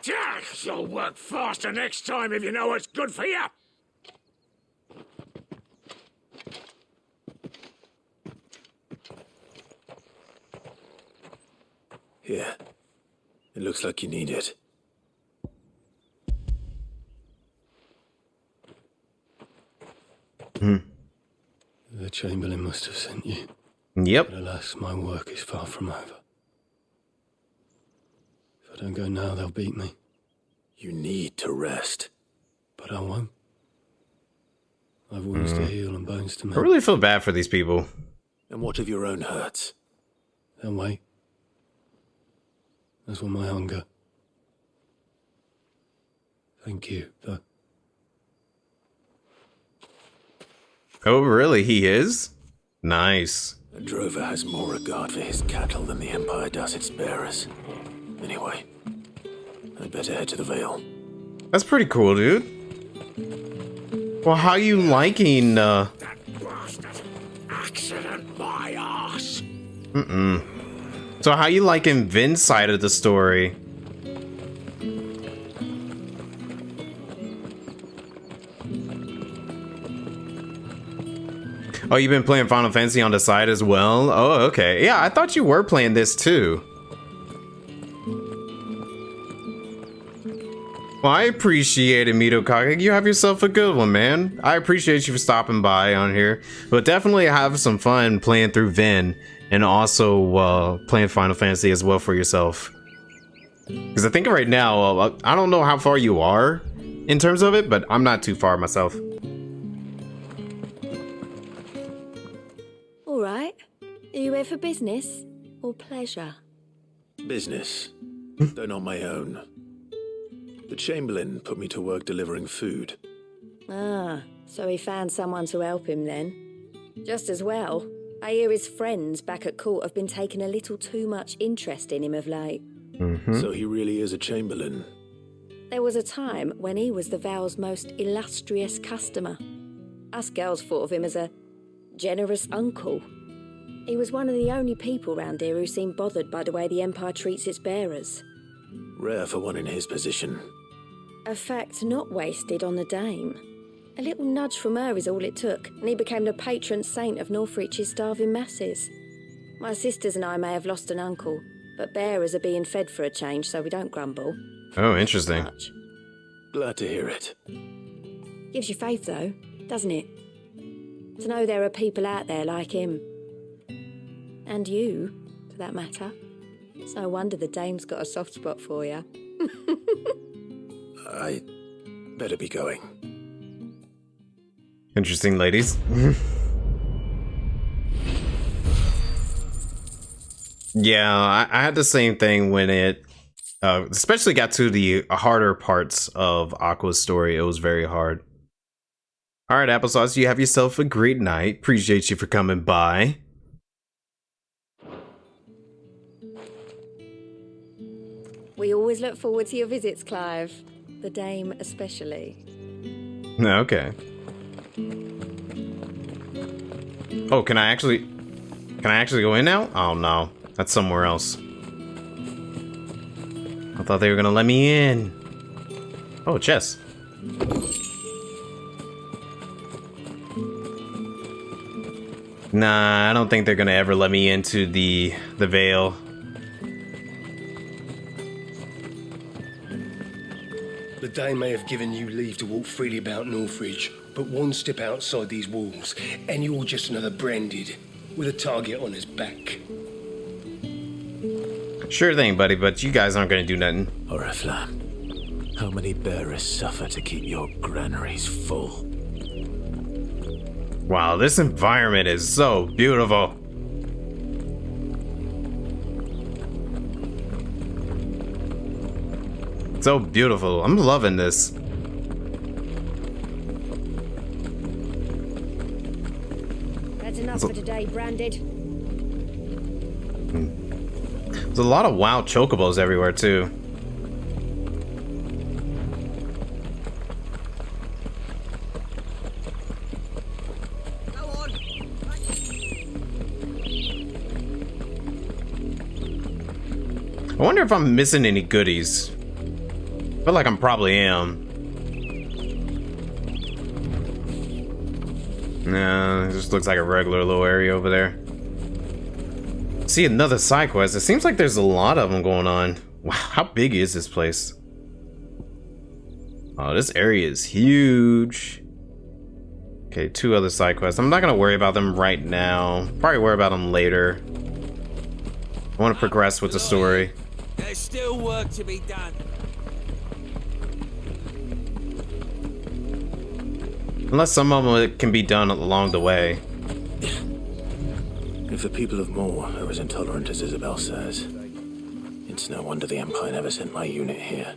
Yeah, you'll work faster next time if you know what's good for you! Here. It looks like you need it. The Chamberlain must have sent you. Yep. But alas, my work is far from over. If I don't go now, they'll beat me. You need to rest. But I won't. I've wounds to heal and bones to I mend. really feel bad for these people. And what of your own hurts? Then wait. As will my hunger. Thank you, though. Oh, really? He is? Nice. A drover has more regard for his cattle than the Empire does its bearers. Anyway, I'd better head to the Vale. That's pretty cool, dude. Well, how you liking, Accident, my ass! So how you liking Vin's side of the story? Oh, you've been playing Final Fantasy on the side as well? Oh, okay. Yeah, I thought you were playing this too. Well, I appreciate it, Mito Kage. You have yourself a good one, man. I appreciate you for stopping by on here. But definitely have some fun playing through Vin and also playing Final Fantasy as well for yourself. Because I think right now, I don't know how far you are in terms of it, but I'm not too far myself. All right. Are you here for business or pleasure? Business, though not my own. The Chamberlain put me to work delivering food. Ah, so he found someone to help him then. Just as well. I hear his friends back at court have been taking a little too much interest in him of late. So he really is a Chamberlain. There was a time when he was the Vale's most illustrious customer. Us girls thought of him as a generous uncle. He was one of the only people round here who seemed bothered by the way the Empire treats its bearers. Rare for one in his position. A fact not wasted on the dame. A little nudge from her is all it took, and he became the patron saint of Northreach's starving masses. My sisters and I may have lost an uncle, but bearers are being fed for a change, so we don't grumble. Oh, interesting. Much. Glad to hear it. Gives you faith, though, doesn't it? To know there are people out there like him. And you, for that matter. It's no wonder the dame's got a soft spot for you. I better be going. Interesting, ladies. Yeah, I had the same thing when it especially got to the harder parts of Aqua's story. It was very hard. All right, Applesauce, you have yourself a great night. Appreciate you for coming by. We always look forward to your visits, Clive. The dame especially. Okay. Oh, can I actually go in now? Oh no, that's somewhere else. I thought they were gonna let me in. Oh, chess. Nah, I don't think they're gonna ever let me into the Vale. The Dame may have given you leave to walk freely about Northridge, but one step outside these walls, and you're just another branded, with a target on his back. Sure thing, buddy, but you guys aren't gonna do nothing. Oriflamme, how many bearers suffer to keep your granaries full? Wow, this environment is so beautiful. So beautiful. I'm loving this. That's enough for today, Branded. There's a lot of wild chocobos everywhere, too. I wonder if I'm missing any goodies. I feel like I probably am. No, it just looks like a regular little area over there. See, another side quest. It seems like there's a lot of them going on. Wow, how big is this place? Oh, this area is huge. Okay, 2 other side quests. I'm not gonna worry about them right now. Probably worry about them later. I want to progress with the story. There's still work to be done. Unless some of them can be done along the way. If the people of Moor are as intolerant as Isabel says, it's no wonder the Empire never sent my unit here.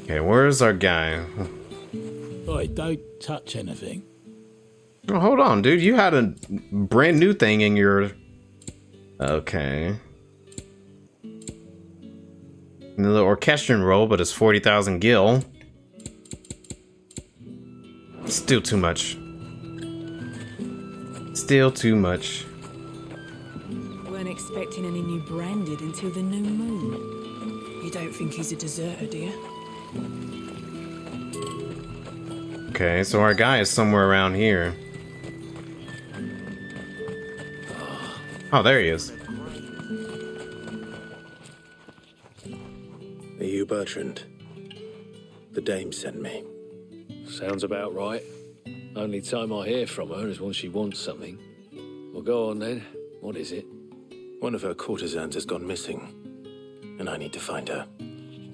Okay, where's our guy? Oi, don't touch anything. Oh, hold on, dude. You had a brand new thing in your... Okay. The orchestrion roll, but it's 40,000 gil. Still too much. Still too much. Weren't expecting any new Branded until the new moon. You don't think he's a deserter, do you? Okay, so our guy is somewhere around here. Oh, there he is. Are you Bertrand? The Dame sent me. Sounds about right. Only time I hear from her is when she wants something. Well, go on then. What is it? One of her courtesans has gone missing, and I need to find her.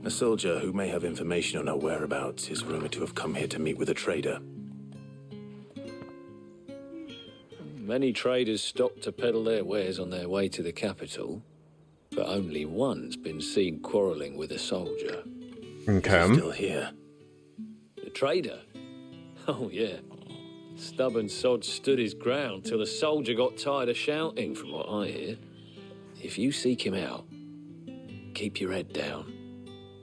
A soldier who may have information on her whereabouts is rumored to have come here to meet with a trader. Many traders stop to peddle their wares on their way to the capital, but only one's been seen quarrelling with a soldier. Okay. He's still here. The trader? Oh, yeah. Stubborn sod stood his ground till the soldier got tired of shouting, from what I hear. If you seek him out, keep your head down.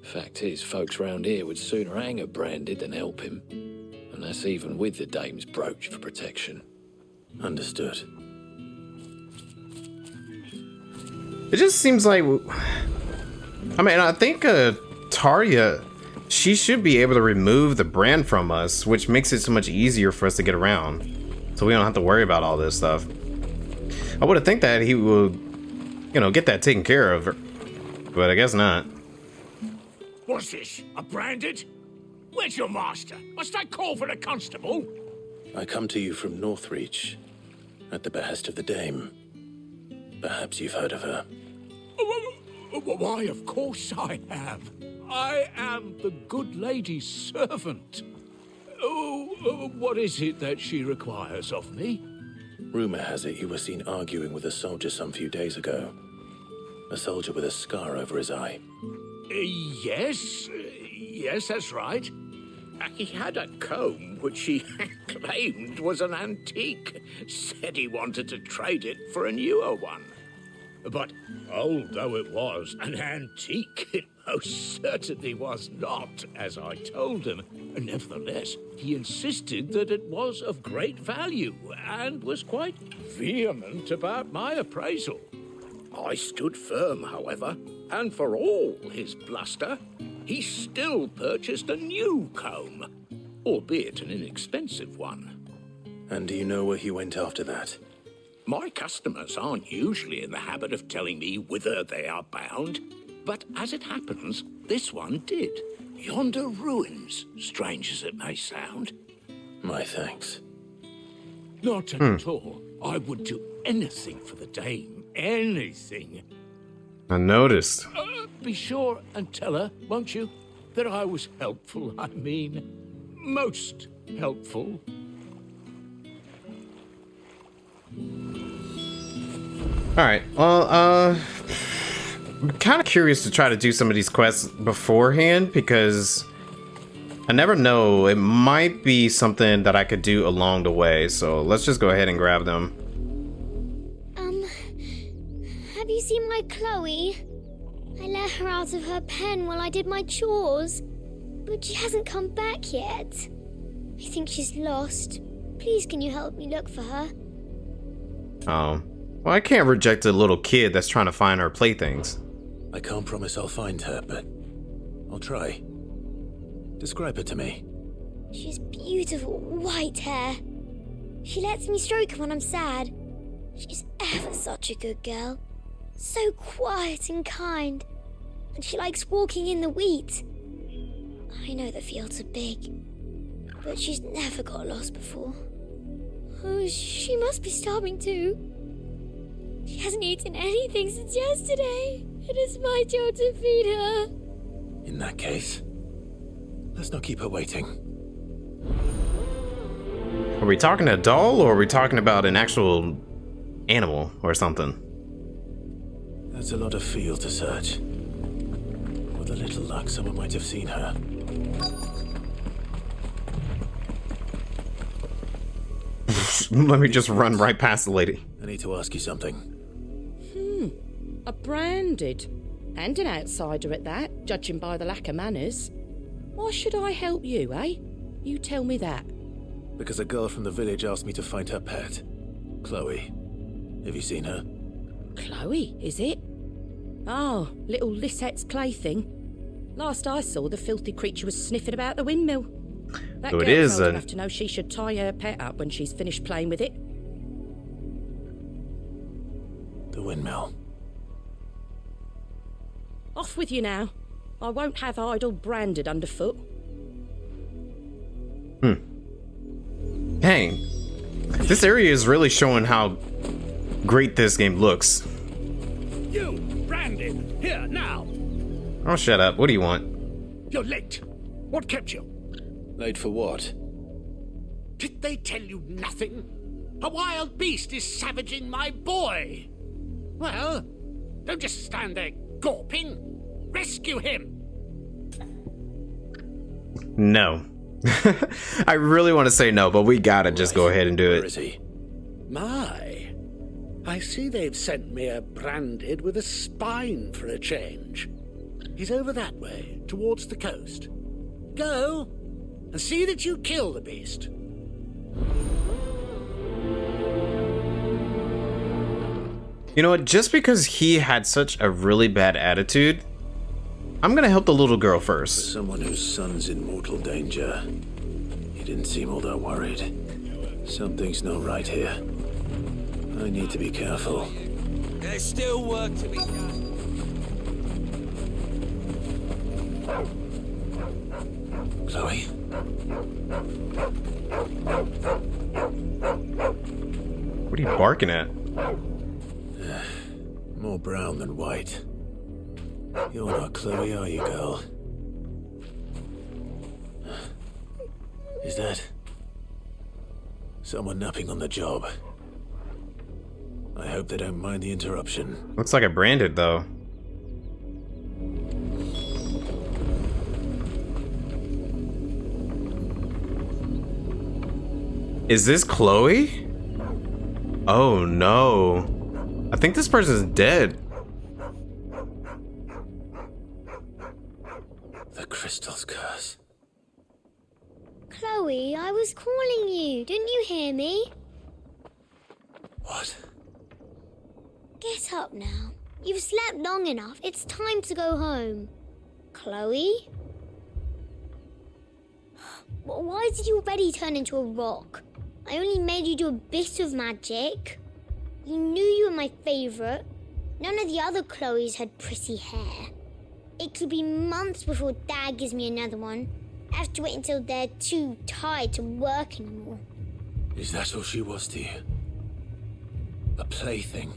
Fact is, folks round here would sooner hang a Branded than help him. And that's even with the Dame's brooch for protection. Understood. It just seems like... I mean, I think Tarja, she should be able to remove the brand from us, which makes it so much easier for us to get around. So we don't have to worry about all this stuff. I would have think that he would, you know, get that taken care of. But I guess not. What's this? A Branded? Where's your master? Must I call for the constable? I come to you from Northreach, at the behest of the Dame. Perhaps you've heard of her. Why, of course I have. I am the good lady's servant. What is it that she requires of me? Rumor has it you were seen arguing with a soldier some few days ago. A soldier with a scar over his eye. Yes, that's right. He had a comb which he claimed was an antique. Said he wanted to trade it for a newer one. But old though it was, an antique it most certainly was not, as I told him. Nevertheless, he insisted that it was of great value and was quite vehement about my appraisal. I stood firm, however, and for all his bluster, he still purchased a new comb, albeit an inexpensive one. And do you know where he went after that? My customers aren't usually in the habit of telling me whither they are bound, but as it happens, this one did. Yonder ruins, strange as it may sound. My thanks. Not at all. I would do anything for the dame. Anything. I noticed. Be sure and tell her, won't you, that I was helpful. I mean, most helpful. Alright, well, I'm kind of curious to try to do some of these quests beforehand because I never know. It might be something that I could do along the way, so let's just go ahead and grab them. Have you seen my Chloe? I let her out of her pen while I did my chores, but she hasn't come back yet. I think she's lost. Please, can you help me look for her? Oh. Well, I can't reject a little kid that's trying to find her playthings. I can't promise I'll find her, but I'll try. Describe her to me. She has beautiful white hair. She lets me stroke her when I'm sad. She's ever such a good girl. So quiet and kind. And she likes walking in the wheat. I know the fields are big, but she's never got lost before. Oh, she must be starving too. She hasn't eaten anything since yesterday. It is my job to feed her. In that case, let's not keep her waiting. Are we talking a doll, or are we talking about an actual animal or something? That's a lot of field to search. With a little luck, someone might have seen her. Let me just run right past the lady. I need to ask you something. A branded. And an outsider at that, judging by the lack of manners. Why should I help you, eh? You tell me that. Because a girl from the village asked me to find her pet, Chloe. Have you seen her? Chloe, is it? Oh, little Lisette's plaything. Last I saw, the filthy creature was sniffing about the windmill. That So girl it is old enough to know she should tie her pet up when she's finished playing with it. The windmill. Off with you now. I won't have idle branded underfoot. Dang. This area is really showing how great this game looks. You, Brandon, here now. Oh, shut up. What do you want? You're late. What kept you? Late for what? Did they tell you nothing? A wild beast is savaging my boy. Well, don't just stand there gawping. Rescue him. No. I really want to say no, but we gotta just go ahead and do it. Where is he? My, I see they've sent me a branded with a spine for a change. He's over that way, towards the coast. Go, and see that you kill the beast. You know what? Just because he had such a really bad attitude, I'm gonna help the little girl first. Someone whose son's in mortal danger. He didn't seem all that worried. Something's not right here. I need to be careful. There's still work to be done. Chloe? What are you barking at? More brown than white. You're not Chloe, are you, girl? Is that someone napping on the job? I hope they don't mind the interruption. Looks like a branded though. Is this Chloe? Oh no. I think this person's dead. The crystal's curse. Chloe, I was calling you. Didn't you hear me? What? Get up now. You've slept long enough. It's time to go home. Chloe? Why did you already turn into a rock? I only made you do a bit of magic. You knew you were my favourite. None of the other Chloes had pretty hair. It could be months before Dad gives me another one. I have to wait until they're too tired to work anymore. Is that all she was to you? A plaything?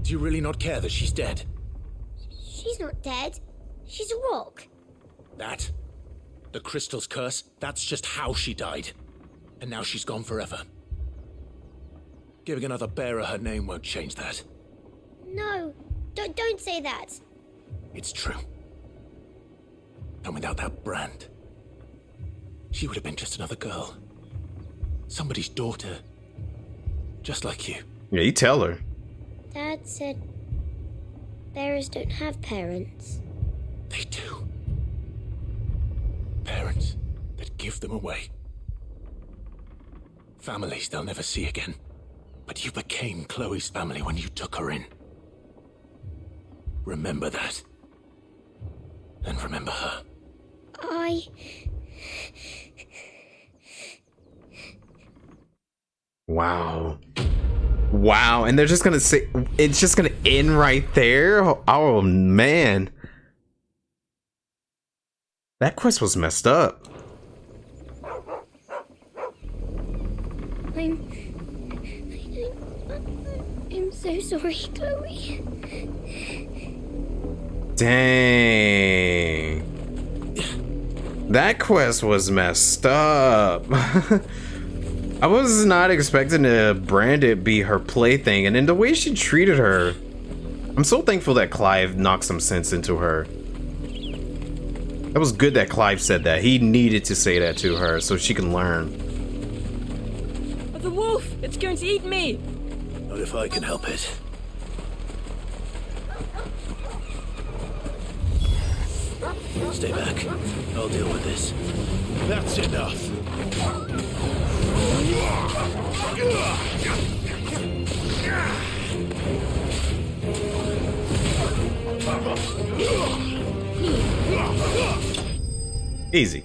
Do you really not care that she's dead? She's not dead. She's a rock. That? The crystal's curse? That's just how she died. And now she's gone forever. Giving another bearer her name won't change that. No, don't say that. It's true. And without that brand, she would have been just another girl. Somebody's daughter. Just like you. Yeah, you tell her. Dad said bearers don't have parents. They do. Parents that give them away. Families they'll never see again. But you became Chloe's family when you took her in. Remember that. And remember her. Wow. Wow, and they're just gonna say, it's just gonna end right there? Oh, man. That quest was messed up. I'm so sorry, Chloe. Dang. That quest was messed up. I was not expecting to Branded be her plaything, and then the way she treated her. I'm so thankful that Clive knocked some sense into her. That was good that Clive said that. He needed to say that to her so she can learn. The wolf! It's going to eat me! Not if I can help it. Stay back. I'll deal with this. That's enough. Easy.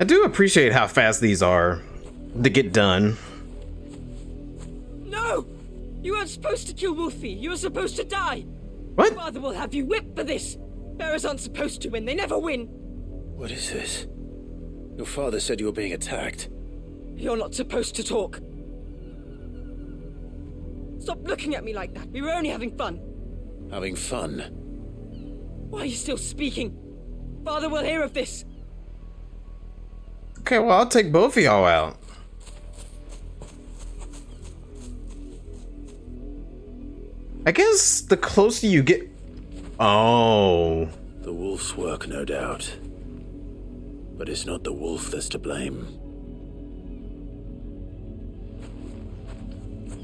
I do appreciate how fast these are to get done. No! You weren't supposed to kill Wolfie. You were supposed to die. What? Father will have you whipped for this. Bearers aren't supposed to win. They never win. What is this? Your father said you were being attacked. You're not supposed to talk. Stop looking at me like that. We were only having fun. Having fun? Why are you still speaking? Father will hear of this. Okay, well, I'll take both of y'all out. I guess the closer you get... Oh. The wolf's work, no doubt. But it's not the wolf that's to blame.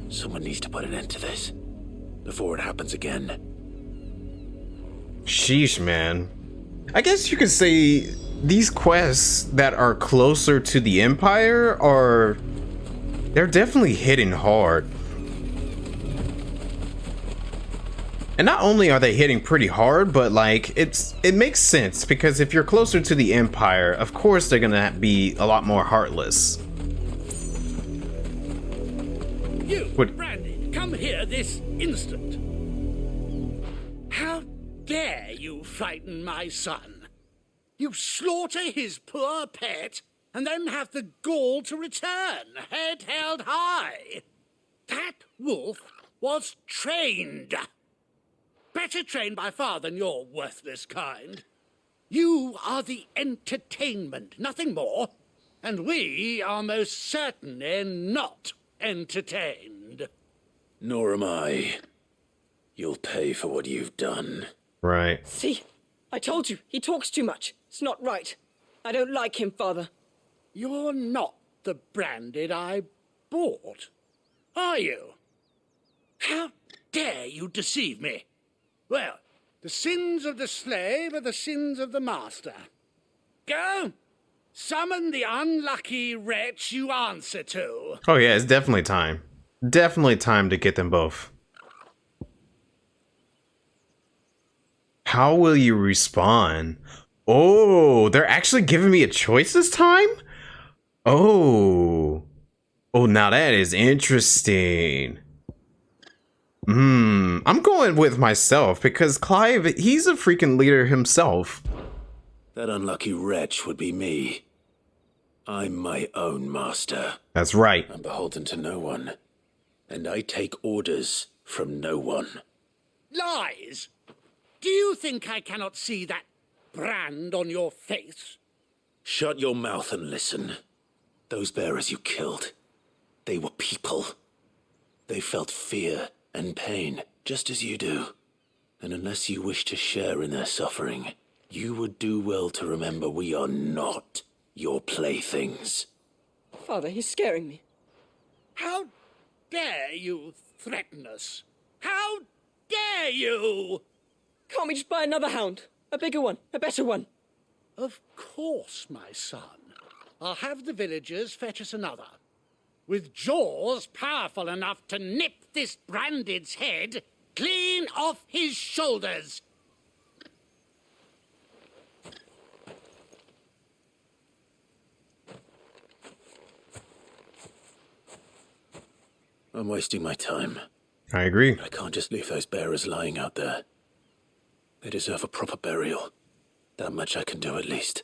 Someone needs to put an end to this before it happens again. Sheesh, man. I guess you could say these quests that are closer to the Empire are... They're definitely hitting hard. And not only are they hitting pretty hard, but like it makes sense because if you're closer to the Empire, of course they're gonna be a lot more heartless. You, Brandy, come here this instant. How dare you frighten my son? You slaughter his poor pet and then have the gall to return, head held high. That wolf was trained. Better trained by far than your worthless kind. You are the entertainment, nothing more. And we are most certainly not entertained. Nor am I. You'll pay for what you've done. Right. See? I told you, he talks too much. It's not right. I don't like him, Father. You're not the branded I bought, are you? How dare you deceive me? Well, the sins of the slave are the sins of the master. Go! Summon the unlucky wretch you answer to. Oh yeah, it's definitely time. Definitely time to get them both. How will you respond? Oh, they're actually giving me a choice this time? Oh. Oh, now that is interesting. I'm going with myself because Clive, he's a freaking leader himself. That unlucky wretch would be me. I'm my own master. That's right. I'm beholden to no one. And I take orders from no one. Lies! Do you think I cannot see that brand on your face? Shut your mouth and listen. Those bearers you killed, they were people. They felt fear and pain, just as you do. And unless you wish to share in their suffering, you would do well to remember we are not your playthings. Father, he's scaring me. How dare you threaten us? How dare you? Can't we just buy another hound? A bigger one, a better one. Of course, my son. I'll have the villagers fetch us another. With jaws powerful enough to nip this branded's head clean off his shoulders. I'm wasting my time. I agree. I can't just leave those bearers lying out there. They deserve a proper burial. That much I can do at least.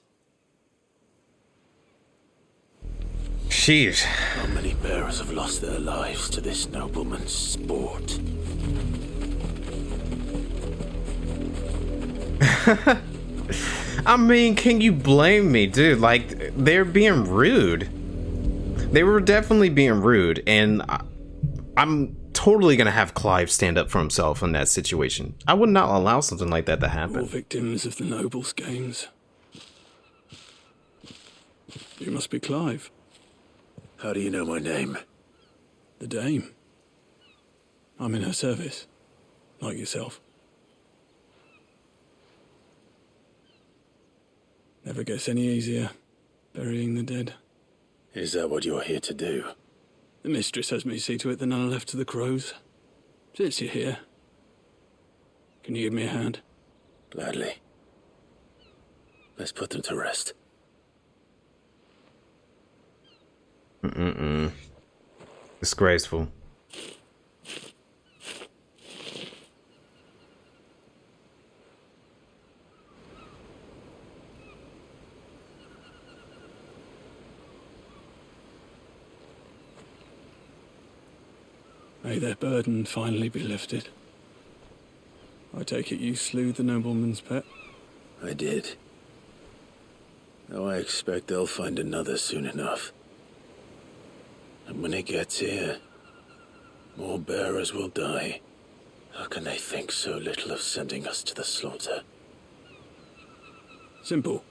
Sheesh. How many bearers have lost their lives to this nobleman's sport? I mean, can you blame me, dude? Like, they're being rude. They were definitely being rude, and I'm totally gonna have Clive stand up for himself in that situation. I would not allow something like that to happen. All victims of the nobles' games. You must be Clive. How do you know my name? The Dame. I'm in her service, like yourself. Never gets any easier, burying the dead. Is that what you're here to do? The mistress has me see to it that none are left to the crows. Since you're here, can you give me a hand? Gladly. Let's put them to rest. Disgraceful. May their burden finally be lifted. I take it you slew the nobleman's pet? I did. Now I expect they'll find another soon enough. And when it gets here, more bearers will die. How can they think so little of sending us to the slaughter? Simple.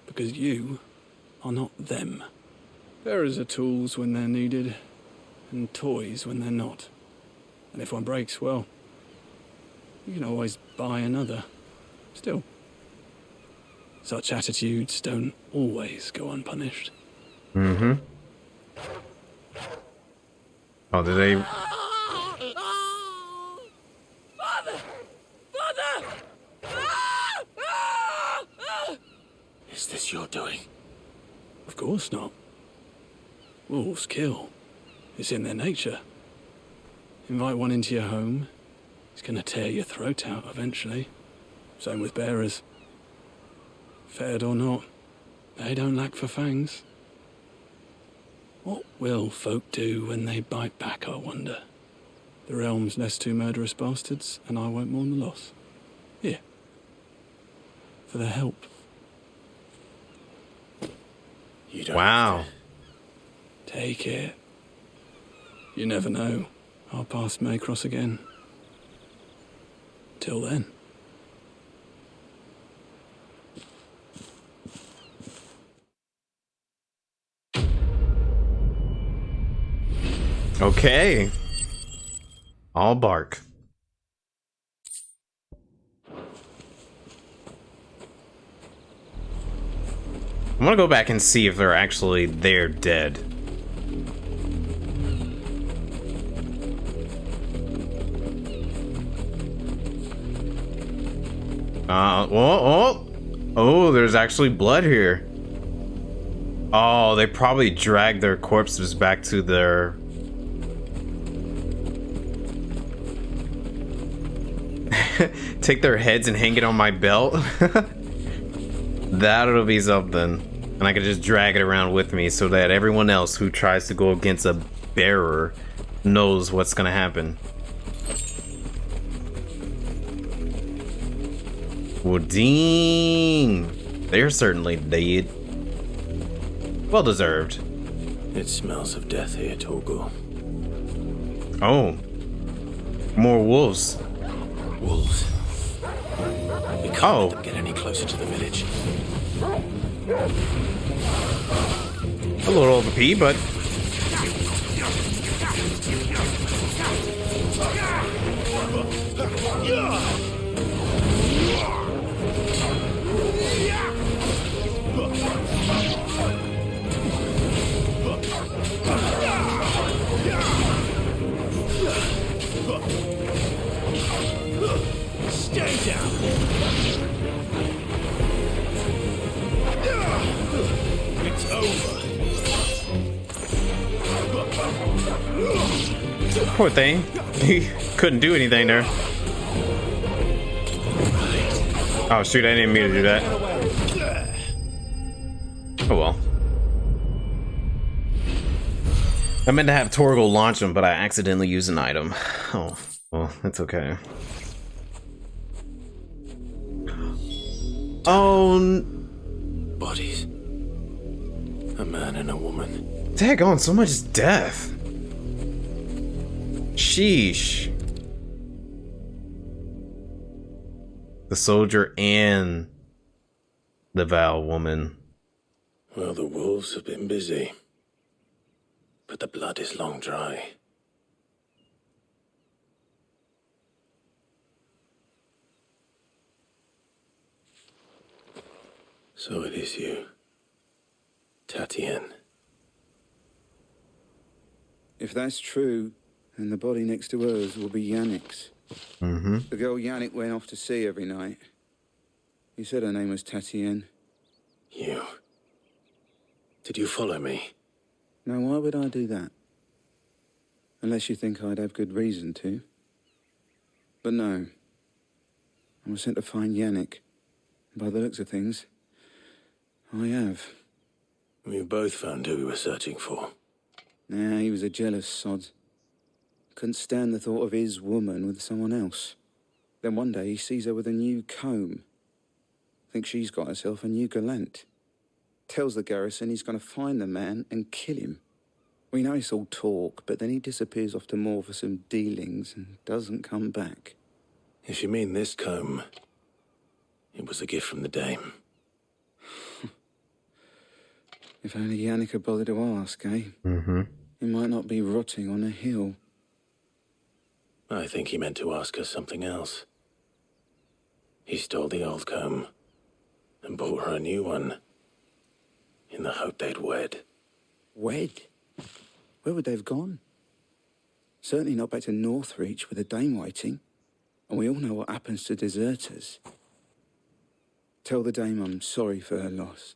Because you are not them. Bearers are tools when they're needed, and toys when they're not. And if one breaks, well, you can always buy another. Still, such attitudes don't always go unpunished. Mm-hmm. Oh, did they... Father! Father! Is this your doing? Of course not. Wolves kill. It's in their nature. Invite one into your home, he's gonna tear your throat out eventually. Same with bearers. Fed or not, they don't lack for fangs. What will folk do when they bite back, I wonder? The realm's less two murderous bastards, and I won't mourn the loss. Here. For their help. You don't Wow. Take it. You never know our paths may cross again. Till then. Okay. All bark. I'm gonna go back and see if they're actually there dead. Oh, there's actually blood here. Oh, they probably dragged their corpses back to their... Take their heads and hang it on my belt. That'll be something. And I can just drag it around with me so that everyone else who tries to go against a bearer knows what's gonna happen. Well, dang. They're certainly dead. Well deserved. It smells of death here, Torgal. Oh. More wolves. Wolves. We can't let them get any closer to the village. A little over P, but... Stay down. It's over. Poor thing. He couldn't do anything there. Oh shoot, I didn't mean to do that. Oh well. I meant to have Torgal launch him, but I accidentally used an item. Oh, well, that's okay. Oh, bodies. A man and a woman. Daggone, so much death. Sheesh. The soldier and the Val woman. Well, the wolves have been busy. But the blood is long dry. So it is you, Tatienne. If that's true, then the body next to hers will be Yannick's. Mm-hmm. The girl Yannick went off to sea every night. He said her name was Tatienne. You. Did you follow me? Now, why would I do that? Unless you think I'd have good reason to. But no. I was sent to find Yannick. By the looks of things, I have. We both found who we were searching for. Nah, he was a jealous sod. Couldn't stand the thought of his woman with someone else. Then one day he sees her with a new comb. Thinks she's got herself a new gallant. Tells the garrison he's going to find the man and kill him. We know it's all talk, but then he disappears off to Moor for some dealings and doesn't come back. If you mean this comb, it was a gift from the dame. If only Yannick had bothered to ask, eh? Mm-hmm. He might not be rotting on a hill. I think he meant to ask her something else. He stole the old comb and bought her a new one in the hope they'd wed. Wed? Where would they have gone? Certainly not back to Northreach with a dame waiting. And we all know what happens to deserters. Tell the dame I'm sorry for her loss.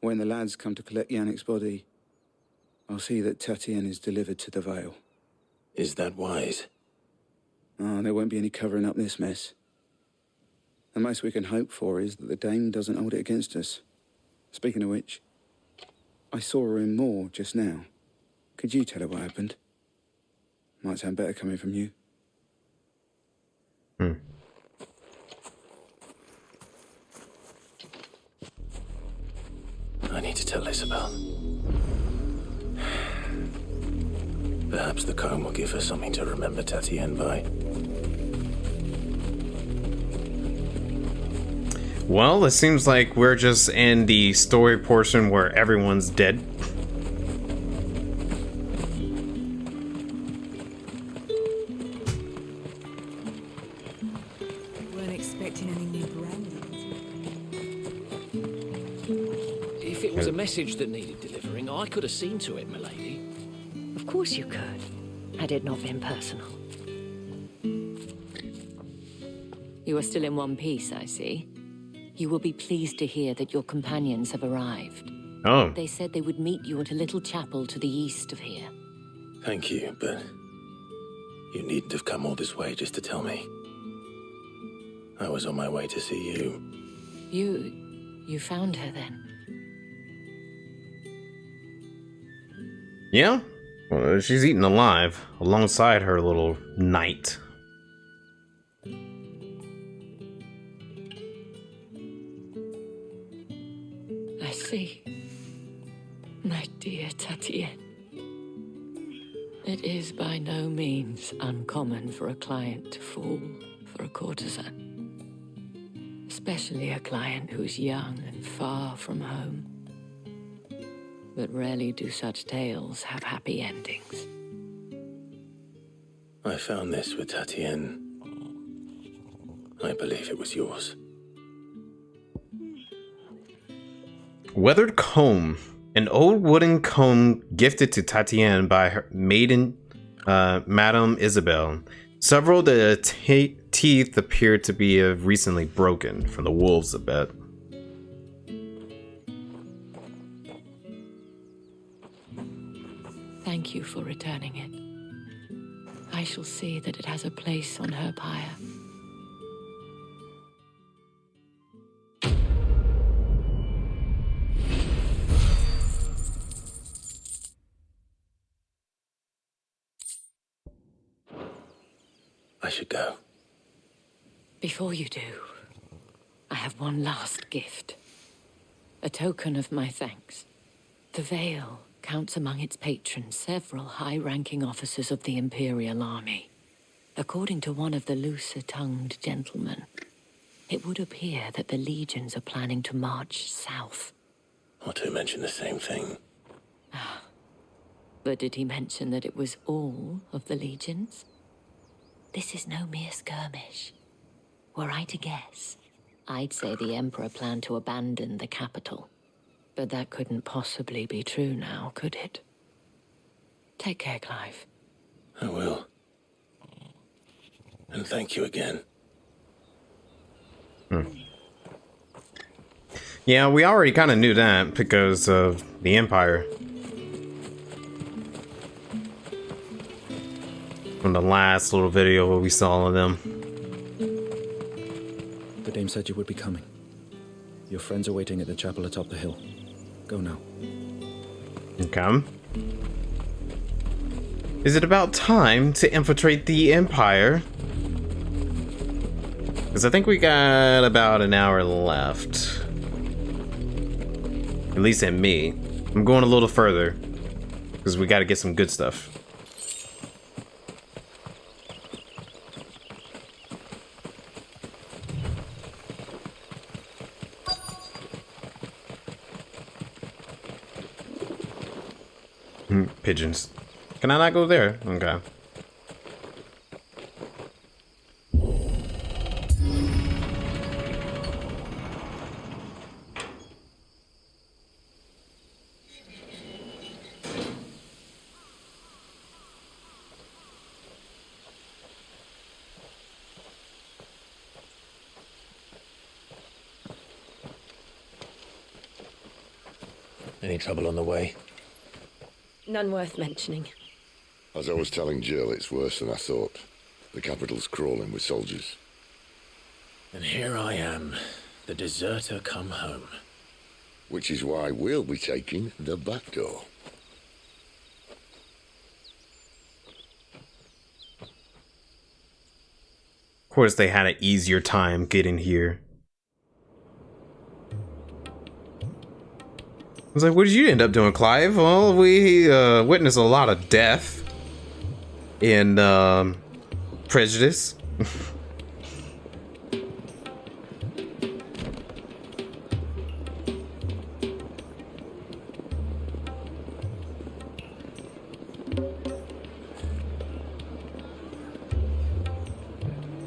When the lads come to collect Yannick's body, I'll see that Tatienne is delivered to the Vale. Is that wise? Oh, there won't be any covering up this mess. The most we can hope for is that the dame doesn't hold it against us. Speaking of which, I saw her in Moor just now. Could you tell her what happened? Might sound better coming from you. I need to tell Isabel. Perhaps the comb will give her something to remember Tatienne by. Well, it seems like we're just in the story portion where everyone's dead. Weren't expecting any new brandy. If it was a message that needed delivering, I could have seen to it, milady. Of course you could, had it not been personal. You are still in one piece, I see. You will be pleased to hear that your companions have arrived. Oh. They said they would meet you at a little chapel to the east of here. Thank you, but you needn't have come all this way just to tell me. I was on my way to see you. You found her then? Yeah? Well, she's eaten alive alongside her little knight. I see. My dear Tatienne. It is by no means uncommon for a client to fall for a courtesan. Especially a client who's young and far from home. But rarely do such tales have happy endings. I found this with Tatienne. I believe it was yours. Weathered comb. An old wooden comb gifted to Tatienne by her maiden, Madame Isabel. Several of the teeth appeared to be recently broken from the wolves a bit. Thank you for returning it. I shall see that it has a place on her pyre. I should go. Before you do, I have one last gift. A token of my thanks. The Vale counts among its patrons several high-ranking officers of the Imperial Army. According to one of the looser-tongued gentlemen, it would appear that the legions are planning to march south. Or to mention the same thing. But did he mention that it was all of the legions? This is no mere skirmish. Were I to guess, I'd say the Emperor planned to abandon the capital. But that couldn't possibly be true now, could it? Take care, Clive. I will. And thank you again. Yeah, we already kind of knew that because of the Empire. From the last little video where we saw of them. The dame said you would be coming. Your friends are waiting at the chapel atop the hill. Go now. Okay. Is it about time to infiltrate the Empire? Because I think we got about an hour left. At least in me. I'm going a little further. Because we got to get some good stuff. Pigeons. Can I not go there? Okay. Any trouble on the way? None worth mentioning. As I was telling Jill, it's worse than I thought. The capital's crawling with soldiers. And here I am, the deserter come home. Which is why we'll be taking the back door. Of course, they had an easier time getting here. I was like, what did you end up doing, Clive? Well, we witnessed a lot of death. in Prejudice.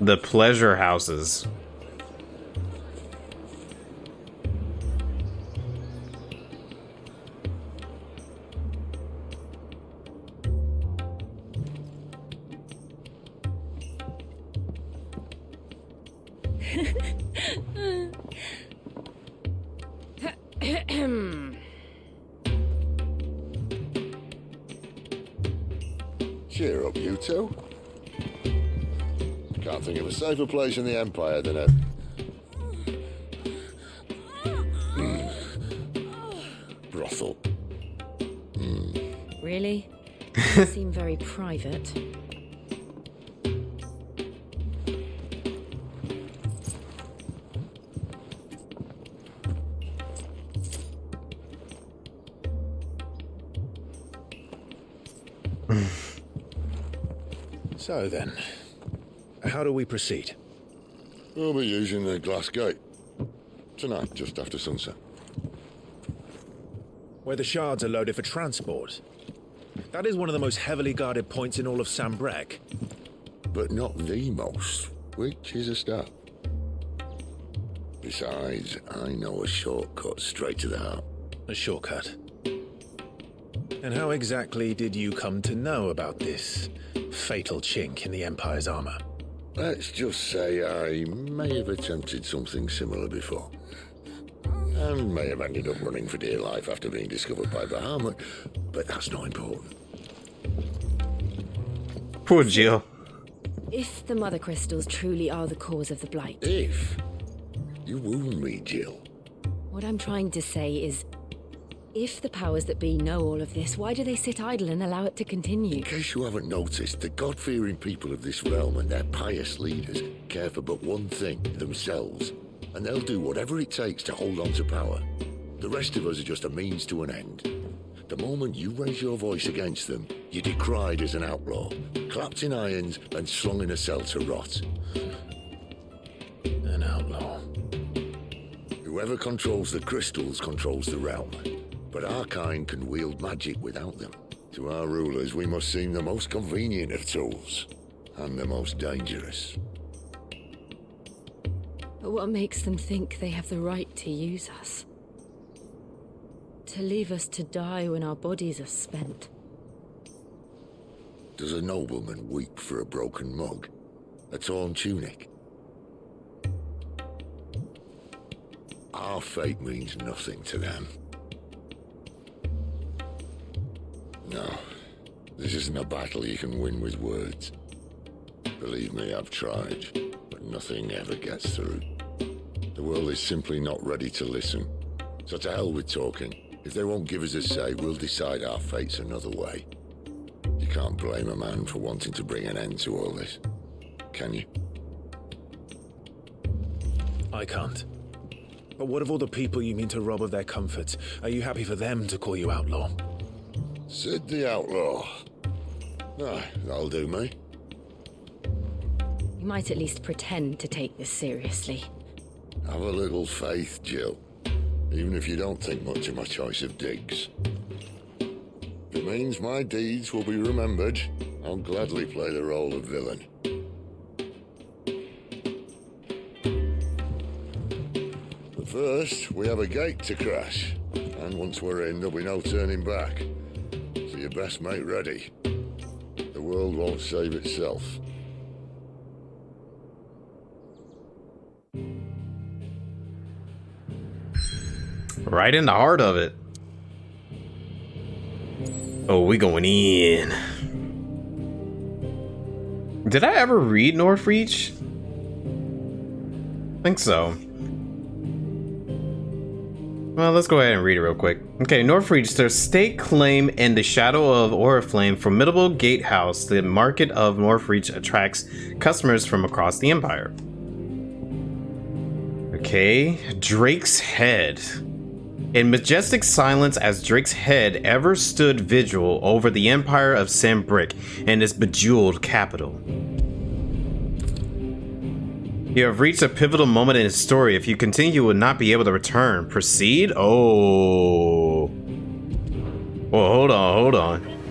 The pleasure houses. Cheer up, you two. Can't think of a safer place in the Empire than a... brothel. Really? You seem very private. So then, how do we proceed? We'll be using the glass gate. Tonight, just after sunset. Where the shards are loaded for transport. That is one of the most heavily guarded points in all of Sambrec. But not the most, which is a start. Besides, I know a shortcut straight to the heart. A shortcut? And how exactly did you come to know about this fatal chink in the Empire's armor? Let's just say I may have attempted something similar before. And may have ended up running for dear life after being discovered by Bahamut, but that's not important. Poor Jill. If the Mothercrystals truly are the cause of the blight... If? You wound me, Jill. What I'm trying to say is, if the powers that be know all of this, why do they sit idle and allow it to continue? In case you haven't noticed, the God-fearing people of this realm and their pious leaders care for but one thing, themselves. And they'll do whatever it takes to hold on to power. The rest of us are just a means to an end. The moment you raise your voice against them, you're decried as an outlaw, clapped in irons and slung in a cell to rot. An outlaw. Whoever controls the crystals controls the realm. But our kind can wield magic without them. To our rulers, we must seem the most convenient of tools, and the most dangerous. But what makes them think they have the right to use us? To leave us to die when our bodies are spent? Does a nobleman weep for a broken mug? A torn tunic? Our fate means nothing to them. No, this isn't a battle you can win with words. Believe me, I've tried, but nothing ever gets through. The world is simply not ready to listen. So to hell with talking. If they won't give us a say, we'll decide our fates another way. You can't blame a man for wanting to bring an end to all this, can you? I can't. But what of all the people you mean to rob of their comforts? Are you happy for them to call you outlaw? Sid the Outlaw. Ah, that'll do me. You might at least pretend to take this seriously. Have a little faith, Jill. Even if you don't think much of my choice of digs. If it means my deeds will be remembered, I'll gladly play the role of villain. But first, we have a gate to crash. And once we're in, there'll be no turning back. So you best make ready. The world won't save itself. Right in the heart of it. Oh, we going in. Did I ever read Northreach? I think so. Well, let's go ahead and read it real quick. Okay, Northreach, their state claim in the shadow of Oriflame, formidable gatehouse. The market of Northreach attracts customers from across the Empire. Okay, Drake's Head. In majestic silence as Drake's head ever stood vigil over the empire of Sambrick and its bejeweled capital. You have reached a pivotal moment in his story. If you continue, you will not be able to return. Proceed? Oh. Well, hold on.